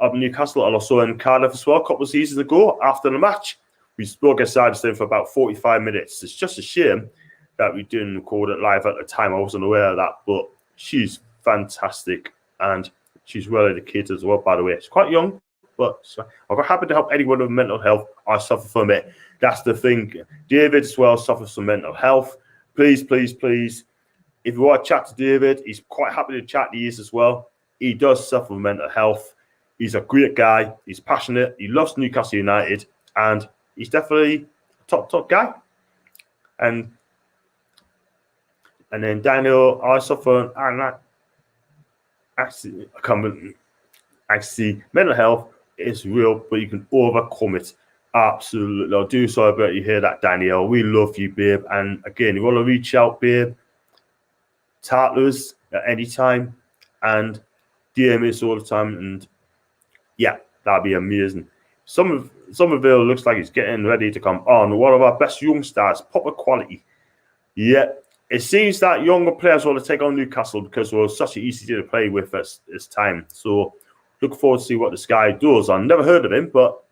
up in Newcastle and also in Cardiff as well a couple of seasons ago. After the match, we spoke aside this thing for about 45 minutes. It's just a shame that we didn't record it live at the time. I wasn't aware of that, but she's fantastic and she's well educated as well, by the way. She's quite young, but I'm happy to help anyone with mental health. I suffer from it. That's the thing. David as well suffers from mental health. Please, if you want to chat to David, he's quite happy to chat to you as well. He does suffer from mental health. He's a great guy. He's passionate. He loves Newcastle United, and he's definitely a top guy. And then Daniel, I suffer actually mental health is real, but you can overcome it. Absolutely. I do so about you hear that, Danielle. We love you, babe. And again, you want to reach out, babe, Tartlers at any time and DM us all the time. And yeah, that'd be amazing. Somerville looks like he's getting ready to come on. One of our best young stars, proper quality. Yeah, it seems that younger players want to take on Newcastle because we're such an easy to play with this time. So look forward to see what this guy does. I've never heard of him, but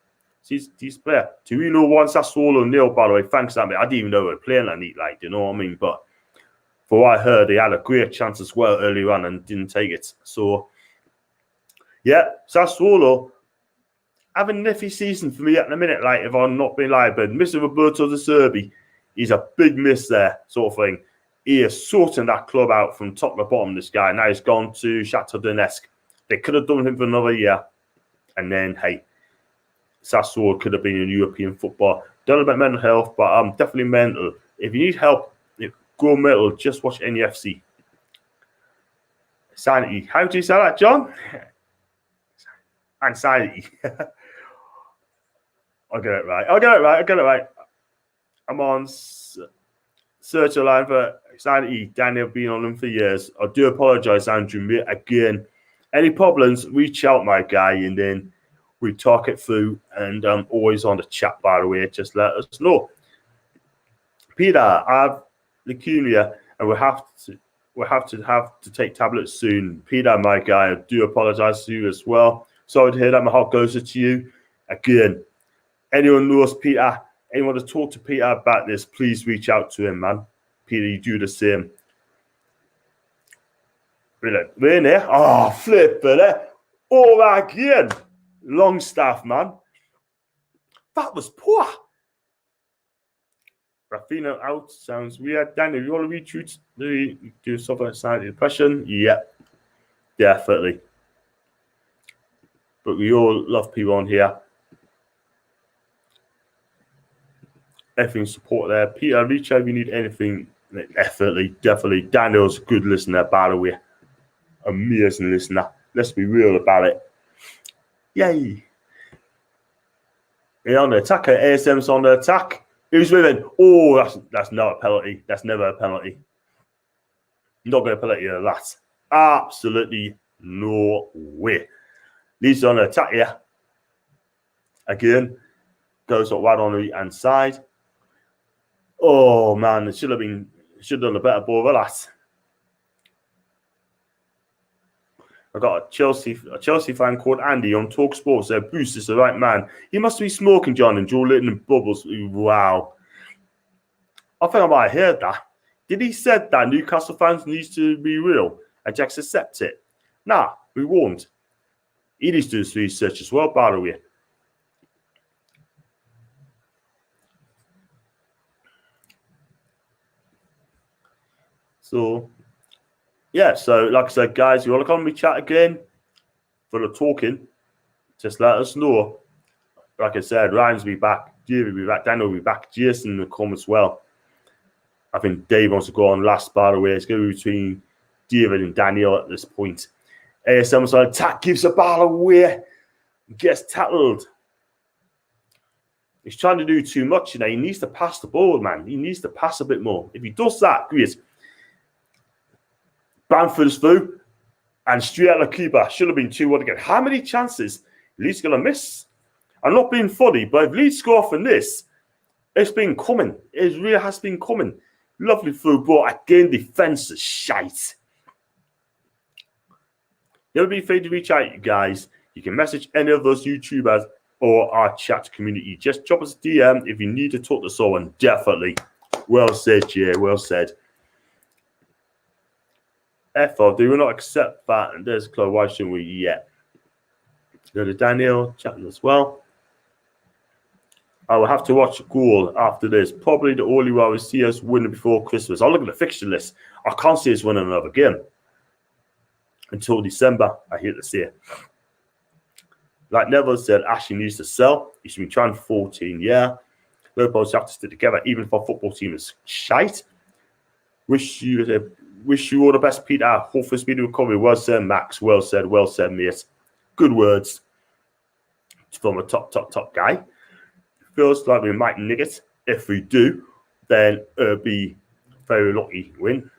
he's a player. Torino wants that solo nil, by the way. Thanks, Sammy. I didn't even know we were playing that neat, you know what I mean? But for what I heard, they had a great chance as well early on and didn't take it. So, yeah, Sassuolo having an iffy season for me at the minute, if I'm not being lied, but Mr. Roberto De Serbi, he's a big miss there, sort of thing. He is sorting that club out from top to bottom, this guy. Now he's gone to Shakhtar Donetsk. They could have done him for another year. And then, hey, Sassuolo could have been in European football. Don't know about mental health, but I'm definitely mental. If you need help, go mental. Just watch NUFC. Sanity. How do you say that, John? Anxiety. I'll get it right. I'm on search a line for Sanity. Daniel been on them for years. I do apologise, Andrew, mate. Again, any problems, reach out, my guy, and then we talk it through. And I'm always on the chat, by the way. Just let us know. Peter, I have leukemia, and we'll have to take tablets soon. Peter, my guy, I do apologise to you as well. Sorry to hear that. My heart goes to you. Again, anyone knows Peter, anyone to talk to Peter about this, please reach out to him, man. Peter, you do the same. Brilliant. We're in here. Oh, flip it. All again. Longstaff, man. That was poor. Rafinha out sounds weird. Daniel, you want to retweet? Do something outside depression? Yeah, definitely. But we all love people on here. Everything support there. Peter, reach out if you need anything. Definitely. Daniel's a good listener, by the way. Amazing listener. Let's be real about it. Yay. Yeah, on the attacker. ASM's on the attack. Who's winning? Oh, that's not a penalty. That's never a penalty. Not going to penalty that. Absolutely no way. Leeds on the attack here. Again. Goes up right on the hand side. Oh man, it should have done a better ball for that. I got a Chelsea fan called Andy on Talk Sports. Said Bruce is the right man. He must be smoking, John, and Joe Litton and Bubbles. Wow. I think I might have heard that. Did he said that Newcastle fans needs to be real and just accept it? Nah, we won't. He needs to do his research as well, by the way. So, yeah, so like I said, guys, you want to come and we chat again for the talking, just let us know. Like I said, Ryan's will be back, Dave will be back, Daniel will be back, Jason will come as well. I think Dave wants to go on last, by the way. It's going to be between David and Daniel at this point. ASM's on attack, gives the ball away, gets tackled. He's trying to do too much, you know. He needs to pass the ball, man. He needs to pass a bit more. If he does that, great. Bamford's through, and straight at the keeper. Should have been 2-1 again. How many chances Leeds going to miss? I'm not being funny, but if Leeds score from this, it's been coming. It really has been coming. Lovely through ball. Again, defense is shite. Never be afraid to reach out, you guys. You can message any of those YouTubers or our chat community. Just drop us a DM if you need to talk to someone. Definitely. Well said, Jay. Well said. FO, do we not accept that? And there's Chloe. Why shouldn't we? Yeah. Go to Daniel, chatting as well. I will have to watch Goal after this. Probably the only way I will see us winning before Christmas. I'll look at the fixture list. I can't see us winning another game until December, I hate to say it. Like Neville said, Ashley needs to sell. He's been trying for 14 years. Liverpool have to stick together, even if our football team is shite. Wish you all the best, Peter. Hopefully speedy recovery. Well said, Max. Well said, mate. Good words from a top guy. Feels like we might nick it. If we do, then it'll be very lucky win.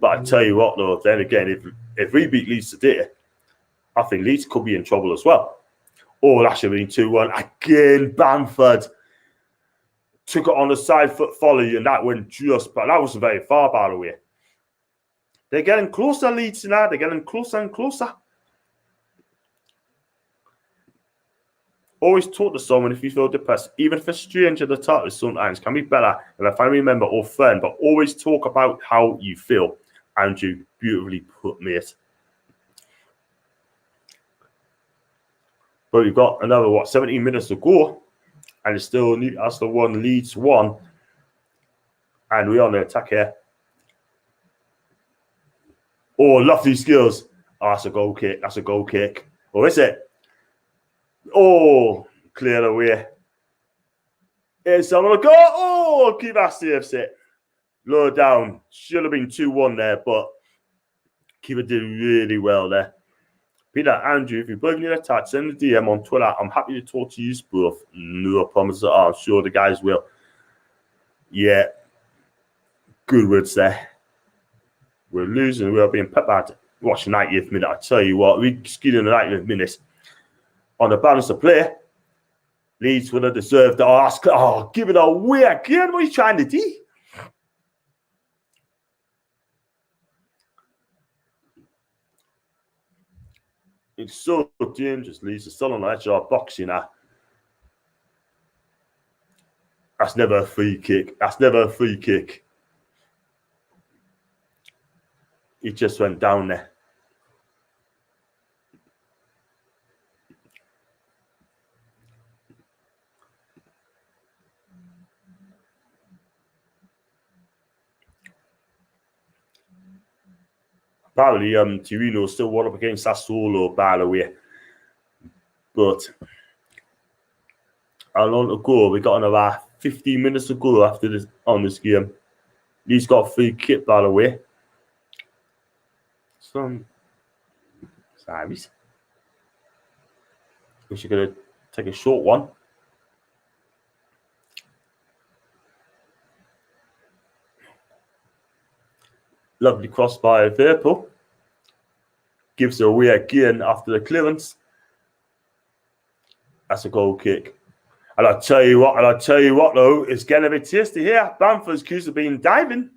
But I tell you what, though, then again, if we beat Leeds today, I think Leeds could be in trouble as well. Oh, that should have been 2-1. Again, Bamford took it on the side foot volley, and that went just, but that wasn't very far, by the way. They're getting closer, Leeds now. They're getting closer and closer. Always talk to someone if you feel depressed. Even if a stranger to talk with sometimes can be better than a family member or friend, but always talk about how you feel. Andrew, beautifully put, mate. But we've got another, 17 minutes to go. And it's still Newcastle 1, Leeds 1. And we're on the attack here. Oh, lovely skills. Oh, that's a goal kick. That's a goal kick. Or is it? Oh, clear away. Here's someone to go. Oh, keeper saves it. Low down. Should have been 2-1 there, but keeper did really well there. Peter, Andrew, if you both need a touch, send a DM on Twitter. I'm happy to talk to you both. No promises. I'm sure the guys will. Yeah. Good words there. We're losing. We're being peppered. Watch the 90th minute. I tell you what, we skewed in the 90th minute. On the balance of play, Leeds would have deserved to ask. Oh, give it away again. What are you trying to do? It's so dangerous. Leeds are still on the edge of our box, you know. That's never a free kick. That's never a free kick. He just went down there. Apparently, Tirino still won up against Sassuolo, by the way. But how long to go? We got another 15 minutes to go after this on this game. He's got a free kick, by the way. Some Savis. We're going to take a short one. Lovely cross by Verpo. Gives it away again after the clearance. That's a goal kick. And I'll tell you what, though, it's getting a bit tasty here. Bamford's accused of being diving.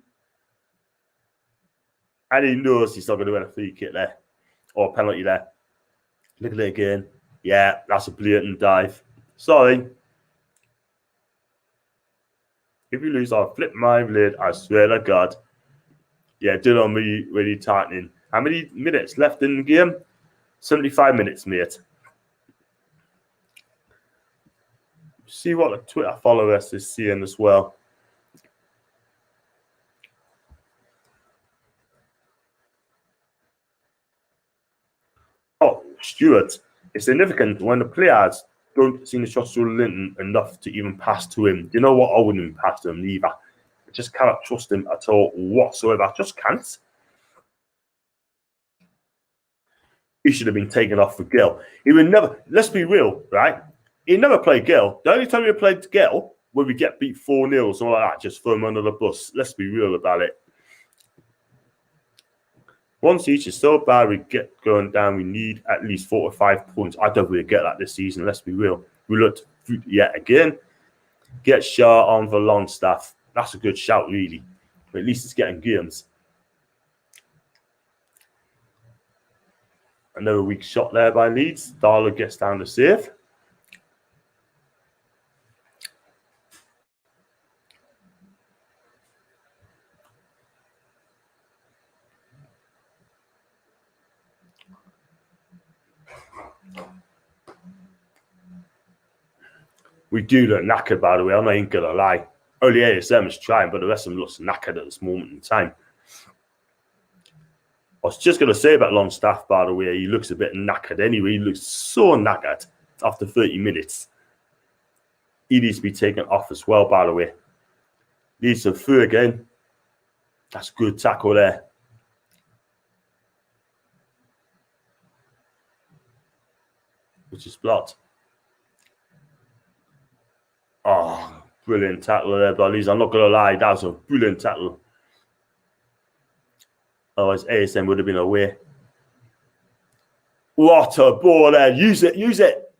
And he knows he's not going to win a free kick there. Or a penalty there. Look at it again. Yeah, that's a blatant dive. Sorry. If you lose, I'll flip my lid. I swear to God. Yeah, do it on me really tightening. How many minutes left in the game? 75 minutes, mate. See what the Twitter followers is seeing as well. Oh, Stuart, it's significant when the players don't see the shots through Linton enough to even pass to him. You know what? I wouldn't even pass to him either. I just cannot trust him at all whatsoever. I just can't. He should have been taken off for Gill. He would never, let's be real, right? He never played Gill. The only time he played Gill when we get beat 4-0 or something like that, just throw him under the bus. Let's be real about it. Once each is so bad, we get going down. We need at least 4 or 5 points. I don't really get that this season. Let's be real. We looked yet again. Get Shaw on for Longstaff. That's a good shout, really. But at least it's getting games. Another weak shot there by Leeds. Darla gets down to save. We do look knackered, by the way. I'm not even going to lie. Only ASM is trying, but the rest of them looks knackered at this moment in time. I was just going to say about Longstaff, by the way. He looks a bit knackered anyway. He looks so knackered after 30 minutes. He needs to be taken off as well, by the way. Leads to through again. That's a good tackle there. Which is blocked. Oh, brilliant tackle there, buddies. I'm not going to lie. That was a brilliant tackle. Otherwise, ASM would have been away. What a ball there. Use it. Use it.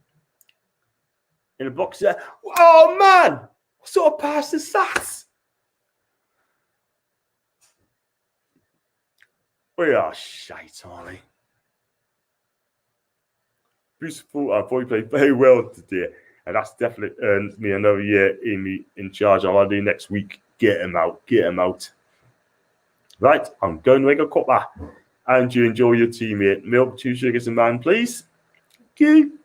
In the box there. Oh, man. What sort of pass is that? We are shite, aren't we? Beautiful. I thought he played very well today. And that's definitely earned me another year in charge. I'll do next week. Get him out. Get him out. Right. I'm going to make a cut back. And you enjoy your teammate. Milk, 2 sugars and man, please. Thank you.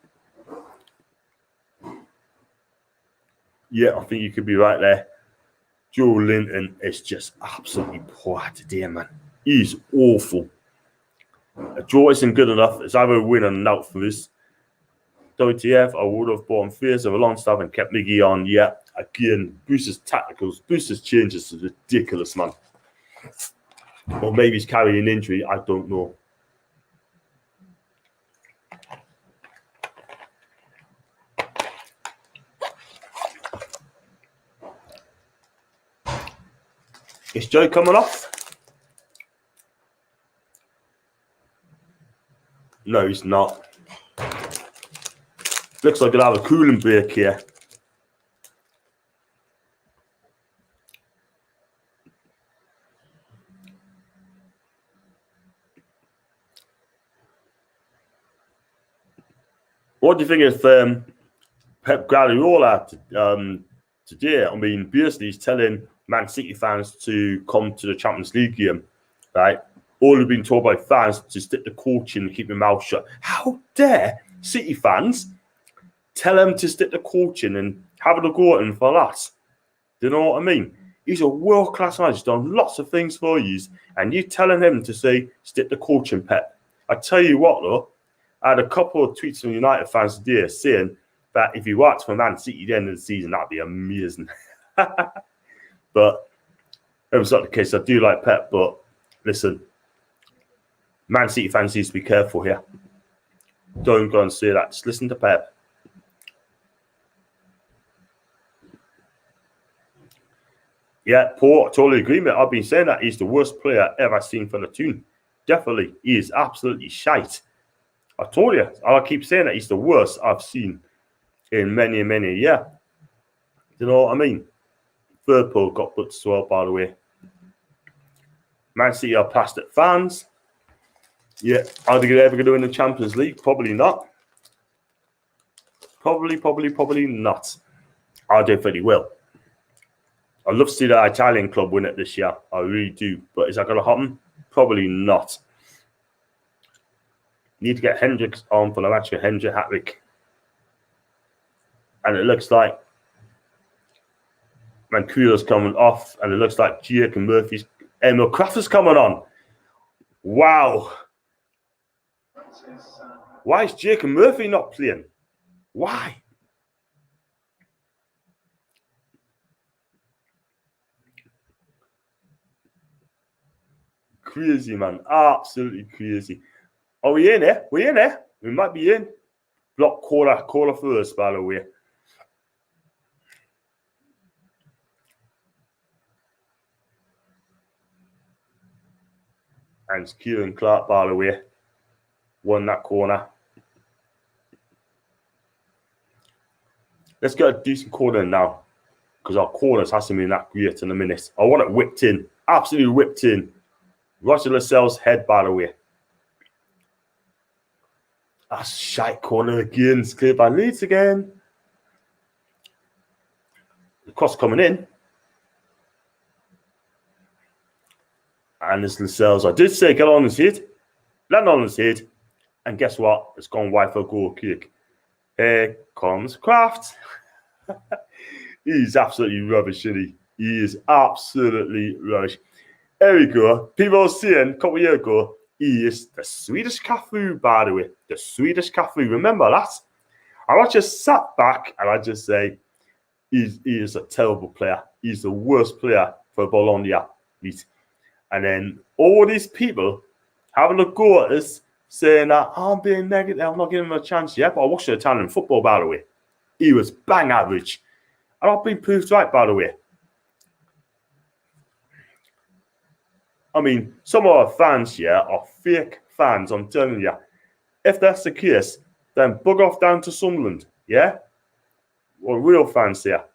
Yeah, I think you could be right there. Joe Linton is just absolutely poor today, man. He's awful. A draw isn't good enough. It's either a win and an out for us. WTF, I would have bought him fears of a long stuff and kept Miggy on. Yeah, again, Bruce's tacticals, Bruce's changes is ridiculous, man. Or maybe he's carrying an injury. I don't know. Is Joe coming off? No, he's not. Looks like he'll have a cooling break here. What do you think of Pep Guardiola today? I mean, basically, he's telling Man City fans to come to the Champions League game, right? All have been told by fans to stick to coaching and keep their mouth shut. How dare City fans tell him to stick to coaching and have a go at him for that? Do you know what I mean? He's a world-class manager. He's done lots of things for you, and you telling him to say, stick to coaching, Pep. I tell you what, though, I had a couple of tweets from United fans today saying that if he worked for Man City at the end of the season, that'd be amazing. But it was not the case. I do like Pep, but listen, Man City fans need to be careful here. Don't go and say that. Just listen to Pep. Yeah, Paul, I totally agree, mate. I've been saying that he's the worst player ever seen for the tune. Definitely. He is absolutely shite. I told you. I keep saying that he's the worst I've seen in many, many a year. You know what I mean? Liverpool got put as well, by the way. Man City are plastic fans. Yeah. Are they ever going to win the Champions League? Probably not. Probably not. I don't think he will. I'd love to see the Italian club win it this year. I really do. But is that going to happen? Probably not. Need to get Hendricks on for the match with Hendrick hat-trick. And it looks like Mancuso's coming off. And it looks like Jake and Murphy's... Emil Kraft is coming on. Wow. Why is Jake and Murphy not playing? Why? Crazy, man. Absolutely crazy. Are we in here? We're in here. We might be in. Block caller first, by the way. And it's Kieran Clark, by the way. Won that corner. Let's get a decent corner now. Because our corners hasn't been that great in a minute. I want it whipped in. Absolutely whipped in. Roger Lascelles' head, by the way. That's shite corner again. It's cleared by Leeds again. The cross coming in. And it's Lascelles. I did say get on his head. Land on his head. And guess what? It's gone wide for a goal kick. Here comes Kraft. He's absolutely rubbish, isn't he? He is absolutely rubbish. There we go. People were saying a couple of years ago, he is the Swedish Cafu, by the way. The Swedish Cafu. Remember that? And I just sat back and I just say, he is a terrible player. He's the worst player for Bologna. And then all these people having a go at us, saying that I'm being negative, I'm not giving him a chance yet. But I watched the Italian football, by the way. He was bang average. And I've been proved right, by the way. I mean, some of our fans here are fake fans, I'm telling you. If that's the case, then bug off down to Sunderland, yeah? We're real fans here.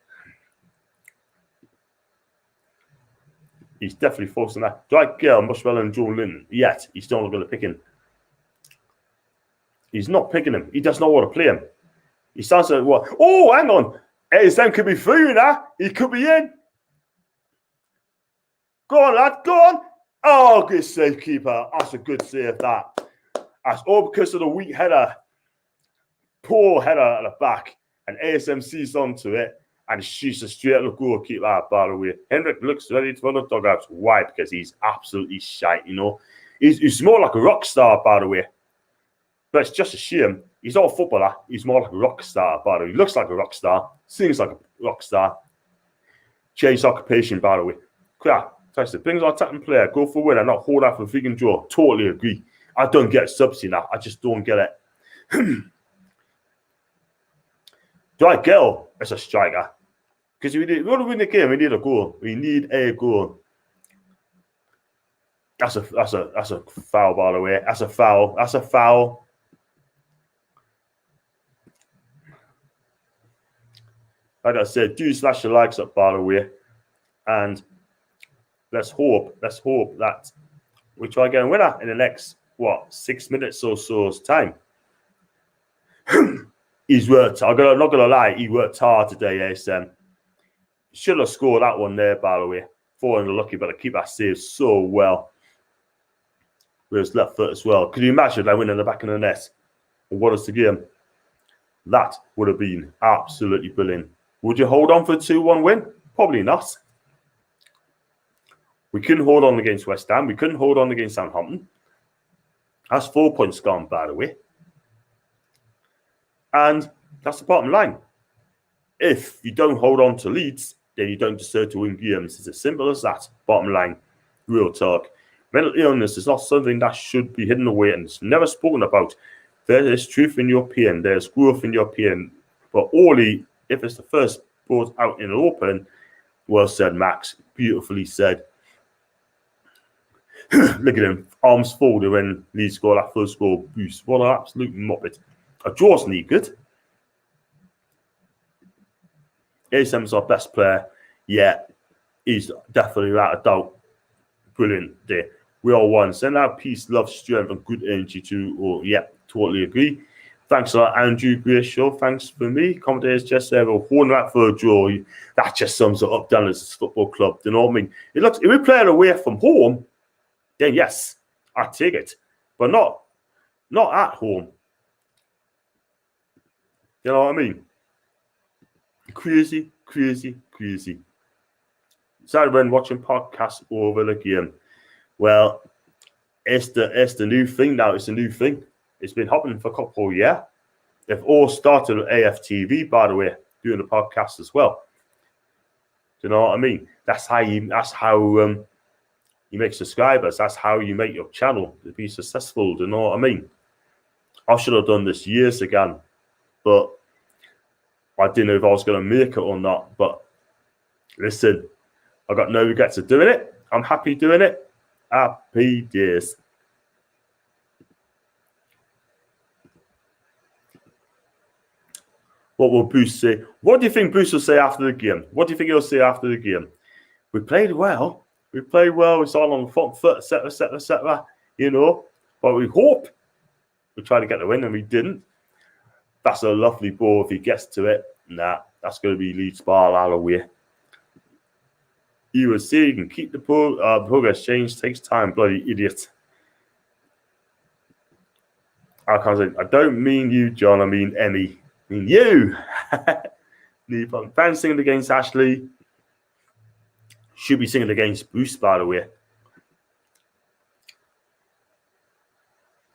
He's definitely forcing that. Dwight Gale, much better than Joe Linton. Yet, he's still not going to pick him. He's not picking him. He does not want to play him. He sounds like, what? Oh, hang on. ASM could be through now. He could be in. Go on, lad. Go on. Oh, good save, keeper. That's a good save, that. That's all because of the weak header. Poor header at the back. And ASM sees onto it and shoots a straight at the goalkeeper, by the way. Hendrick looks ready to run the dugouts. Why? Because he's absolutely shite, you know. He's more like a rock star, by the way. But it's just a shame. He's not a footballer. He's more like a rock star, by the way. He looks like a rock star. Sings like a rock star. Changed occupation, by the way. Crap. Tyson brings our attacking player. Go for winner, not hold out for vegan draw. Totally agree. I don't get subs in that. I just don't get it. Dwight Gale is a striker. Because if we want to win the game, we need a goal. We need a goal. That's a foul, by the way. That's a foul. That's a foul. Like I said, do slash your likes up, by the way, and let's hope that we try to get a winner in the next 6 minutes or so's time. He's worked. I'm not gonna lie, he worked hard today. ASM should have scored that one there, by the way. Falling lucky, but the keeper saved so well with his left foot as well. Could you imagine that winning the back of the net and what is the game? That would have been absolutely brilliant. Would you hold on for a 2-1 win? Probably not. We couldn't hold on against West Ham. We couldn't hold on against Southampton. That's 4 points gone, by the way. And that's the bottom line. If you don't hold on to Leeds, then you don't deserve to win games. It's as simple as that. Bottom line. Real talk. Mental illness is not something that should be hidden away and it's never spoken about. There is truth in your pain. There's growth in your pain. But only if it's the first brought out in the open. Well said, Max. Beautifully said. Look at him. Arms folded when Leeds scored that first goal boost. What an absolute muppet. A draw's not good. ASM's our best player. Yeah, he's definitely without a doubt. Brilliant there. We all won. Send out peace, love, strength, and good energy to all. Yeah, totally agree. Thanks a lot, Andrew. Great show. Thanks for me. Commentators just said, we're holding that for a draw. That just sums it up down as a football club. You know what I mean? It looks, if we play it away from home, then yes, I take it. But not at home. You know what I mean? Crazy. Started when watching podcasts over the game. Well, it's the new thing now. It's a new thing. It's been happening for a couple of years. They've all started with AFTV, by the way, doing the podcast as well. Do you know what I mean? That's how you make subscribers. That's how you make your channel to be successful. Do you know what I mean? I should have done this years ago, but I didn't know if I was going to make it or not. But listen, I got no regrets of doing it. I'm happy doing it. Happy days. What will Bruce say? What do you think Bruce will say after the game? What do you think he'll say after the game? We played well. It's all on the front foot, etc. You know, but we hope we tried to get the win and we didn't. That's a lovely ball if he gets to it. Nah, that's going to be Leeds ball out of the way. You will see, you can keep the progress change. Takes time, bloody idiot. I can't say, I don't mean you, John. I mean Emmy. I mean you. Fans singing against Ashley. Should be singing against Bruce, by the way.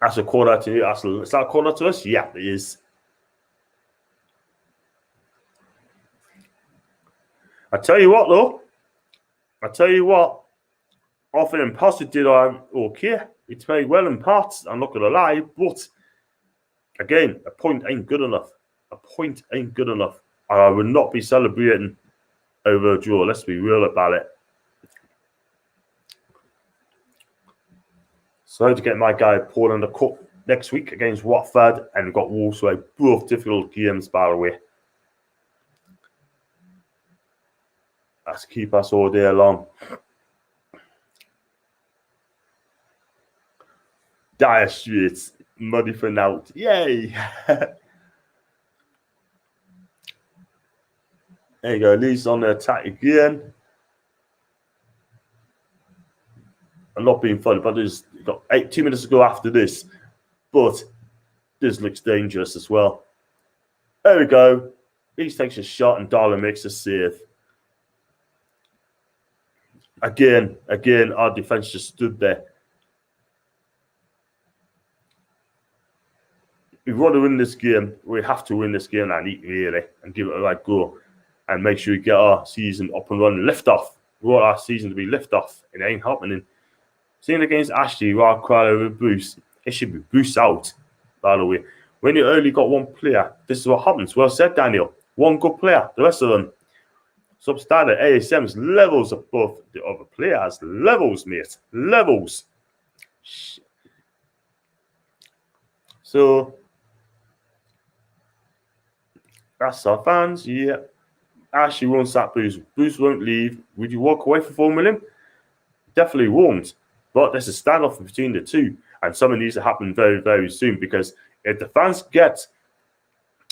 That's a corner to you. Is that a corner to us? Yeah, it is. I tell you what, though. Often Imposter did okay. He played well in parts, I'm not going to lie. But, again, a point ain't good enough. I would not be celebrating over a draw. Let's be real about it. So to get my guy Paul in the cup next week against Watford, and we've got Wolves, so both difficult games, by the way. That's keep us all day long. Dire Straits, muddy for now. Yay! There you go. Leeds on the attack again. I'm not being funny, but there's got 2 minutes to go after this. But this looks dangerous as well. There we go. Leeds takes a shot and Darling makes a save. Again, our defense just stood there. We want to win this game. We have to win this game and eat really and give it a right go and make sure we get our season up and running. Lift off. We want our season to be lift off. It ain't happening. Seeing against Ashley, while crying over Bruce, it should be Bruce out, by the way. When you only got one player, this is what happens. Well said, Daniel. One good player. The rest of them, substandard. ASM's levels above the other players. Levels, mate. Levels. So that's our fans. Yeah. Ashley won't sack Bruce. Bruce won't leave. Would you walk away for 4 million? Definitely won't. But there's a standoff between the two, and something needs to happen very, very soon, because if the fans get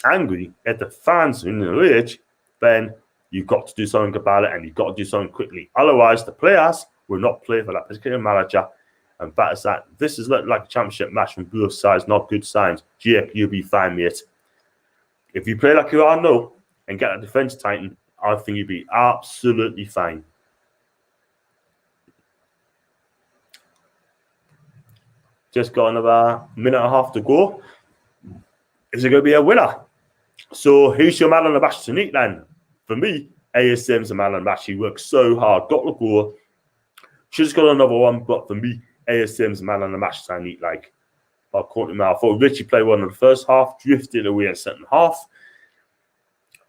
angry at the fans in the rage, then you've got to do something about it, and you've got to do something quickly. Otherwise, the players will not play for that particular manager. And that is that. This is like a championship match from both sides, not good signs. Jake, you'll be fine, mate. If you play like you are now and get a defense titan, I think you'll be absolutely fine. Just got another minute and a half to go. Is it going to be a winner? So who's your man on the match tonight then? For me, ASM's the man on the match. He worked so hard, got the goal. Should have got another one, but for me, ASM's the man on the match tonight. Like, I thought Richie played one in the first half, drifted away in the second half.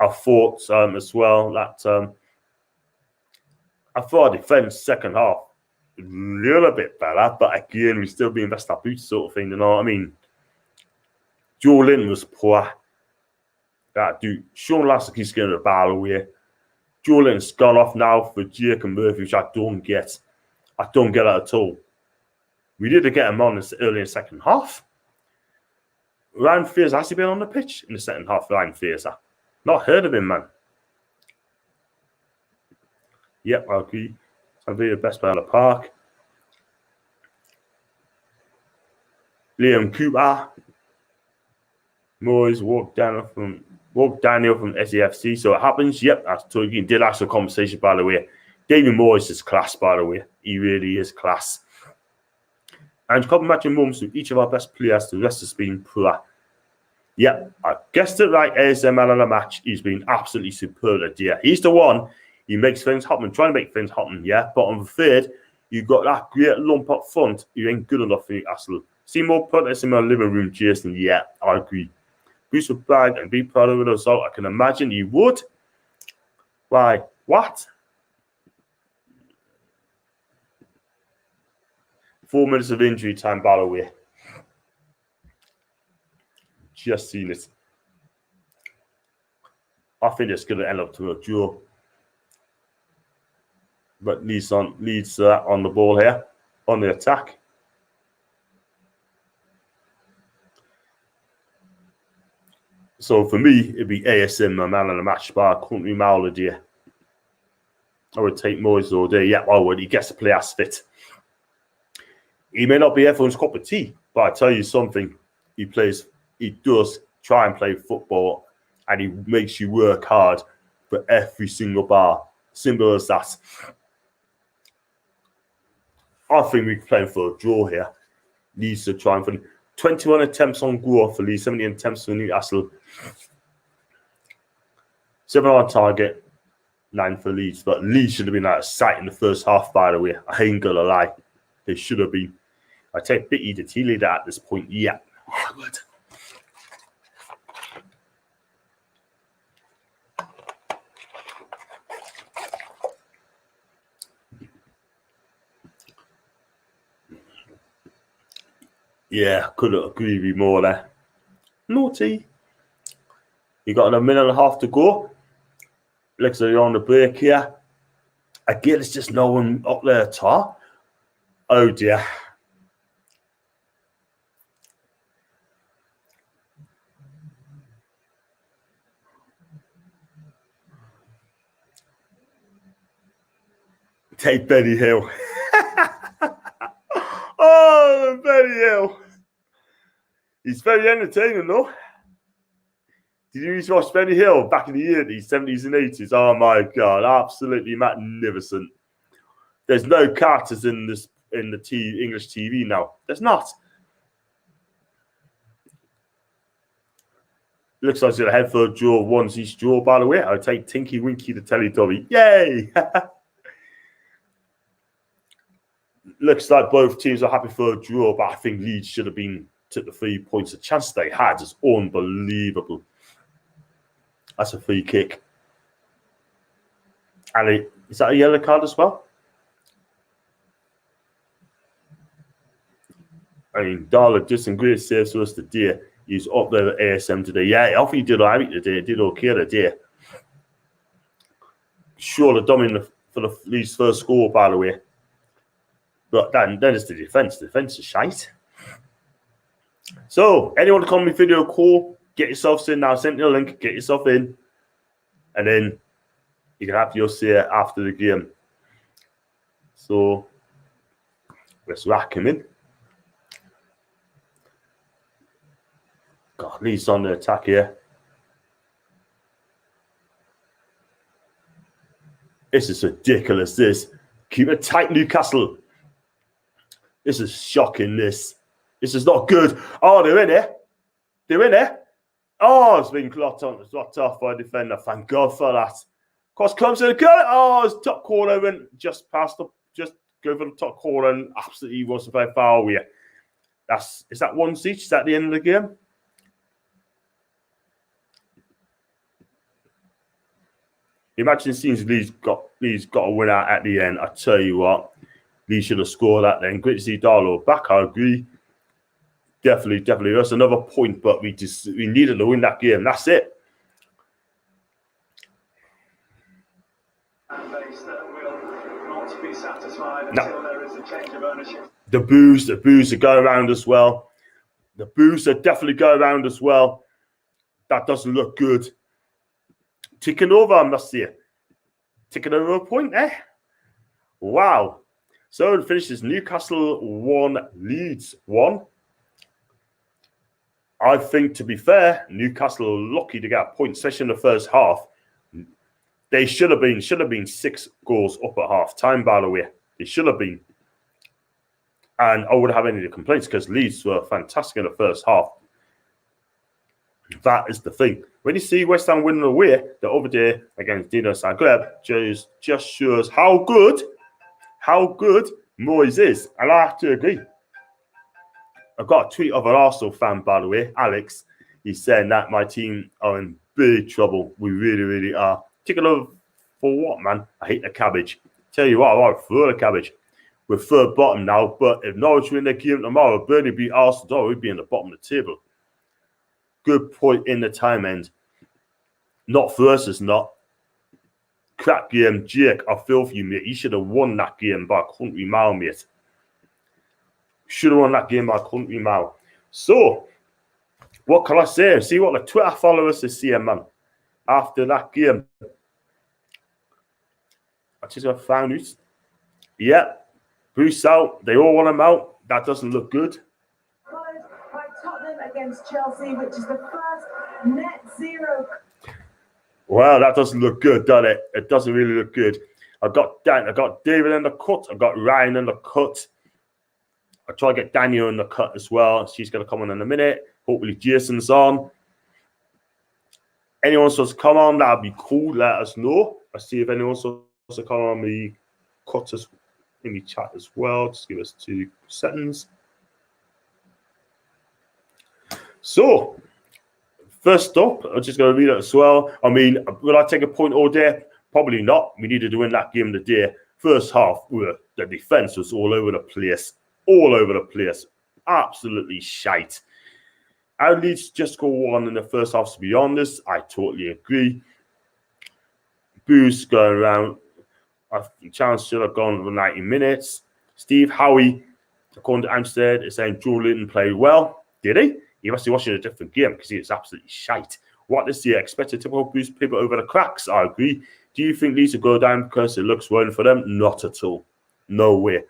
I thought as well that I thought our defense second half a little bit better, but again, we still be investing our boots sort of thing, you know what I mean? Joe Lynn was poor. Dude, Sean Lasseter's getting the ball away. Joe Lynn's gone off now for Jake and Murphy, which I don't get. I don't get it at all. We did get him on early in the second half. Ryan Fraser, has he been on the pitch in the second half? Ryan Fraser. Not heard of him, man. Yep, I agree. I'll be the best player on the park. Liam Cooper. Moyes walked Daniel from SAFC. So it happens. Yep, that's talking. Did ask a conversation, by the way. David Moyes is class, by the way. He really is class. And a couple matching moments with each of our best players. The rest has been poor. Yeah, I guessed it right. ASM man of the match. He's been absolutely superb. Yeah, he's the one. He makes things happen, trying to make things happen. Yeah, but on the third, you've got that great lump up front. You ain't good enough for Newcastle. Seymour put this in my living room, Jason. Yeah, I agree. Bruce would brag and be proud of the result. I can imagine he would. Why? What? 4 minutes of injury time, by the way. Just seen it. I think it's going to end up to a draw. But Leeds on the ball here, on the attack. So for me, it'd be ASM, my man on the match, but I couldn't be milded here. I would take Moyes all day. Yeah, I would. He gets to play as fit. He may not be everyone's cup of tea, but I tell you something, he does try and play football, and he makes you work hard for every single bar. Simple as that. I think we're playing for a draw here. Leeds to try and for 21 attempts on goal for Leeds, 17 attempts for Newcastle. 7 on target, 9 for Leeds. But Leeds should have been out of sight in the first half, by the way. I ain't gonna lie. They should have been. I take pity the team leader at this point. Yeah. I would. Yeah, couldn't agree with you more there. Naughty. You got a minute and a half to go. Looks like you're on the break here. Again, it's just no one up there at all. Oh dear. Take Benny Hill. Oh, Benny Hill. He's very entertaining, though. Did you used to watch Benny Hill back in the 80s, 70s and 80s? Oh, my God. Absolutely magnificent. There's no characters in the English TV now. There's not. Looks like he's going to head for a draw once each draw, by the way. I'll take Tinky Winky the Teletubby. Yay! Looks like both teams are happy for a draw, but I think Leeds should have took the 3 points. The chance they had is unbelievable. That's a free kick. And is that a yellow card as well? I mean, Darla did some great saves for us today. He's up there at ASM today. Yeah, I think he did all right today. Did okay today. Sure, the dominant for the Leeds' first score, by the way. But then it's the defence. The defence is shite. So, anyone to come with video call, get yourself in now. Send you a link, get yourself in. And then you can have your say after the game. So, let's rack him in. God, Leeds on the attack here. This is ridiculous, this. Keep it tight, Newcastle. This is shocking, this. This is not good. Oh, they're in it. They're in it. Oh, it's been clocked off by a defender. Thank God for that. Cross comes to the corner. Oh, it's top corner went just past the, just go for the top corner and absolutely wasn't very far away. Is that one seat? Is that the end of the game? Imagine seeing Leeds got a winner at the end. I tell you what, Leeds should have scored that then. Great to see Darlow back. I agree. Definitely. That's another point, but we needed to win that game. That's it. The boos that go around as well. The boos that definitely go around as well. That doesn't look good. Ticking over, I must say. Ticking over a point there. Wow. So it finishes Newcastle 1, Leeds 1. I think, to be fair, Newcastle are lucky to get a point, especially in the first half. They should have been 6 goals up at half time, by the way. They should have been. And I wouldn't have any complaints because Leeds were fantastic in the first half. That is the thing. When you see West Ham winning away, the other day against Dino Zagreb just shows how good Moyes is. And I have to agree. I got a tweet of an Arsenal fan, by the way, Alex. He's saying that my team are in big trouble. We really are. Taking over for what, man? I hate the cabbage. Tell you what, I prefer the cabbage. We're third bottom now, but if Norwich win their game tomorrow, Burnley beat Arsenal, we'd be in the bottom of the table. Good point in the time end. Not for us, it's not. Crap game, Jake. I feel for you, mate. You should have won that game by a country mile, mate. Should have won that game by a country mile. So, what can I say? See what the Twitter followers are saying, man. After that game. I just got found out. Yeah. Bruce out. They all want him out. That doesn't look good. Followed by Tottenham against Chelsea, which is the first net zero. Well, that doesn't look good, does it? It doesn't really look good. I got David in the cut. I got Ryan in the cut. I try to get Daniel in the cut as well. She's going to come on in a minute. Hopefully Jason's on. Anyone wants to come on, that would be cool. Let us know. I'll see if anyone wants to come on the cut in the chat as well. Just give us 2 seconds. So, first up, I'm just going to read it as well. I mean, will I take a point all day? Probably not. We needed to win that game today. First half, the defence was all over the place. All over the place. Absolutely shite. Our Leeds just go 1 in the first half, to be honest. I totally agree. Boos going around. I think Chance should have gone for 90 minutes. Steve Howie, according to Amstead, is saying Joe Linton played well. Did he? He must be watching a different game because he is absolutely shite. What is the expected typical boost people over the cracks? I agree. Do you think Leeds will go down because it looks worrying for them? Not at all. No way.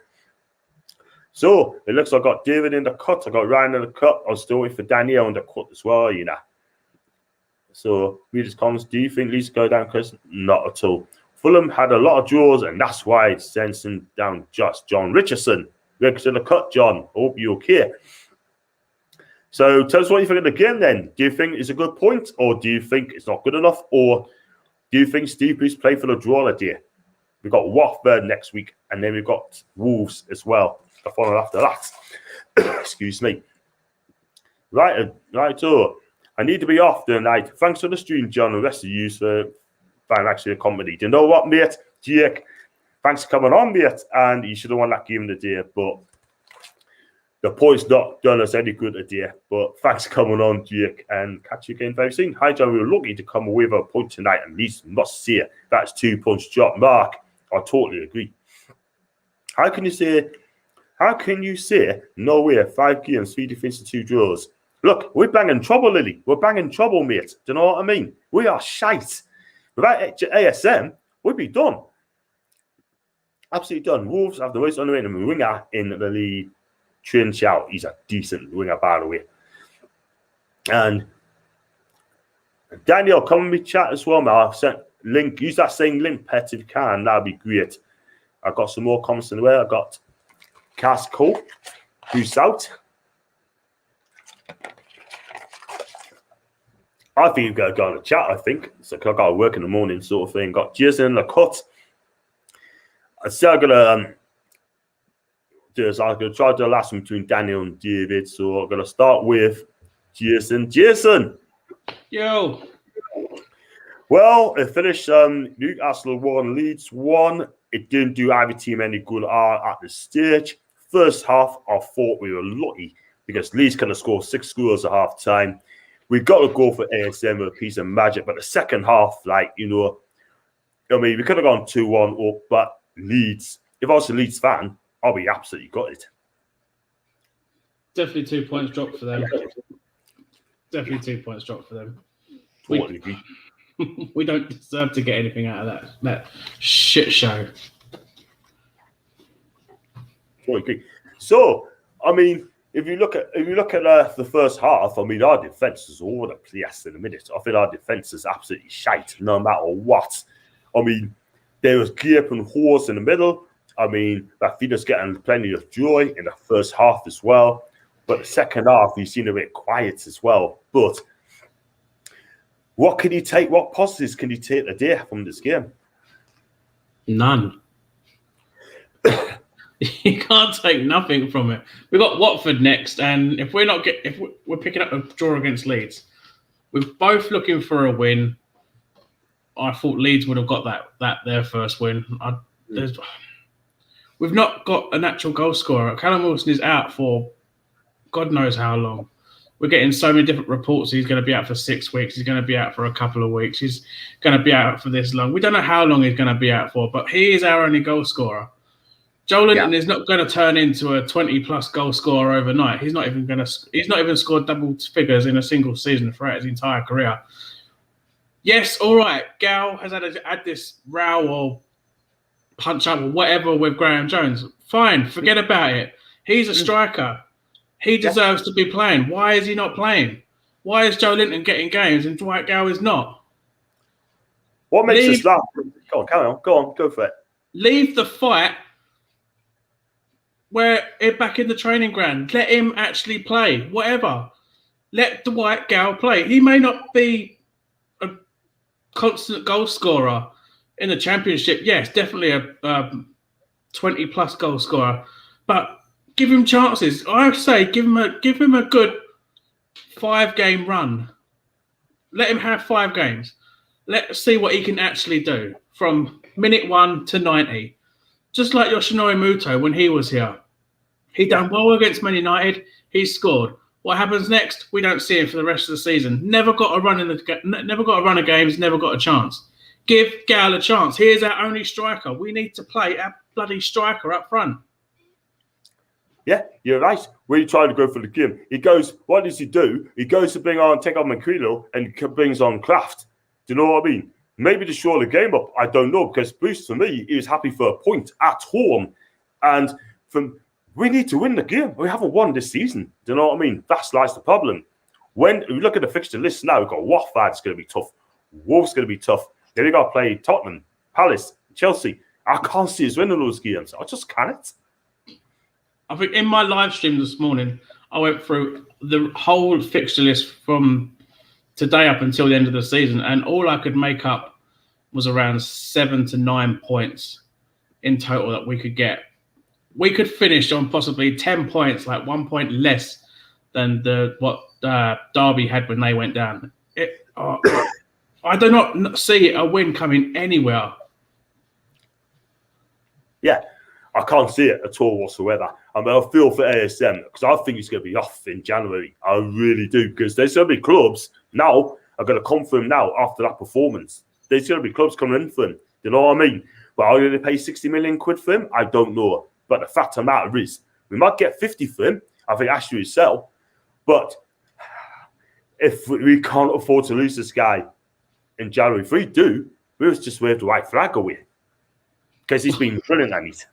So, it looks like I got David in the cut. I got Ryan in the cut. I'm still waiting for Danielle in the cut as well, you know. So, read his comments. Do you think Leeds go down because? Not at all. Fulham had a lot of draws, and that's why it's sending down just John Richardson. Rick's in the cut, John. Hope you're okay. So, tell us what you think of the game then. Do you think it's a good point, or do you think it's not good enough, or do you think Steve Bruce played for the draw today? We've got Watford next week, and then we've got Wolves as well. The following after that. Excuse me. Right, so I need to be off tonight. Thanks for the stream, John, and the rest of you for actually accompanied. Do you know what, mate? Jake, thanks for coming on, mate. And you should have won that game today, but the points not done us any good today. But thanks for coming on, Jake, and catch you again very soon. Hi, John. We were lucky to come away with a point tonight, and Leeds must say that's 2 points drop. Mark, I totally agree. How can you say no way? 5 games, 3 defenses, 2 draws. Look, we're banging trouble, Lily. We're banging trouble, mate. Do you know what I mean? We are shite. Without ASM, we'd be done. Absolutely done. Wolves have the most underrated winger in the league. Trin Chow. He's a decent winger, by the way. And Daniel, come and be chat as well, man. I've sent link. Use that same link, pet, if you can. That'd be great. I've got some more comments in the way. I've got Casco, who's out. I think you've got to go on the chat, I think. So I've got to work in the morning sort of thing. Got Jason in the cut. I'm still going to do this. I'm going to try to do the last one between Daniel and David. So I'm going to start with Jason. Jason! Yo! Well, it finished Newcastle 1, Leeds 1. It didn't do either team any good at this stage. First half, I thought we were lucky because Leeds could have scored 6 scores at half time. We got to go for ASM with a piece of magic, but the second half, we could have gone 2-1 up, but Leeds, if I was a Leeds fan, I'll be absolutely gutted. Definitely 2 points dropped for them. Definitely 2 points dropped for them. Totally agree. We don't deserve to get anything out of that shit show. Totally agree. So, if you look at the first half, our defense is all over the place in a minute. I think our defense is absolutely shite, no matter what. There was gaping holes in the middle. Rafinha's getting plenty of joy in the first half as well. But the second half, he's seen a bit quiet as well. But what can you take? What positives can you take today from this game? None. You can't take nothing from it. We've got Watford next, and if we're picking up a draw against Leeds, we're both looking for a win. I thought Leeds would have got that their first win. We've not got a natural goal scorer. Callum Wilson is out for God knows how long. We're getting so many different reports. He's going to be out for 6 weeks. He's going to be out for a couple of weeks. He's going to be out for this long. We don't know how long he's going to be out for, but he is our only goal scorer. Joe Linton is not going to turn into a 20-plus goal scorer overnight. He's not even scored double figures in a single season throughout his entire career. Yes, all right. Gal has had this row or punch up or whatever with Graham Jones. Fine, forget about it. He's a striker. He deserves to be playing. Why is he not playing? Why is Joe Linton getting games and Dwight Gal is not? What makes us laugh? Go on, carry on. Go on, go for it. Leave the fight back in the training ground. Let him actually play. Whatever. Let Dwight Gal play. He may not be a constant goal scorer in the Championship. Yes, definitely a 20-plus goal scorer. But give him chances. I say give him a good 5-game run. Let him have 5 games. Let's see what he can actually do from minute 1 to 90. Just like Yoshinori Muto when he was here. He done well against Man United. He scored. What happens next? We don't see him for the rest of the season. Never got a run of games. Never got a chance. Give Gal a chance. He is our only striker. We need to play our bloody striker up front. Yeah, you're right. When you try to go for the game, he goes. What does he do? He goes to take on Manquillo and brings on Kraft. Do you know what I mean? Maybe to shore the game up. I don't know, because Bruce, for me, he was happy for a point at home, and we need to win the game. We haven't won this season. Do you know what I mean? That's the problem. When we look at the fixture list now, we've got Watford's going to be tough. Wolves going to be tough. Then we got to play Tottenham, Palace, Chelsea. I can't see us winning those games. I just can't. I think in my live stream this morning, I went through the whole fixture list from today up until the end of the season, and all I could make up was around 7 to 9 points in total that we could get. We could finish on possibly 10 points, like 1 point less than what Derby had when they went down. I do not see a win coming anywhere. Yeah, I can't see it at all whatsoever. I mean, I feel for ASM because I think he's going to be off in January. I really do, because there's going to be clubs now are going to come for him now after that performance. There's going to be clubs coming in for him. You know what I mean? But are you going to pay 60 million quid for him? I don't know. But the fact of the matter is, we might get 50 for him. I think Ashley will sell. But if we can't afford to lose this guy in January, if we do, we'll just wave the white flag away. Because he's been brilliant at it.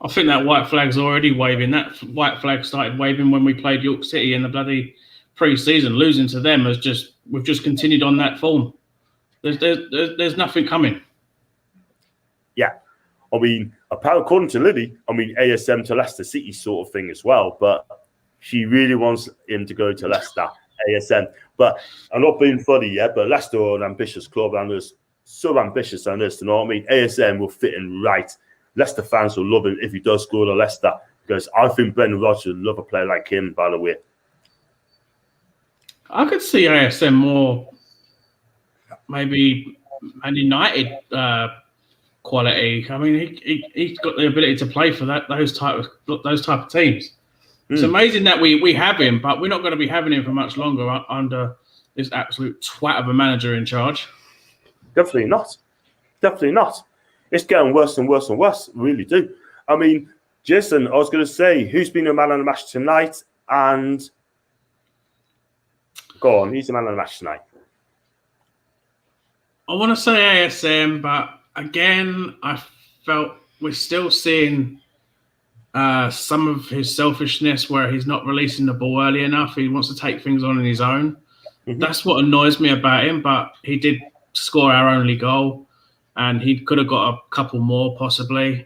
I think that white flag's already waving. That white flag started waving when we played York City in the bloody pre-season. Losing to them we've just continued on that form. There's nothing coming. Yeah. I mean, according to Lily, I mean, ASM to Leicester City sort of thing as well. But she really wants him to go to Leicester, ASM. But I'm not being funny yet, but Leicester are an ambitious club, and there's so ambitious on this, you know what I mean? ASM will fit in right. Leicester fans will love him if he does go to Leicester, because I think Brendan Rodgers would love a player like him, by the way. I could see ASM more maybe Man United quality. I mean, he's got the ability to play for those type of teams. It's amazing that we have him, but we're not going to be having him for much longer under this absolute twat of a manager in charge. Definitely not. Definitely not. It's getting worse and worse and worse. Really do. I mean, Jason, I was going to say, who's been a man of the match tonight? And go on, who's the man of the match tonight? I want to say ASM, but again, I felt we're still seeing some of his selfishness where he's not releasing the ball early enough. He wants to take things on his own. Mm-hmm. That's what annoys me about him, but he did score our only goal, and he could have got a couple more possibly.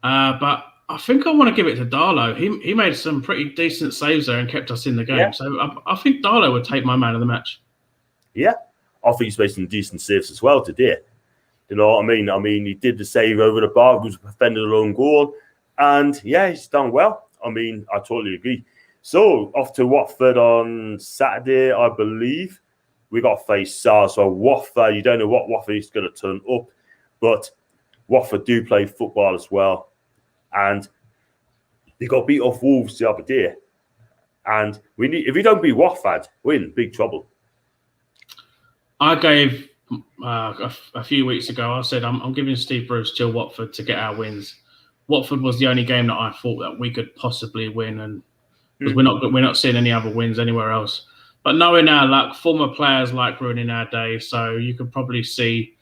But I think I want to give it to Darlow. He made some pretty decent saves there and kept us in the game. Yeah. So I think Darlow would take my man of the match. Yeah, I think he's made some decent saves as well today. You know what I mean? I mean, he did the save over the bar, was defended a lone goal, and yeah, he's done well. I mean, I totally agree. So off to Watford on Saturday, I believe. We got to face SARS. So Watford, you don't know what Watford is going to turn up, but Watford do play football as well. And they got beat off Wolves the other day. And if we don't beat Watford, we're in big trouble. I gave a few weeks ago, I said I'm giving Steve Bruce till Watford to get our wins. Watford was the only game that I thought that we could possibly win, and because we're not seeing any other wins anywhere else. But knowing our luck, former players like ruining our day, so you could probably see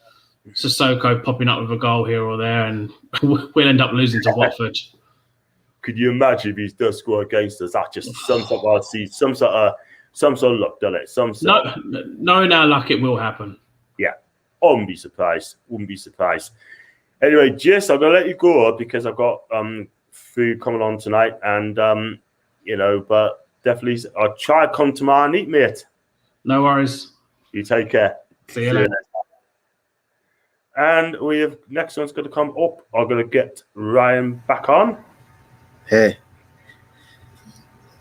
Sissoko popping up with a goal here or there, and we'll end up losing to Watford. Could you imagine if he does score against us? That just sums up our season. Some sort of luck, doesn't it? Knowing our luck, it will happen. Yeah, I wouldn't be surprised. Anyway, Jess, I'm gonna let you go because I've got food coming on tonight, and but. Definitely, I'll try to come tomorrow and eat, mate. No worries. You take care. See you later. And we have next one's going to come up. I'm going to get Ryan back on. Hey.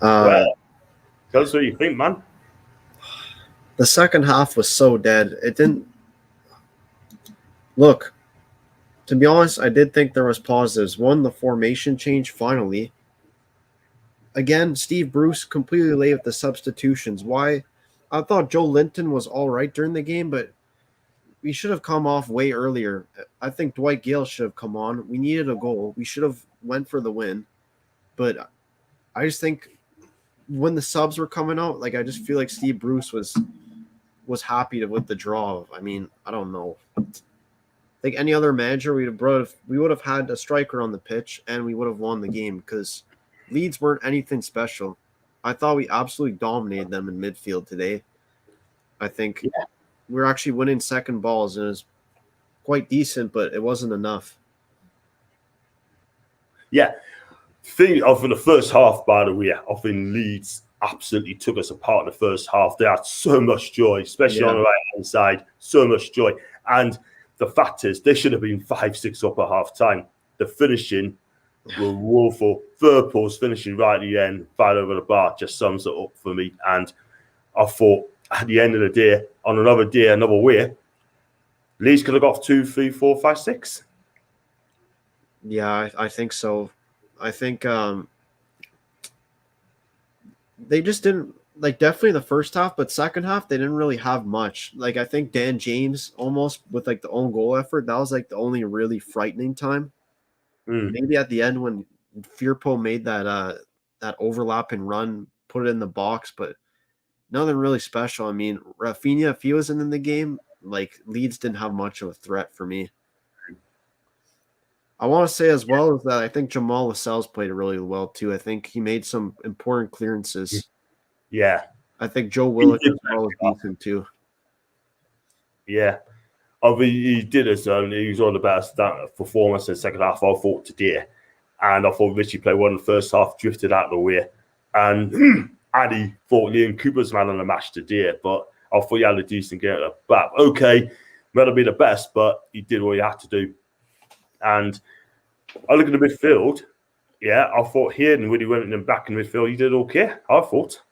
Well, tell us what you think, man. The second half was so dead. It didn't look. To be honest, I did think there was positives. One, the formation change finally. Again, Steve Bruce completely late with the substitutions. Why? I thought Joe Linton was all right during the game, but we should have come off way earlier. I think Dwight Gale should have come on. We needed a goal. We should have went for the win. But I just think when the subs were coming out, I just feel like Steve Bruce was happy with the draw. I mean, I don't know. I think any other manager we would have had a striker on the pitch and we would have won the game because Leeds weren't anything special. I thought we absolutely dominated them in midfield today. I think we're actually winning second balls, and it was quite decent, but it wasn't enough. Yeah. Thing of the first half, by the way, I think Leeds absolutely took us apart in the first half. They had so much joy, especially on the right-hand side, so much joy. And the fact is, they should have been 5-6 up at half-time. The finishing were woeful. Third post finishing right at the end, fired over the bar, just sums it up for me. And I thought at the end of the day, on another day, another way, Leeds could have got 2, 3, 4, 5, 6. Yeah, I think so. I think they just didn't like definitely the first half, but second half they didn't really have much. Like I think Dan James almost with like the own goal effort, that was like the only really frightening time. Mm. Maybe at the end when Firpo made that overlap and run, put it in the box, but nothing really special. I mean, Rafinha, if he wasn't in the game, like Leeds didn't have much of a threat for me. I want to say as well as that I think Jamal Lascelles played really well too. I think he made some important clearances. Yeah. I think Joe He Willock did as well was decent too. Yeah. I mean, he did his he was on the best performance in the second half, I thought, today. And I thought Richie played well in the first half, drifted out of the way. And Addy thought Liam Cooper's man on the match today, but I thought he had a decent game at the back. Okay, might not be the best, but he did what he had to do. And I look at the midfield. Yeah, I thought Hayden, when he went in and back in midfield, he did okay, I thought.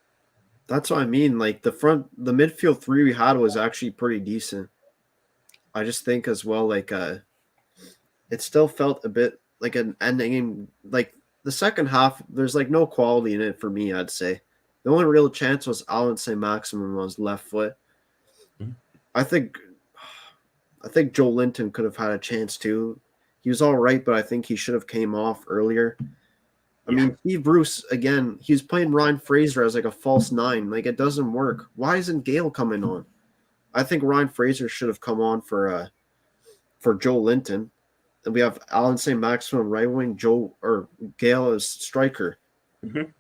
That's what I mean. Like the midfield three we had was actually pretty decent. I just think as well, like it still felt a bit like an ending. Like the second half, there's like no quality in it for me. I'd say the only real chance was Alan St. Maximin on his left foot. Mm-hmm. I think Joe Linton could have had a chance too. He was all right, but I think he should have came off earlier. I mean, Steve Bruce, again, he's playing Ryan Fraser as like a false nine. Like, it doesn't work. Why isn't Gale coming on? I think Ryan Fraser should have come on for Joe Linton. And we have Alan St. Maximin right wing, Gale as striker. Mm-hmm.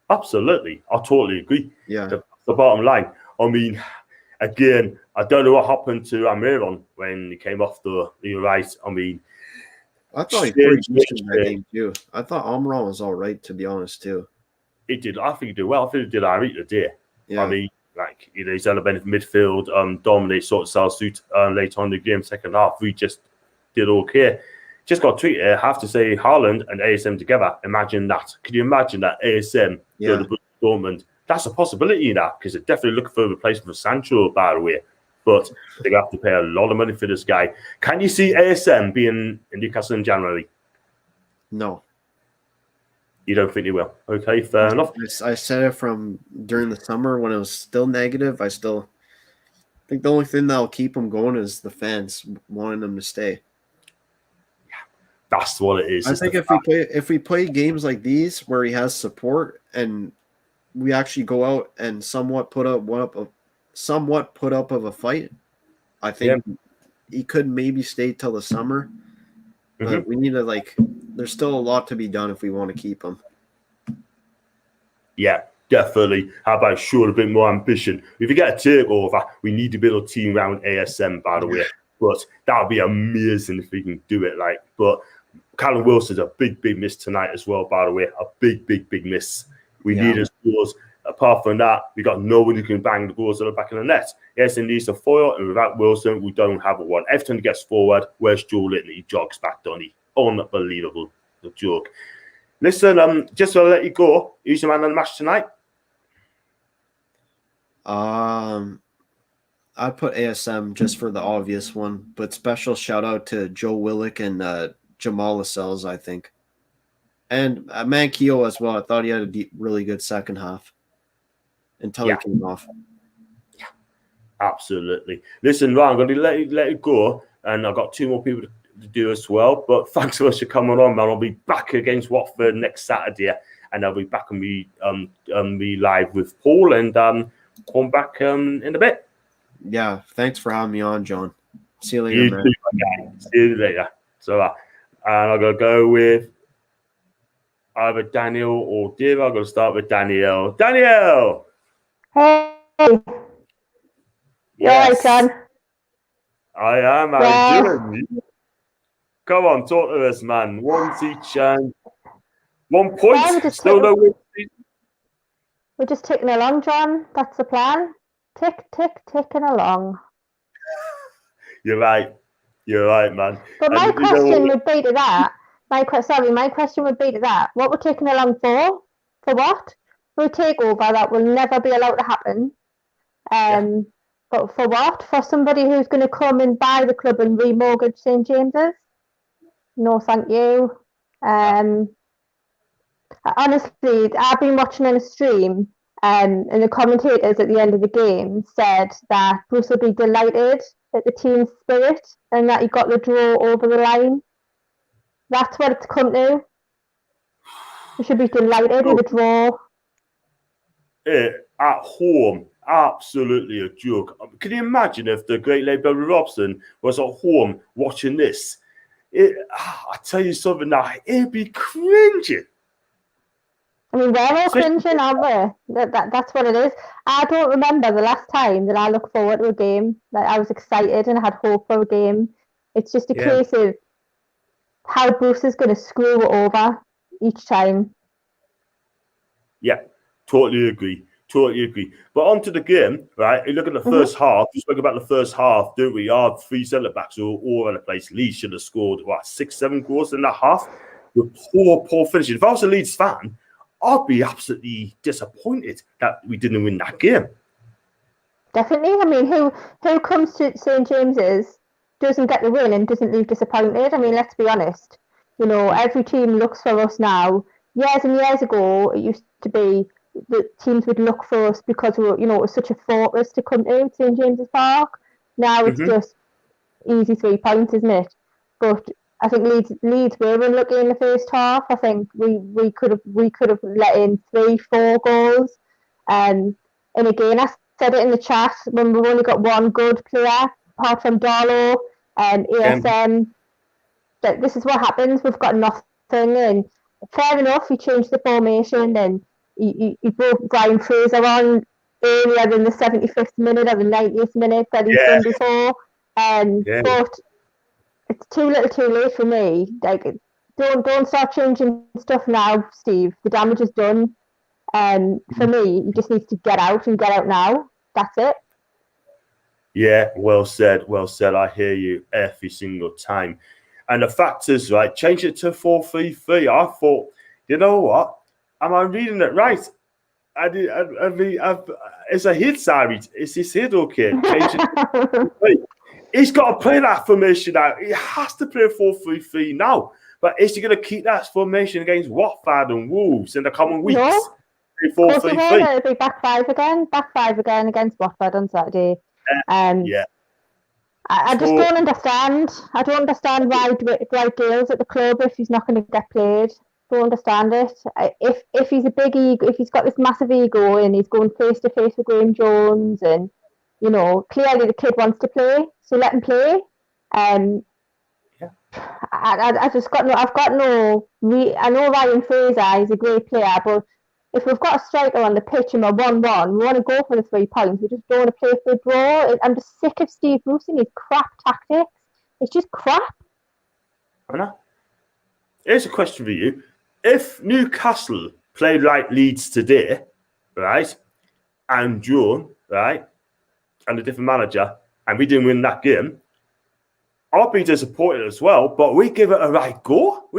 Absolutely. I totally agree. Yeah. The bottom line. I mean, again, I don't know what happened to Amiron when he came off the right. I mean, I thought he pretty decent that game too. I thought Almiron was all right, to be honest, too. He did. I think he did well. I think he did all right today. Yeah. I mean, like, you know, he's on the benefit midfield, dominate sort of style suit later on in the game, second half. We just did okay. Just got tweeted. I have to say, Haaland and ASM together. Imagine that. Could you imagine that ASM go to Dortmund? That's a possibility now because they're definitely looking for a replacement for Sancho, by the way. But they have to pay a lot of money for this guy. Can you see ASM being in Newcastle in January? No. You don't think he will? Okay, fair enough. I said it from during the summer when it was still negative. I still think the only thing that'll keep him going is the fans wanting him to stay. That's what it is. I think if we play games like these where he has support and we actually go out and somewhat put up of a fight, I think he could maybe stay till the summer. But we need to there's still a lot to be done if we want to keep him. Yeah, definitely. How about show a bit more ambition? If you get a takeover, we need to build a team around ASM, by the way. But that would be amazing if we can do it. But Callum Wilson's a big miss tonight as well, by the way. A big miss. We need his goals. Apart from that, we got no one who can bang the goals at the back of the net. Yes, it needs a foil, and without Wilson, we don't have one. Every time he gets forward, where's Joe Linton? He jogs back, don't he? Unbelievable. The joke. Listen, just to let you go, who's your man on the match tonight? I'd put ASM just for the obvious one, but special shout out to Joe Willock and Jamal Lascelles, I think. And Manquillo as well. I thought he had a really good second half until he came off. Yeah, absolutely. Listen, Ryan, I'm going to let it go, and I've got two more people to do as well. But thanks so much for coming on, man. I'll be back against Watford next Saturday, and I'll be back and be live with Paul, and come back in a bit. Yeah, thanks for having me on, John. See you later, man. See you later. So, and I'm going to go with either Daniel or Dave. I'm going to start with Daniel. Daniel! Hey! Yes. You're right, John. I am. How you doing? Come on, talk to us, man. Once each and 1 point. Still no win. We're just ticking along, John. That's the plan. Ticking along. You're right, man. But my question would be to that. My question would be to that. What we're taking along for? For what? For a takeover that will never be allowed to happen. But for what? For somebody who's going to come and buy the club and remortgage St. James's? No, thank you. Honestly, I've been watching on a stream, and the commentators at the end of the game said that Bruce will be delighted at the team's spirit and that he got the draw over the line. That's what it's come to. We should be delighted with the draw. At home, absolutely a joke. Can you imagine if the great late Billy Robson was at home watching this? I tell you something now, it'd be cringing. I mean, we're all cringing, aren't we? That's what it is. I don't remember the last time that I looked forward to a game, that I was excited and had hope for a game. It's just a case of how Bruce is going to screw it over each time. Yeah, totally agree. But on to the game, right? You look at the first half. We spoke about the first half, don't we? Our three centre-backs were all over the place. Leeds should have scored, 6-7 goals in that half? With poor finishing. If I was a Leeds fan, I'd be absolutely disappointed that we didn't win that game. Definitely. I mean, who comes to St James's, doesn't get the win and doesn't leave disappointed? I mean, let's be honest. You know, every team looks for us now. Years and years ago, it used to be that teams would look for us because we were, you know, it was such a fortress to come to St James's Park. Now it's just easy 3 points, isn't it? But I think Leeds were unlucky in the first half. I think we could have let in 3-4 goals. And again, I said it in the chat when we've only got one good player apart from Darlow and ASM. That this is what happens. We've got nothing. And fair enough, he changed the formation and he brought Brian Fraser on earlier than the 75th minute or the 90th minute that he's done before. But it's too little too late for me. Like, don't start changing stuff now, Steve. The damage is done. For me, he just needs to get out now. That's it. Yeah, well said. I hear you every single time. And the fact is, right, change it to 4-3-3. I thought, you know what? Am I reading it right? It's a hit, Sari. Is this hit okay? Change it. He's got to play that formation now. He has to play 4-3-3 now. But is he going to keep that formation against Watford and Wolves in the coming weeks? No. 4-3-3. It'll be back five again against Watford on Saturday. I just don't understand. I don't understand why Dwight Gale's at the club if he's not going to get played. Don't understand it. If he's a big ego, if he's got this massive ego and he's going face to face with Graham Jones, and you know clearly the kid wants to play, so let him play. I just got no. I know Ryan Fraser is a great player, but if we've got a striker on the pitch and we're 1-1, we want to go for the 3 points. We just don't want to play for the draw. I'm just sick of Steve Bruce and his crap tactics. It's just crap. I know. Here's a question for you. If Newcastle played like Leeds today, right, and drawn, right, and a different manager, and we didn't win that game, I'll be disappointed as well, but we give it a right go.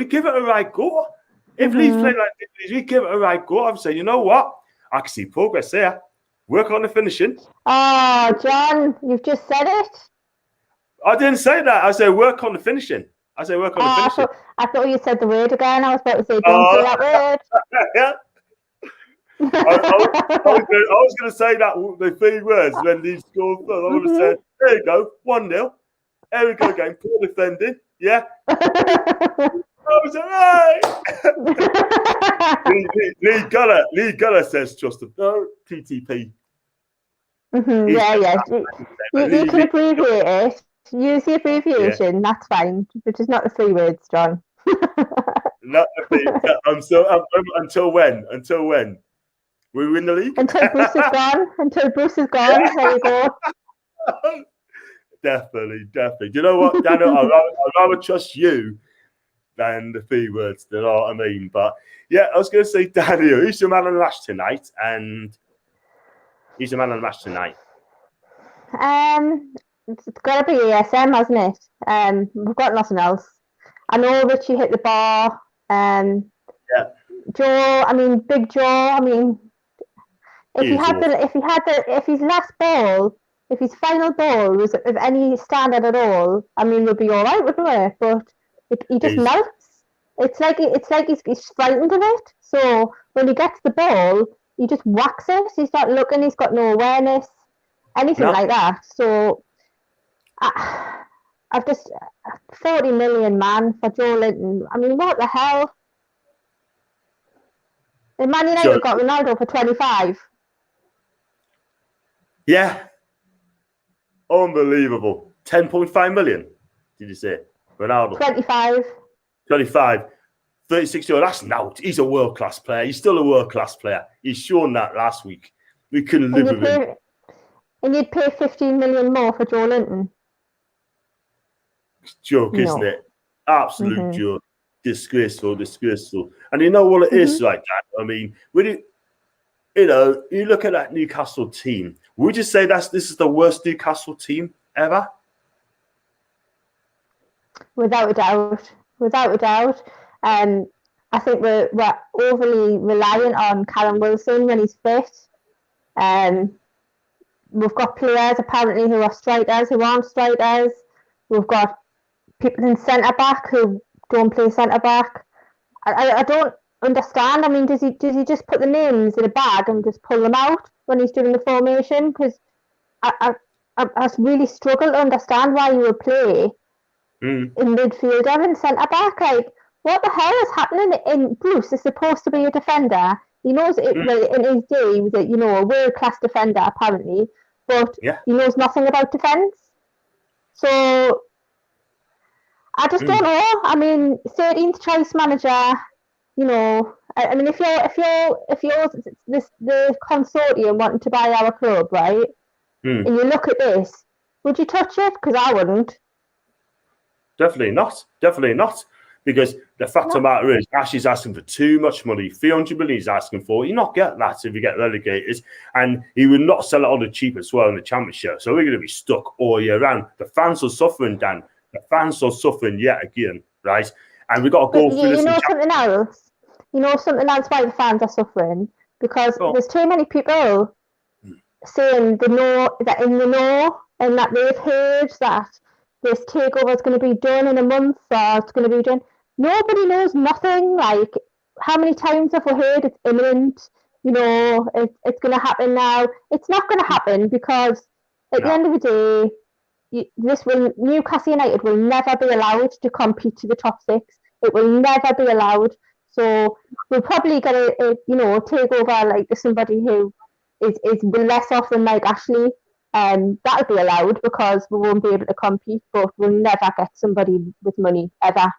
If Leeds play like Leeds, we give it a right go. I'm saying, you know what? I can see progress there. Work on the finishing. Oh, John, you've just said it. I didn't say that. I said work on the finishing. I thought you said the word again. I was about to say, don't say that word. Yeah. I was going to say that the 3 words when Leeds scored first. I would have said, there you go, 1-0. There we go again. Poor defending. Yeah. I was right. Lee Guller says just no TTP. Yeah. You can abbreviate it. Use the abbreviation. That's fine. But just not the 3 words, John. Not the until when? Until when? We win the league? Until Bruce is gone. There you go. Definitely. Do you know what, Daniel? I'd rather trust you than the 3 words. You know what I mean? But yeah, I was going to say, Daniel, who's your man on the match tonight? It's got to be ASM, hasn't it? We've got nothing else. I know Richie hit the bar. Joe. I mean, Big Joe. I mean, if his last ball. If his final ball was of any standard at all, I mean, we'll be all right, wouldn't we? But He just He's- melts. It's like he's frightened of it. So when he gets the ball, he just whacks it. He's not looking. He's got no awareness, anything No. like that. So I've just 40 million man for Joe Linton. I mean, what the hell? And Man United Sure. got Ronaldo for 25. Yeah. Unbelievable. 10.5 million, did you say? Ronaldo. 25. 25. 36 year old. That's now. He's a world class player. He's still a world class player. He's shown that last week. We couldn't live with him. And you'd pay 15 million more for Joe Linton. It's a joke, No. isn't it? Absolute Mhm. joke. Disgraceful. And you know what it is like that? I mean, you look at that Newcastle team. Would you say this is the worst Newcastle team ever? Without a doubt. I think we're overly reliant on Callum Wilson when he's fit. We've got players apparently who are strikers, who aren't strikers. We've got people in centre back who don't play centre back. I don't understand. I mean, does he just put the names in a bag and just pull them out when he's doing the formation? Because I really struggle to understand why you would play in midfielder and centre back. Like, what the hell is happening? In Bruce is supposed to be a defender. He knows it. Well, in his day, he was a world class defender apparently, but he knows nothing about defence. So I just don't know. I mean, 13th choice manager. I mean, if you're the consortium wanting to buy our club, right? And you look at this, would you touch it? Because I wouldn't. Definitely not. Because the fact of the matter is, Ashley's asking for too much money. 300 million he's asking for. You not get that if you get relegated. And he would not sell it on the cheap as well in the championship. So we're going to be stuck all year round. The fans are suffering, Dan. The fans are suffering yet again, right? And we've got to go through this. Something else? Something else why the fans are suffering? Because there's too many people saying that in the know and that they've heard that this takeover is going to be done in a month or it's going to be done. Nobody knows nothing. Like, how many times have we heard it's imminent? It's going to happen now. It's not going to happen because at the end of the day, Newcastle United will never be allowed to compete to the top six. It will never be allowed. So we'll probably get a take over like somebody who is less off than Mike Ashley. That'll be allowed because we won't be able to compete, but we'll never get somebody with money ever.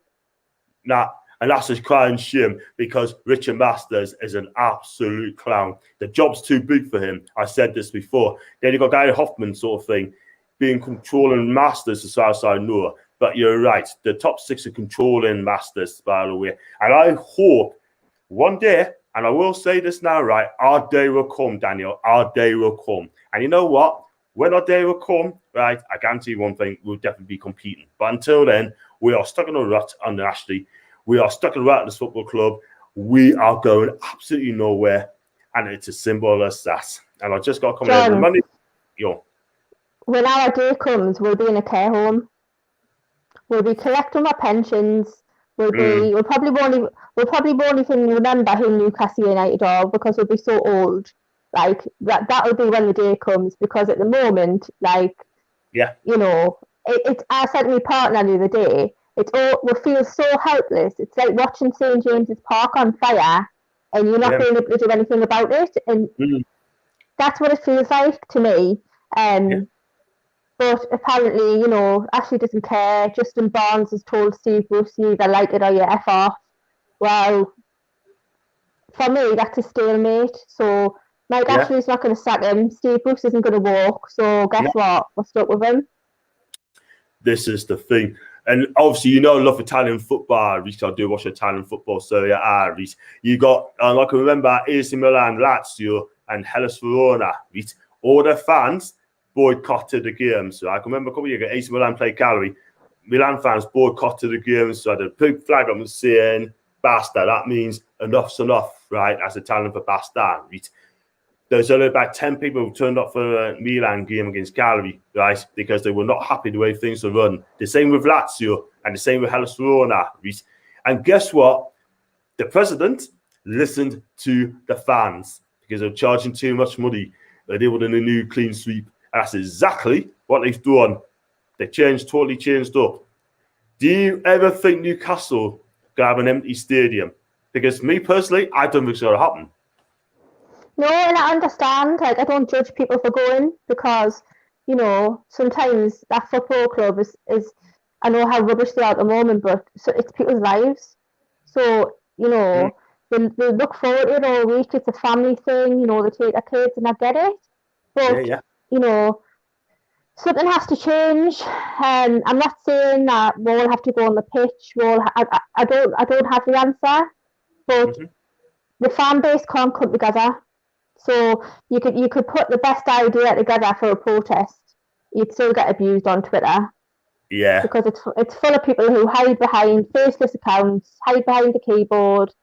Nah, and that's a crying shame because Richard Masters is an absolute clown. The job's too big for him. I said this before. Then you got Gary Hoffman sort of thing, being controlling Masters as far as I know. But you're right. The top six are controlling Masters, by the way. And I hope one day, and I will say this now, right, our day will come, Daniel. Our day will come. And you know what? When our day will come, right, I guarantee you one thing, we'll definitely be competing. But until then, we are stuck in a rut under Ashley. We are stuck in a rut at this football club. We are going absolutely nowhere. And it's as simple as that. And I just got to come in with money. When our day comes, we'll be in a care home. We'll be collecting our pensions. We'll probably won't even remember who Newcastle United are because we'll be so old. Like that'll be when the day comes. Because at the moment, I said to my partner the other day, we feel so helpless. It's like watching St James's Park on fire, and you're not being able to do anything about it. And that's what it feels like to me. But apparently, Ashley doesn't care. Justin Barnes has told Steve Bruce, you either like it or you F off. Well, for me, that's a stalemate. So Mike Ashley's not going to sack him. Steve Bruce isn't going to walk. So guess what? We're stuck with him. This is the thing. And obviously, I love Italian football. I do watch Italian football. So, you got, I can remember AC Milan, Lazio, and Hellas Verona. All their fans boycotted the games. So I can remember a couple of years ago, AC Milan played Cagliari. Milan fans boycotted the games. So I had a big flag up and saying, basta. That means enough's enough, right? That's Italian for basta. Right? there's only about 10 people who turned up for a Milan game against Gallery, right? Because they were not happy the way things were run. The same with Lazio and the same with Hellas Verona. And guess what? The president listened to the fans because they're charging too much money. They wanted a new clean sweep. And that's exactly what they've done. They totally changed up. Do you ever think Newcastle could have an empty stadium? Because me personally, I don't think it's going to happen. No, and I understand. Like, I don't judge people for going because, you know, sometimes that football club is I know how rubbish they are at the moment, but it's people's lives. So, you know, they look forward to it all week. It's a family thing, you know, they take their kids, and I get it. But, you know, something has to change. I'm not saying that we all have to go on the pitch. I don't have the answer, but the fan base can't come together. So you could put the best idea together for a protest. You'd still get abused on Twitter. Yeah. Because it's full of people who hide behind faceless accounts, hide behind the keyboard,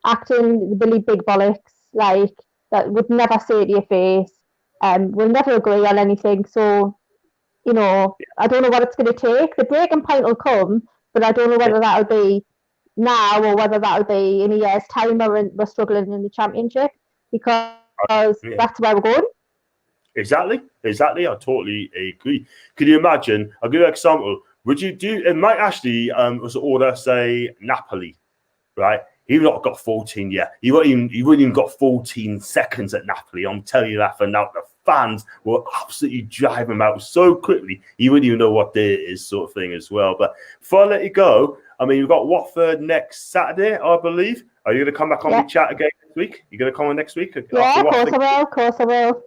acting really big bollocks, like that would never say to your face, will never agree on anything. So, you know, I don't know what it's going to take. The breaking point will come, but I don't know whether that'll be now or whether that'll be in a year's time when we're struggling in the Championship, because that's where we're going. Exactly. I totally agree. Can you imagine? I'll give you an example. Would you do? It might actually was order say Napoli, right? He's not got 14 yet. He wouldn't even got 14 seconds at Napoli. I'm telling you that for now. The fans will absolutely drive him out so quickly. He wouldn't even know what day it is, sort of thing as well. But before I let you go, I mean, you've got Watford next Saturday, I believe. Are you going to come back on the chat again next week? You're going to come on next week? Yeah, of course I will.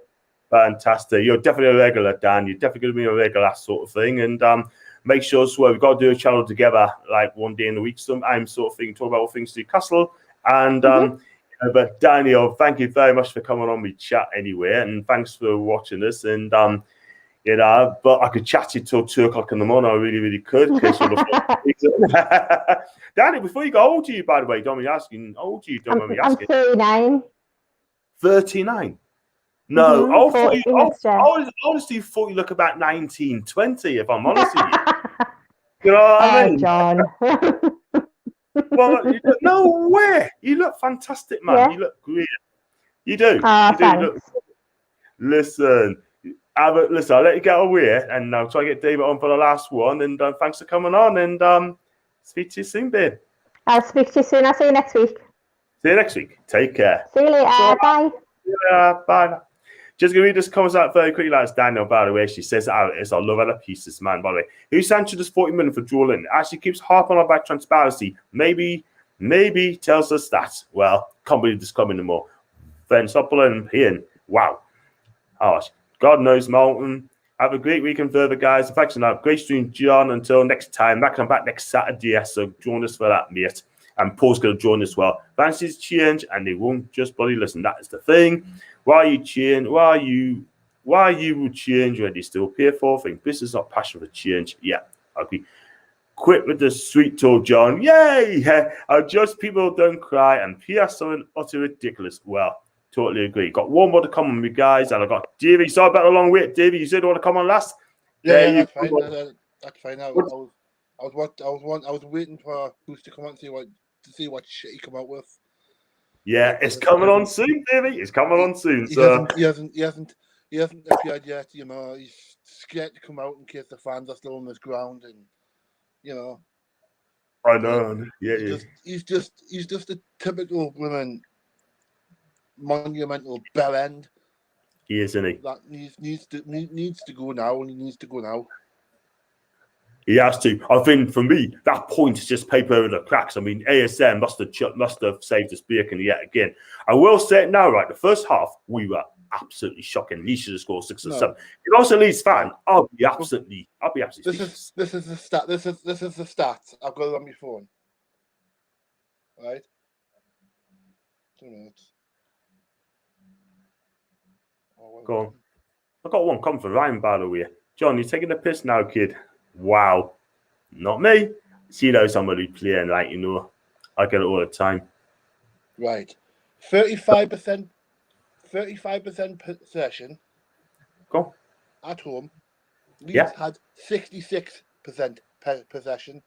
Fantastic. You're definitely a regular, Dan. You're definitely going to be a regular, sort of thing. And make sure as well, we've got to do a channel together, like one day in the week. I'm sort of thinking, talk about all things Newcastle. And but Daniel, thank you very much for coming on with chat anyway, and thanks for watching us. And you know, but I could chat to you till 2 o'clock in the morning. I really, really could. Daniel, before you go, how old are you, by the way? Don't mind me asking. How old are you? Don't mind me asking. I'm 39. 39. No, honestly, thought you look about 19, 20, if I'm honest with you. You know what I mean? John. Well, no way. You look fantastic, man. Yeah. You look great. You do. Thanks. You look... Listen, I'll let you get away, and I'll try to get David on for the last one. And thanks for coming on, and speak to you soon, babe. I'll speak to you soon. I'll see you next week. See you next week. Take care. See you later. Bye. Bye. Just going to read this comments out very quickly. That's Daniel, by the way. She says I love her pieces, man, by the way. Who sanctioned us 40 million for Joelin? Actually keeps harping on about transparency. Maybe tells us that. Well, can't believe this club anymore. Then stop pulling in. Wow. Harsh. God knows, Mountain. Have a great weekend further, guys. Thanks for that. Great stream, John. Until next time. I'm back next Saturday, so join us for that, mate. And Paul's going to join as well. Fancies change, and they won't just bloody listen. That is the thing. Why you will change when they still pay for things. This is not passion for change. Yeah, I agree. Quit with the sweet talk, John. Yay! Just people don't cry and PS something utterly ridiculous. Well, totally agree. Got one more to come on, me guys, and I got Davey. Sorry about a long wait, Davey. You said you want to come on last? Yeah, that's fine. That's fine. I was waiting for Bruce to come on to see what shit he come out with. Yeah, it's coming on soon, Davey. It's coming on soon. He hasn't appeared yet. You know, he's scared to come out in case the fans are still on this ground, and you know. I know. Yeah. He's just a typical monumental bell end. He is, isn't he? That needs to go now, and he needs to go now. He has to. I think for me, that point is just paper over the cracks. I mean, ASM must have saved us bacon yet again. I will say it now, right? The first half, we were absolutely shocking. He should have scored 6 or 7. If I was a Leeds fan, I'll be absolutely. This is the stat. This is the stats. I've got it on my phone. Right. 2 minutes. Go on. I've got one coming from Ryan, by the way. John, you're taking the piss now, kid. Wow. Not me. See, somebody playing, like, you know, I get it all the time. Right. 35% 35% possession Go on. at home. Leeds Yeah. had 66% possession.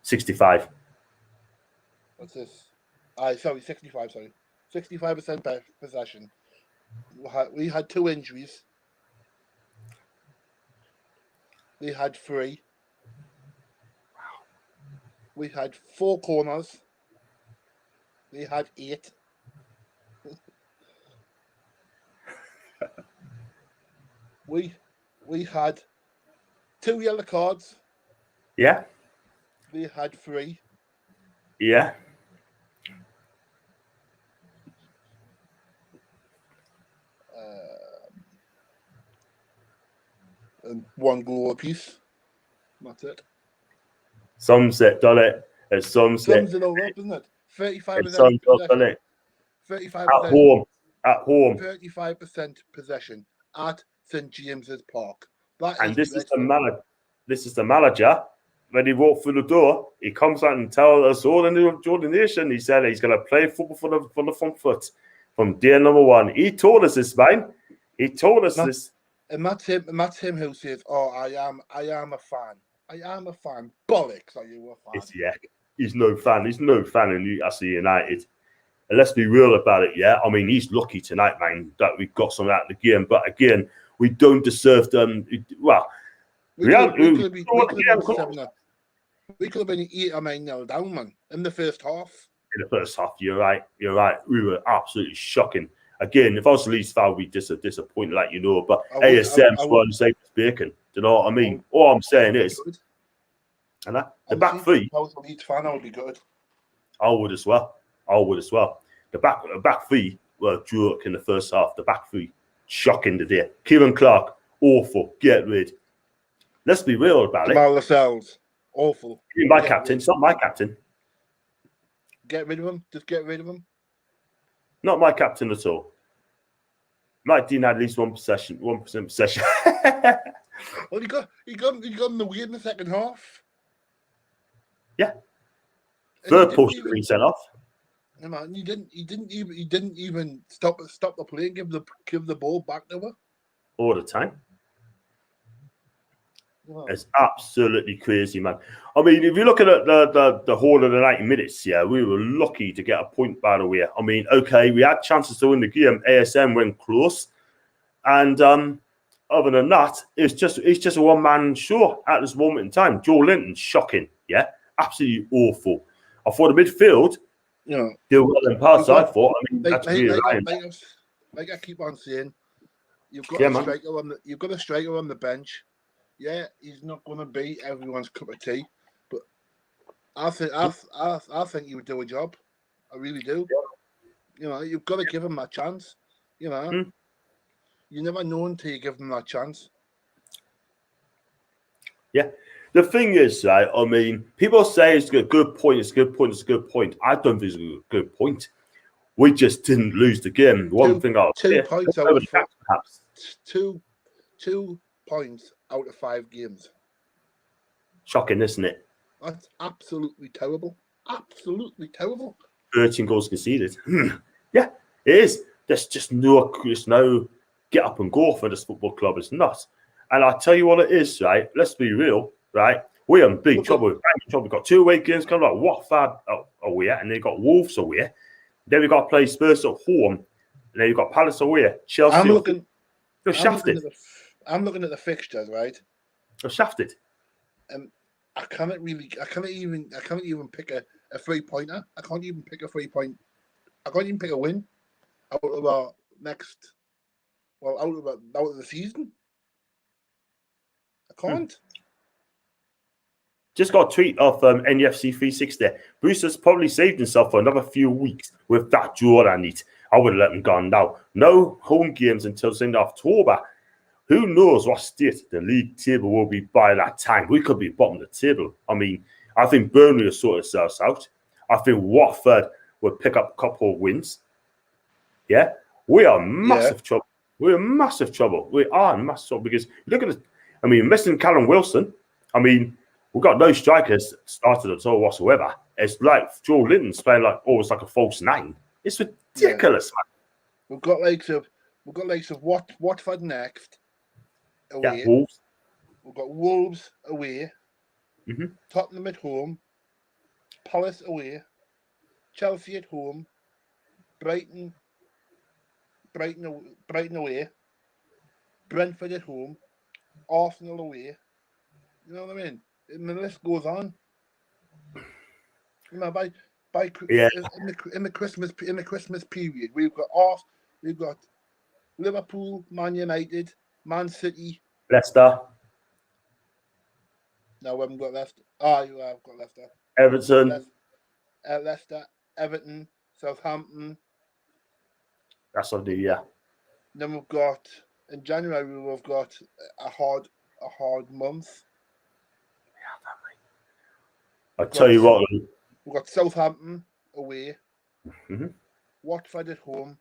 65. What's this? 65. Sorry, 65% possession. We had 2 injuries. We had 3. We had 4 corners. We had 8. we had 2 yellow cards. Yeah. We had 3. Yeah. And 1 goal apiece. That's it. Sums it, done it. It sums it. Sums it all up, isn't it? 35% It sums up, done possession. it. 35%. At home. At home. 35% possession at St James's Park. That And this is the dreadful. manager. This is the manager. When he walked through the door, he comes out and tells us all in the Jordan Nation. He said he's going to play football from the front foot from day number 1. He told us this, man. He told us this. And that's him who says, "Oh, I am a fan. I am a fan." Bollocks, are you a fan? Yeah, he's no fan. He's no fan of Newcastle United. And let's be real about it, yeah? I mean, he's lucky tonight, man, that we got something out of the game. But again, we don't deserve them. Well, we could have been 8 or 9-0 down, man, in the first half. In the first half, you're right. We were absolutely shocking. Again, if I was the Leeds fan, we'd be disappointed, like you know. But ASM's one safe as bacon. Do you know what I mean? All I'm saying is, and the back three. If I was a Leeds fan, I would be good. I would as well. The back three were jerk in the first half. The back three, shocking today. Kieran Clark, awful. Get rid. Let's be real about it. Lascelles, awful. He's my captain. It's not my captain. Get rid of him. Just get rid of him. Not my captain at all. Mike Dean had at least 1% possession. Well, he got him the weird in the second half. Yeah. And Third post being sent off. No, man, he didn't even stop the play and give the ball back to her All the time. Wow. It's absolutely crazy, man. I mean, if you look at the whole of the 90 minutes, yeah, we were lucky to get a point, by the way. I mean, okay, we had chances to win the game. ASM went close. And other than that, it's just a one-man show at this moment in time. Joe Linton, shocking, yeah? Absolutely awful. I thought the midfield, did well in pass, I thought. I mean, like I keep on saying, you've got a striker on the bench. Yeah, he's not going to be everyone's cup of tea, but I think he would do a job. I really do. Yeah. You've got to give him that chance. You never know until you give him that chance. Yeah. The thing is, right, I mean, people say it's a good point, it's a good point, it's a good point. I don't think it's a good point. We just didn't lose the game. One thing I'll say, 2 points out of perhaps. 2 points out of 5 games. Shocking, isn't it? That's absolutely terrible. Absolutely terrible. 13 goals conceded. Yeah, it is. There's no get up and go for this football club. It's not. And I'll tell you what it is, right? Let's be real, right? We are in big trouble. We've got 2 away games coming up. Watford away, and they've got Wolves away. Then we've got to play Spurs at home. And then you've got Palace away. Chelsea. They're shafted. I'm looking at the fixtures, right? They're shafted. I can't even pick a 3-pointer. I can't even pick a 3-point. I can't even pick a win out of our next. Well, out of the season. I can't. Just got a tweet off NFC 360. Bruce has probably saved himself for another few weeks with that draw I need. I would have let him go now. No home games until the end of October. Who knows what state the league table will be by that time? We could be bottom of the table. I mean, I think Burnley will sort themselves out. I think Watford will pick up a couple of wins. Yeah? We are in massive trouble. We're in massive trouble. We are in massive trouble because look at this. I mean, missing Callum Wilson. I mean, we've got no strikers started at all whatsoever. It's like Joe Linton's playing like almost like a false 9. It's ridiculous, man. We've got likes of Watford next away. Yeah, Wolves. We've got Wolves away. Mhm. Tottenham at home. Palace away. Chelsea at home. Brighton away. Brentford at home. Arsenal away. You know what I mean? And the list goes on. You know, Yeah. in the Christmas period, we've got Liverpool, Man United, Man City. Leicester, No, we haven't got Leicester. Ah, you have got Leicester. Everton. Leicester, Everton, Southampton. That's on the yeah. Then we've got in January we've got a hard month. I tell you what. We've got Southampton away. Mhm. Watford at home.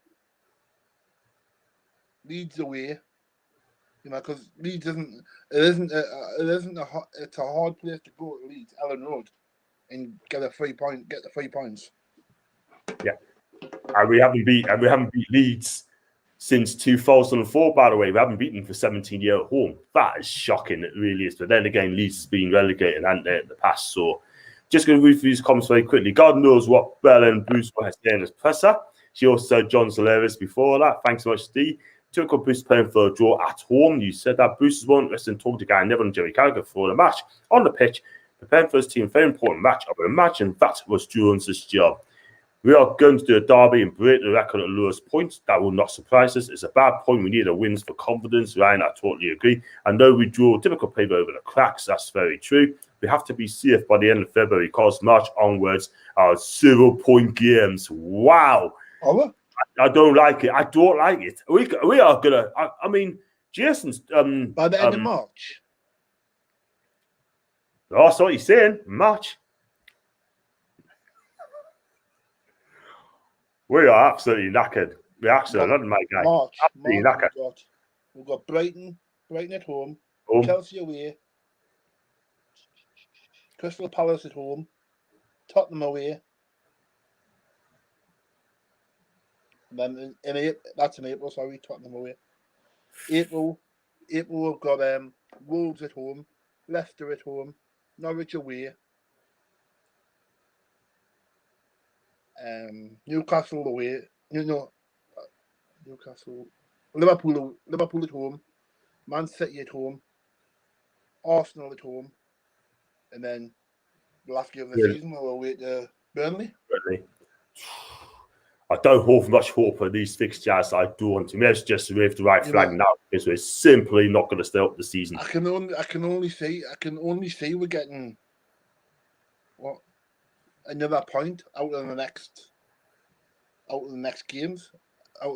Leeds away. You know, because Leeds it's a hard place to go to Leeds, Ellen Road, and get the 3 points. Yeah, and we haven't beat Leeds since 2004. By the way, we haven't beaten for 17 years at home. That is shocking. It really is. But then again, Leeds has been relegated and in the past. So, just going to read through these comments very quickly. God knows what Bell and Bruce were saying as presser. She also said John Solaris before that. Thanks so much, Steve. Typical Bruce playing for a draw at home. You said that Bruce is one listen talk to guy Neville and Jerry Carragher for the match on the pitch. Preparing for his team, very important match. I would imagine that was Jones' job. We are going to do a derby and break the record at lowest points. That will not surprise us. It's a bad point. We need a wins for confidence. Ryan, I totally agree. I know we draw typical paper over the cracks. That's very true. We have to be safe by the end of February because March onwards are 0-point games. Wow. Oh, I don't like it. I don't like it. We are gonna. I mean, Jason's. by the end of March. Oh, that's what he's saying. March. We are absolutely knackered. We're absolutely not my guy. March. Knackered. We've got Brighton at home. Home. Chelsea away. Crystal Palace at home. Tottenham away. And then that's in April. Sorry, Tottenham away. April we've got Wolves at home, Leicester at home, Norwich away, Newcastle away. Newcastle, Liverpool at home, Man City at home, Arsenal at home, and then the last game of the season we'll away to Burnley. I don't hold much hope for these fixtures. I don't. To me, it's just wave the right flag now because we're simply not going to stay up the season. I can only say we're getting another point out of the next games. I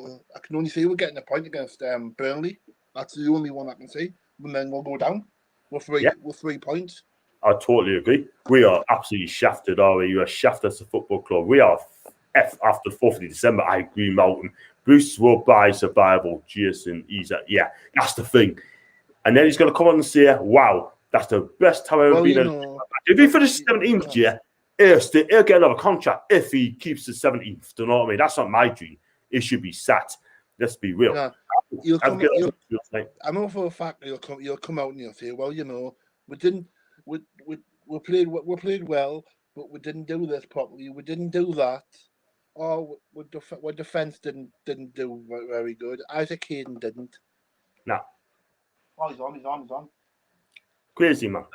can only say we're getting a point against Burnley. That's the only one I can see. And then we'll go down with 3 points. I totally agree. We are absolutely shafted, are we? You are shafted as a football club. We are F after the 4th of December. I agree, Moulton. Bruce will buy survival. Jason, that's the thing. And then he's going to come on and say, wow, that's the best time I've ever been. If he finishes 17th year, he'll get another contract if he keeps the 17th. Do you know what I mean? That's not my dream. It should be sat. Let's be real. Yeah. I know for a fact you'll come out and you'll say, well, we played well, but we didn't do this properly. We didn't do that. Oh, our defense didn't do very good. Isaac Hayden didn't. No. Oh, he's on. Crazy, man.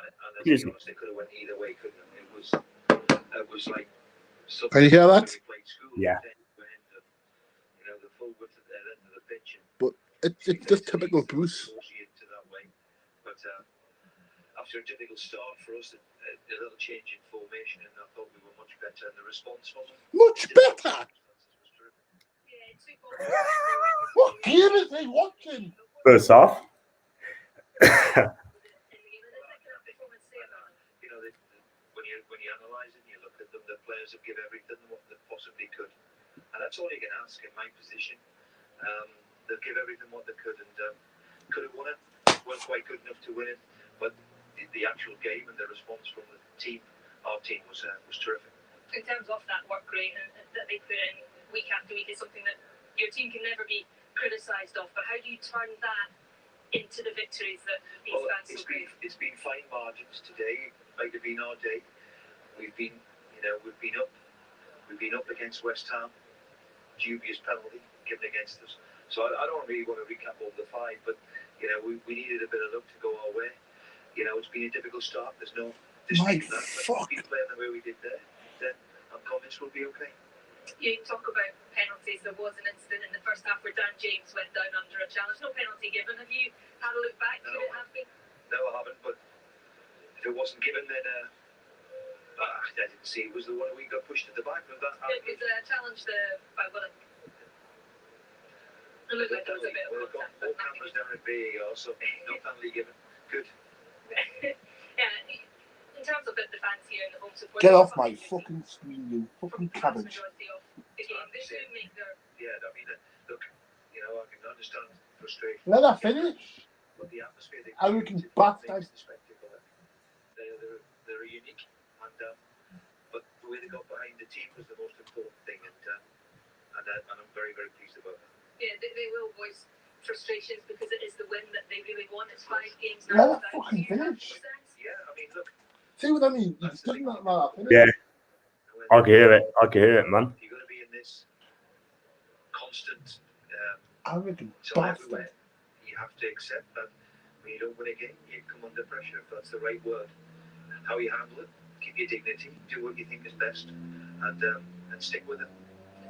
Crazy. They could have went either way, couldn't it? It was like. Can you hear that? Yeah. The full width of the end of the pitch. But it's just typical Bruce. But after a difficult start for us, a little change in formation, and I thought we were much better, and the response was much better. What game is he watching? First half. When you analyse it, you look at them, the players have given everything what they possibly could, and that's all you can ask in my position. They've given everything what they could, and could have won it. Weren't quite good enough to win it, but the actual game and the response from the team, our team was terrific. In terms of that work rate that they put in week after week, is something that your team can never be criticised of. But how do you turn that into the victories that these fans so crave? It's been fine margins today. Might have been our day. We've been up against West Ham. Dubious penalty given against us. So I don't really want to recap all the 5, but we needed a bit of luck to go our way. It's been a difficult start. There's no disputing that. But if we keep playing the way we did there, then I'm convinced we'll be okay. You talk about penalties. There was an incident in the first half where Dan James went down under a challenge. No penalty given. Have you had a look back? Could it have been? No, I haven't. But if it wasn't given, then I didn't see. It was the one we got pushed at the back. Was that? It was a challenge by Willock. It looked like there was a bit of contact. All cameras down at VAR, so no penalty given. Good. Yeah. In terms of the fans here and the home support. Get off my fucking screen, you fucking cabbage. Yeah, I mean, look, I can understand frustration. Let her finish. But the atmosphere, Arrogant bastard. They're unique, but the way they got behind the team was the most important thing, and I'm very, very pleased about that. Yeah, they will voice frustrations because it is the win that they really want. It's 5 games Let now. her fucking finish. Yeah, I mean, look. See what I mean? It's doesn't that matter. Yeah, I can hear it, man. You're going to be in this constant Arrogant so bastard. everywhere. You have to accept that when you don't win a game, you come under pressure, if that's the right word. How you handle it, keep your dignity, do what you think is best, and stick with it.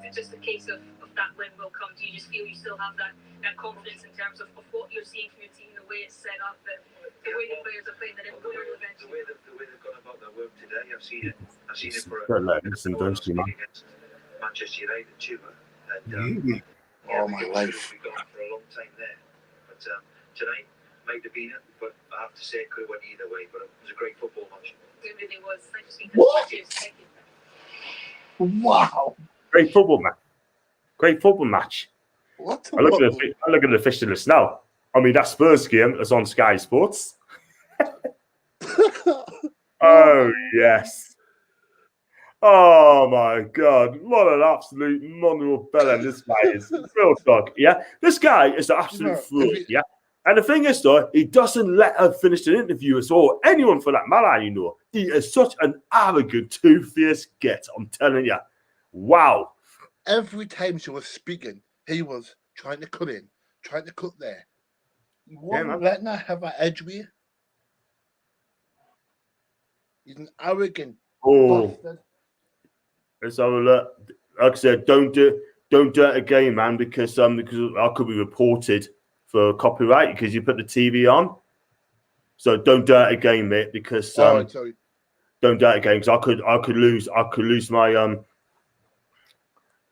Is it just a case of that win will come? Do you just feel you still have that confidence in terms of what you're seeing from your team, the way it's set up, the way the players are playing, that it will eventually? The way they've gone about their work today, I've seen it for Don't let listen, don't you, man. against Manchester United too, and Oh, my life. We've gone for a long time there, but tonight might have been it, but I have to say it could have went either way. But it was a great football match. It really was. Thank you. What? Thank you. Wow. Great football match. Great football match. What? I look at the official list now. I mean, that Spurs game is on Sky Sports. Oh, yes. Oh, my God. What an absolute monumental bellend this guy is. Real talk, yeah? This guy is an absolute fraud, yeah? And the thing is, though, he doesn't let her finish an interview at all. Anyone for that matter, He is such an arrogant, two-faced git, I'm telling you. Wow. Every time she was speaking, he was trying to cut in, trying to cut there. He wasn't letting her have her edge with you. He's an arrogant bastard. Let's have a look. Like I said, don't do it again, man, because I could be reported for copyright because you put the TV on. So don't do it again, mate, because sorry. Don't do it again because I could lose my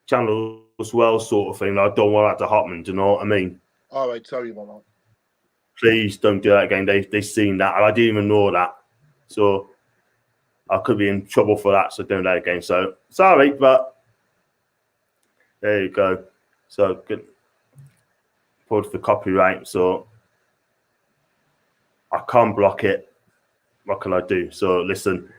channel as well, sort of thing. I don't want that to happen. Do you know what I mean? All right, sorry about that. Please don't do that again. They've seen that, and I didn't even know that, so I could be in trouble for that. So don't do that again. So sorry, but there you go. So good. Put for copyright, so I can't block it. What can I do? So listen,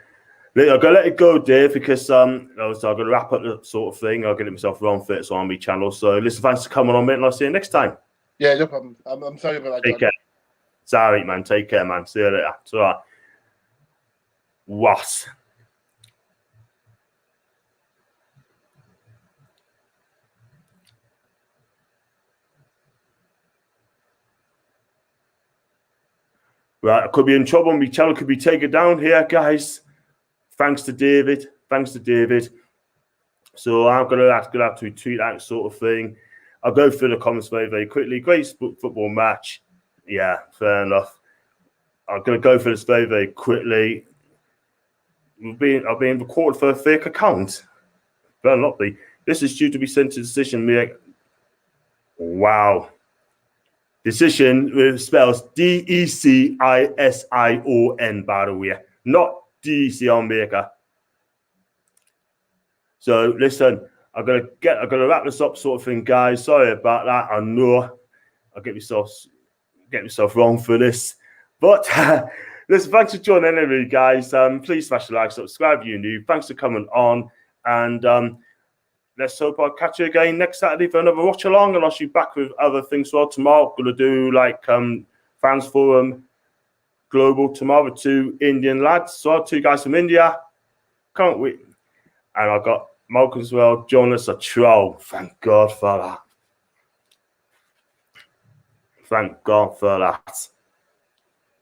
I'm gonna let it go, Dave, because I'm gonna wrap up the sort of thing. I'll get myself wrong for it on my channel. So listen, thanks for coming on, mate, and I'll see you next time. Yeah, no problem. I'm sorry about that. Take care. Sorry, man. Take care, man. See you later. It's all right. What? Right, I could be in trouble. My channel could be taken down here, guys. Thanks to David. So I'm gonna have to tweet that sort of thing. I'll go through the comments very, very quickly. Great football match. Yeah, fair enough. I'm gonna go through this very, very quickly. I've been recorded for a fake account. Better not be. This is due to be sent to decision. Wow. Decision spells DECISION, by the way, not DECISION maker. So listen, I'm gonna wrap this up, sort of thing, guys. Sorry about that. I know I'll get myself wrong for this, but listen, thanks for joining anyway, guys. Please smash the like, subscribe if you're new. Thanks for coming on, and let's hope I'll catch you again next Saturday for another watch along, and I'll be back with other things as well tomorrow. Gonna do like fans forum global tomorrow with 2 Indian lads. So 2 guys from India. Can't wait. And I've got Malcolm as well. Jonas a troll. Thank God for that. Thank God for that.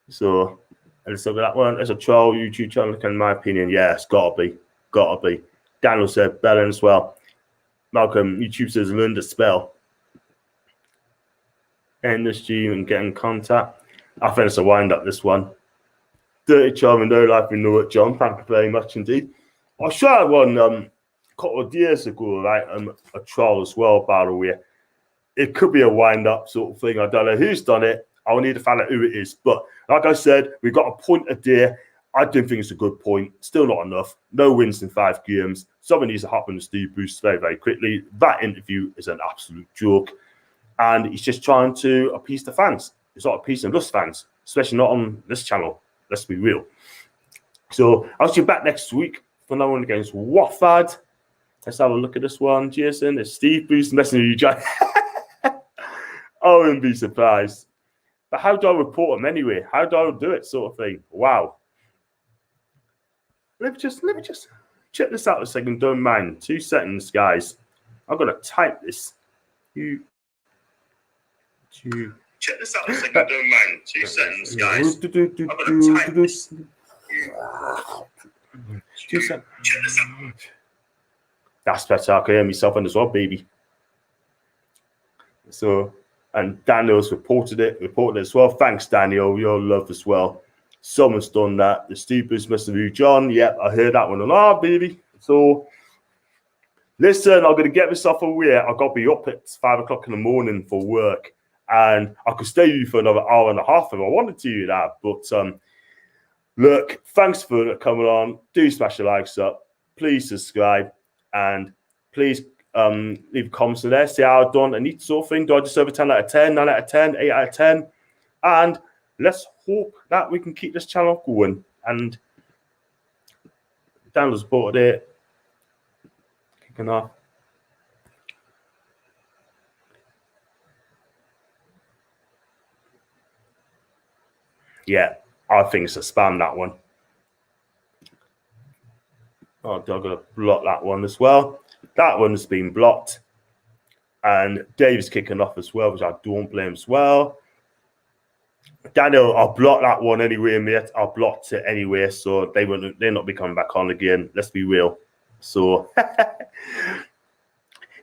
So let's look at that one. It's a troll YouTube channel, in my opinion. Yeah, it's gotta be. Gotta be. Daniel said Bellin as well. Malcolm, YouTube says learn to spell. End the stream and get in contact. I think it's a wind up, this one. Dirty charm and no life, we know it, John. Thank you very much indeed. I tried one a couple of years ago, right? A trial as well, by the way. It could be a wind up sort of thing. I don't know who's done it. I'll need to find out who it is. But like I said, we got a point a day. I don't think it's a good point. Still not enough. No wins in 5 games. Someone needs to hop on the Steve Bruce very, very quickly. That interview is an absolute joke. And he's just trying to appease the fans. It's not appeasing us fans, especially not on this channel. Let's be real. So I'll see you back next week for another one against Watford. Let's have a look at this one, Jason. It's Steve Bruce messing with you, John. I wouldn't be surprised. But how do I report them anyway? How do I do it, sort of thing? Wow. Let me just check this out a second. Don't mind. 2 seconds, guys. I'm gonna type this. Check this out a second. Don't mind. 2 seconds, guys. I'm gonna type this. 2 seconds. Check this out. That's better. I can hear myself on as well, baby. So, and Daniel's reported it as well. Thanks, Daniel. Your love as well. Someone's done that. The stupidest must have been John. Yep, I heard that one. And baby. So, listen, I'm going to get myself aware. I've got to be up at 5 o'clock in the morning for work. And I could stay with you for another hour and a half if I wanted to, that. But, look, thanks for coming on. Do smash the likes up. Please subscribe. And please leave comments in there. Say how I've done a neat sort of thing. Do I deserve a 10 out of 10, 9 out of 10, 8 out of 10? And let's hope that we can keep this channel going. And Daniel's supported it. Kicking off. Yeah, I think it's a spam, that one. Oh, I'm going to block that one as well. That one's been blocked. And Dave's kicking off as well, which I don't blame as well. Daniel, I'll block that one anyway, mate. I blocked it anyway, so they're not be coming back on again. Let's be real. So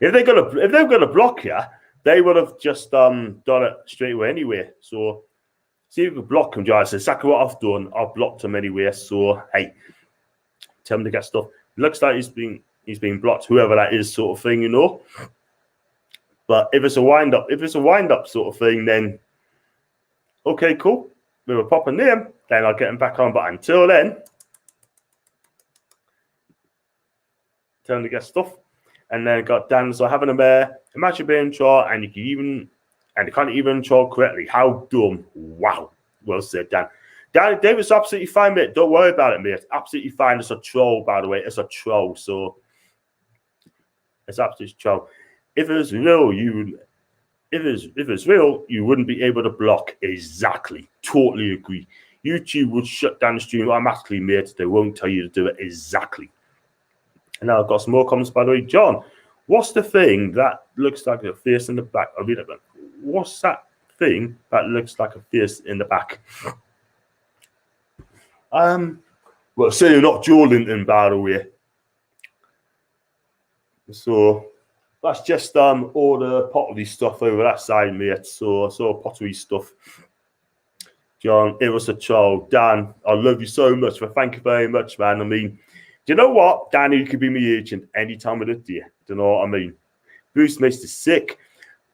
if they're gonna block you, they would have just done it straight away anyway. So see if we can block him, guys. Exactly what I've done. I've blocked him anyway. So hey, tell him to get stuff. Looks like he's been blocked, whoever that is, sort of thing, you know. But if it's a wind up sort of thing, then okay, cool. With a proper name, then I'll get him back on. But until then, tell him to get stuff. And then got Dan, so having a imagine being intro, and you can't even intro correctly. How dumb. Wow. Well said, Dan. David's absolutely fine, mate. Don't worry about it, mate. Absolutely fine. It's a troll, by the way. It's a troll. So it's absolutely troll. If it was real, if it's real, you wouldn't be able to block. Exactly. Totally agree. YouTube would shut down the stream automatically, mate. They won't tell you to do it. Exactly. And now I've got some more comments, by the way. John, what's the thing that looks like a face in the back? I'll read it again. What's that thing that looks like a face in the back? Well, say you're not Joe Linton, by the way. So that's just all the pottery stuff over that side, mate. So pottery stuff. John, it was a troll. Dan, I love you so much. But thank you very much, man. I mean, do you know what? Dan, you could be my agent any time of the day. Do you know what I mean? Bruce makes us sick.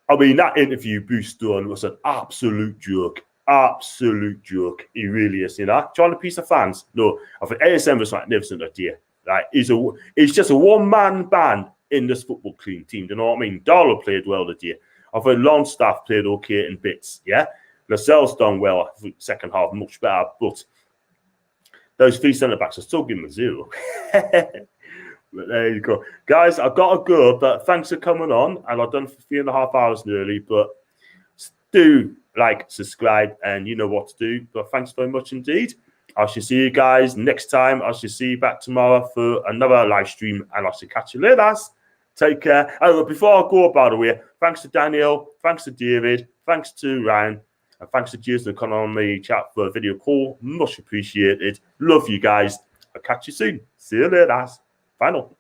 I mean, that interview Bruce done was an absolute joke. Absolute joke. He really is, you know. Trying to piece of fans. No, I think ASM was magnificent that year. Like, he's just a one-man band in this football team. Do you know what I mean? Darlow played well that year. I think Longstaff played okay in bits, yeah. Lascelles done well. I think second half much better, but those 3 centre backs are still giving a 0. But there you go. Guys, I've got to go, but thanks for coming on. And I've done for 3.5 hours nearly, but do like, subscribe, and you know what to do. But thanks very much indeed. I shall see you guys next time. I shall see you back tomorrow for another live stream, and I shall catch you later. Take care. Oh, before I go, by the way, thanks to Daniel, thanks to David, thanks to Ryan, and thanks to Jason coming on the chat for a video call. Much appreciated. Love you guys. I'll catch you soon. See you later. Final.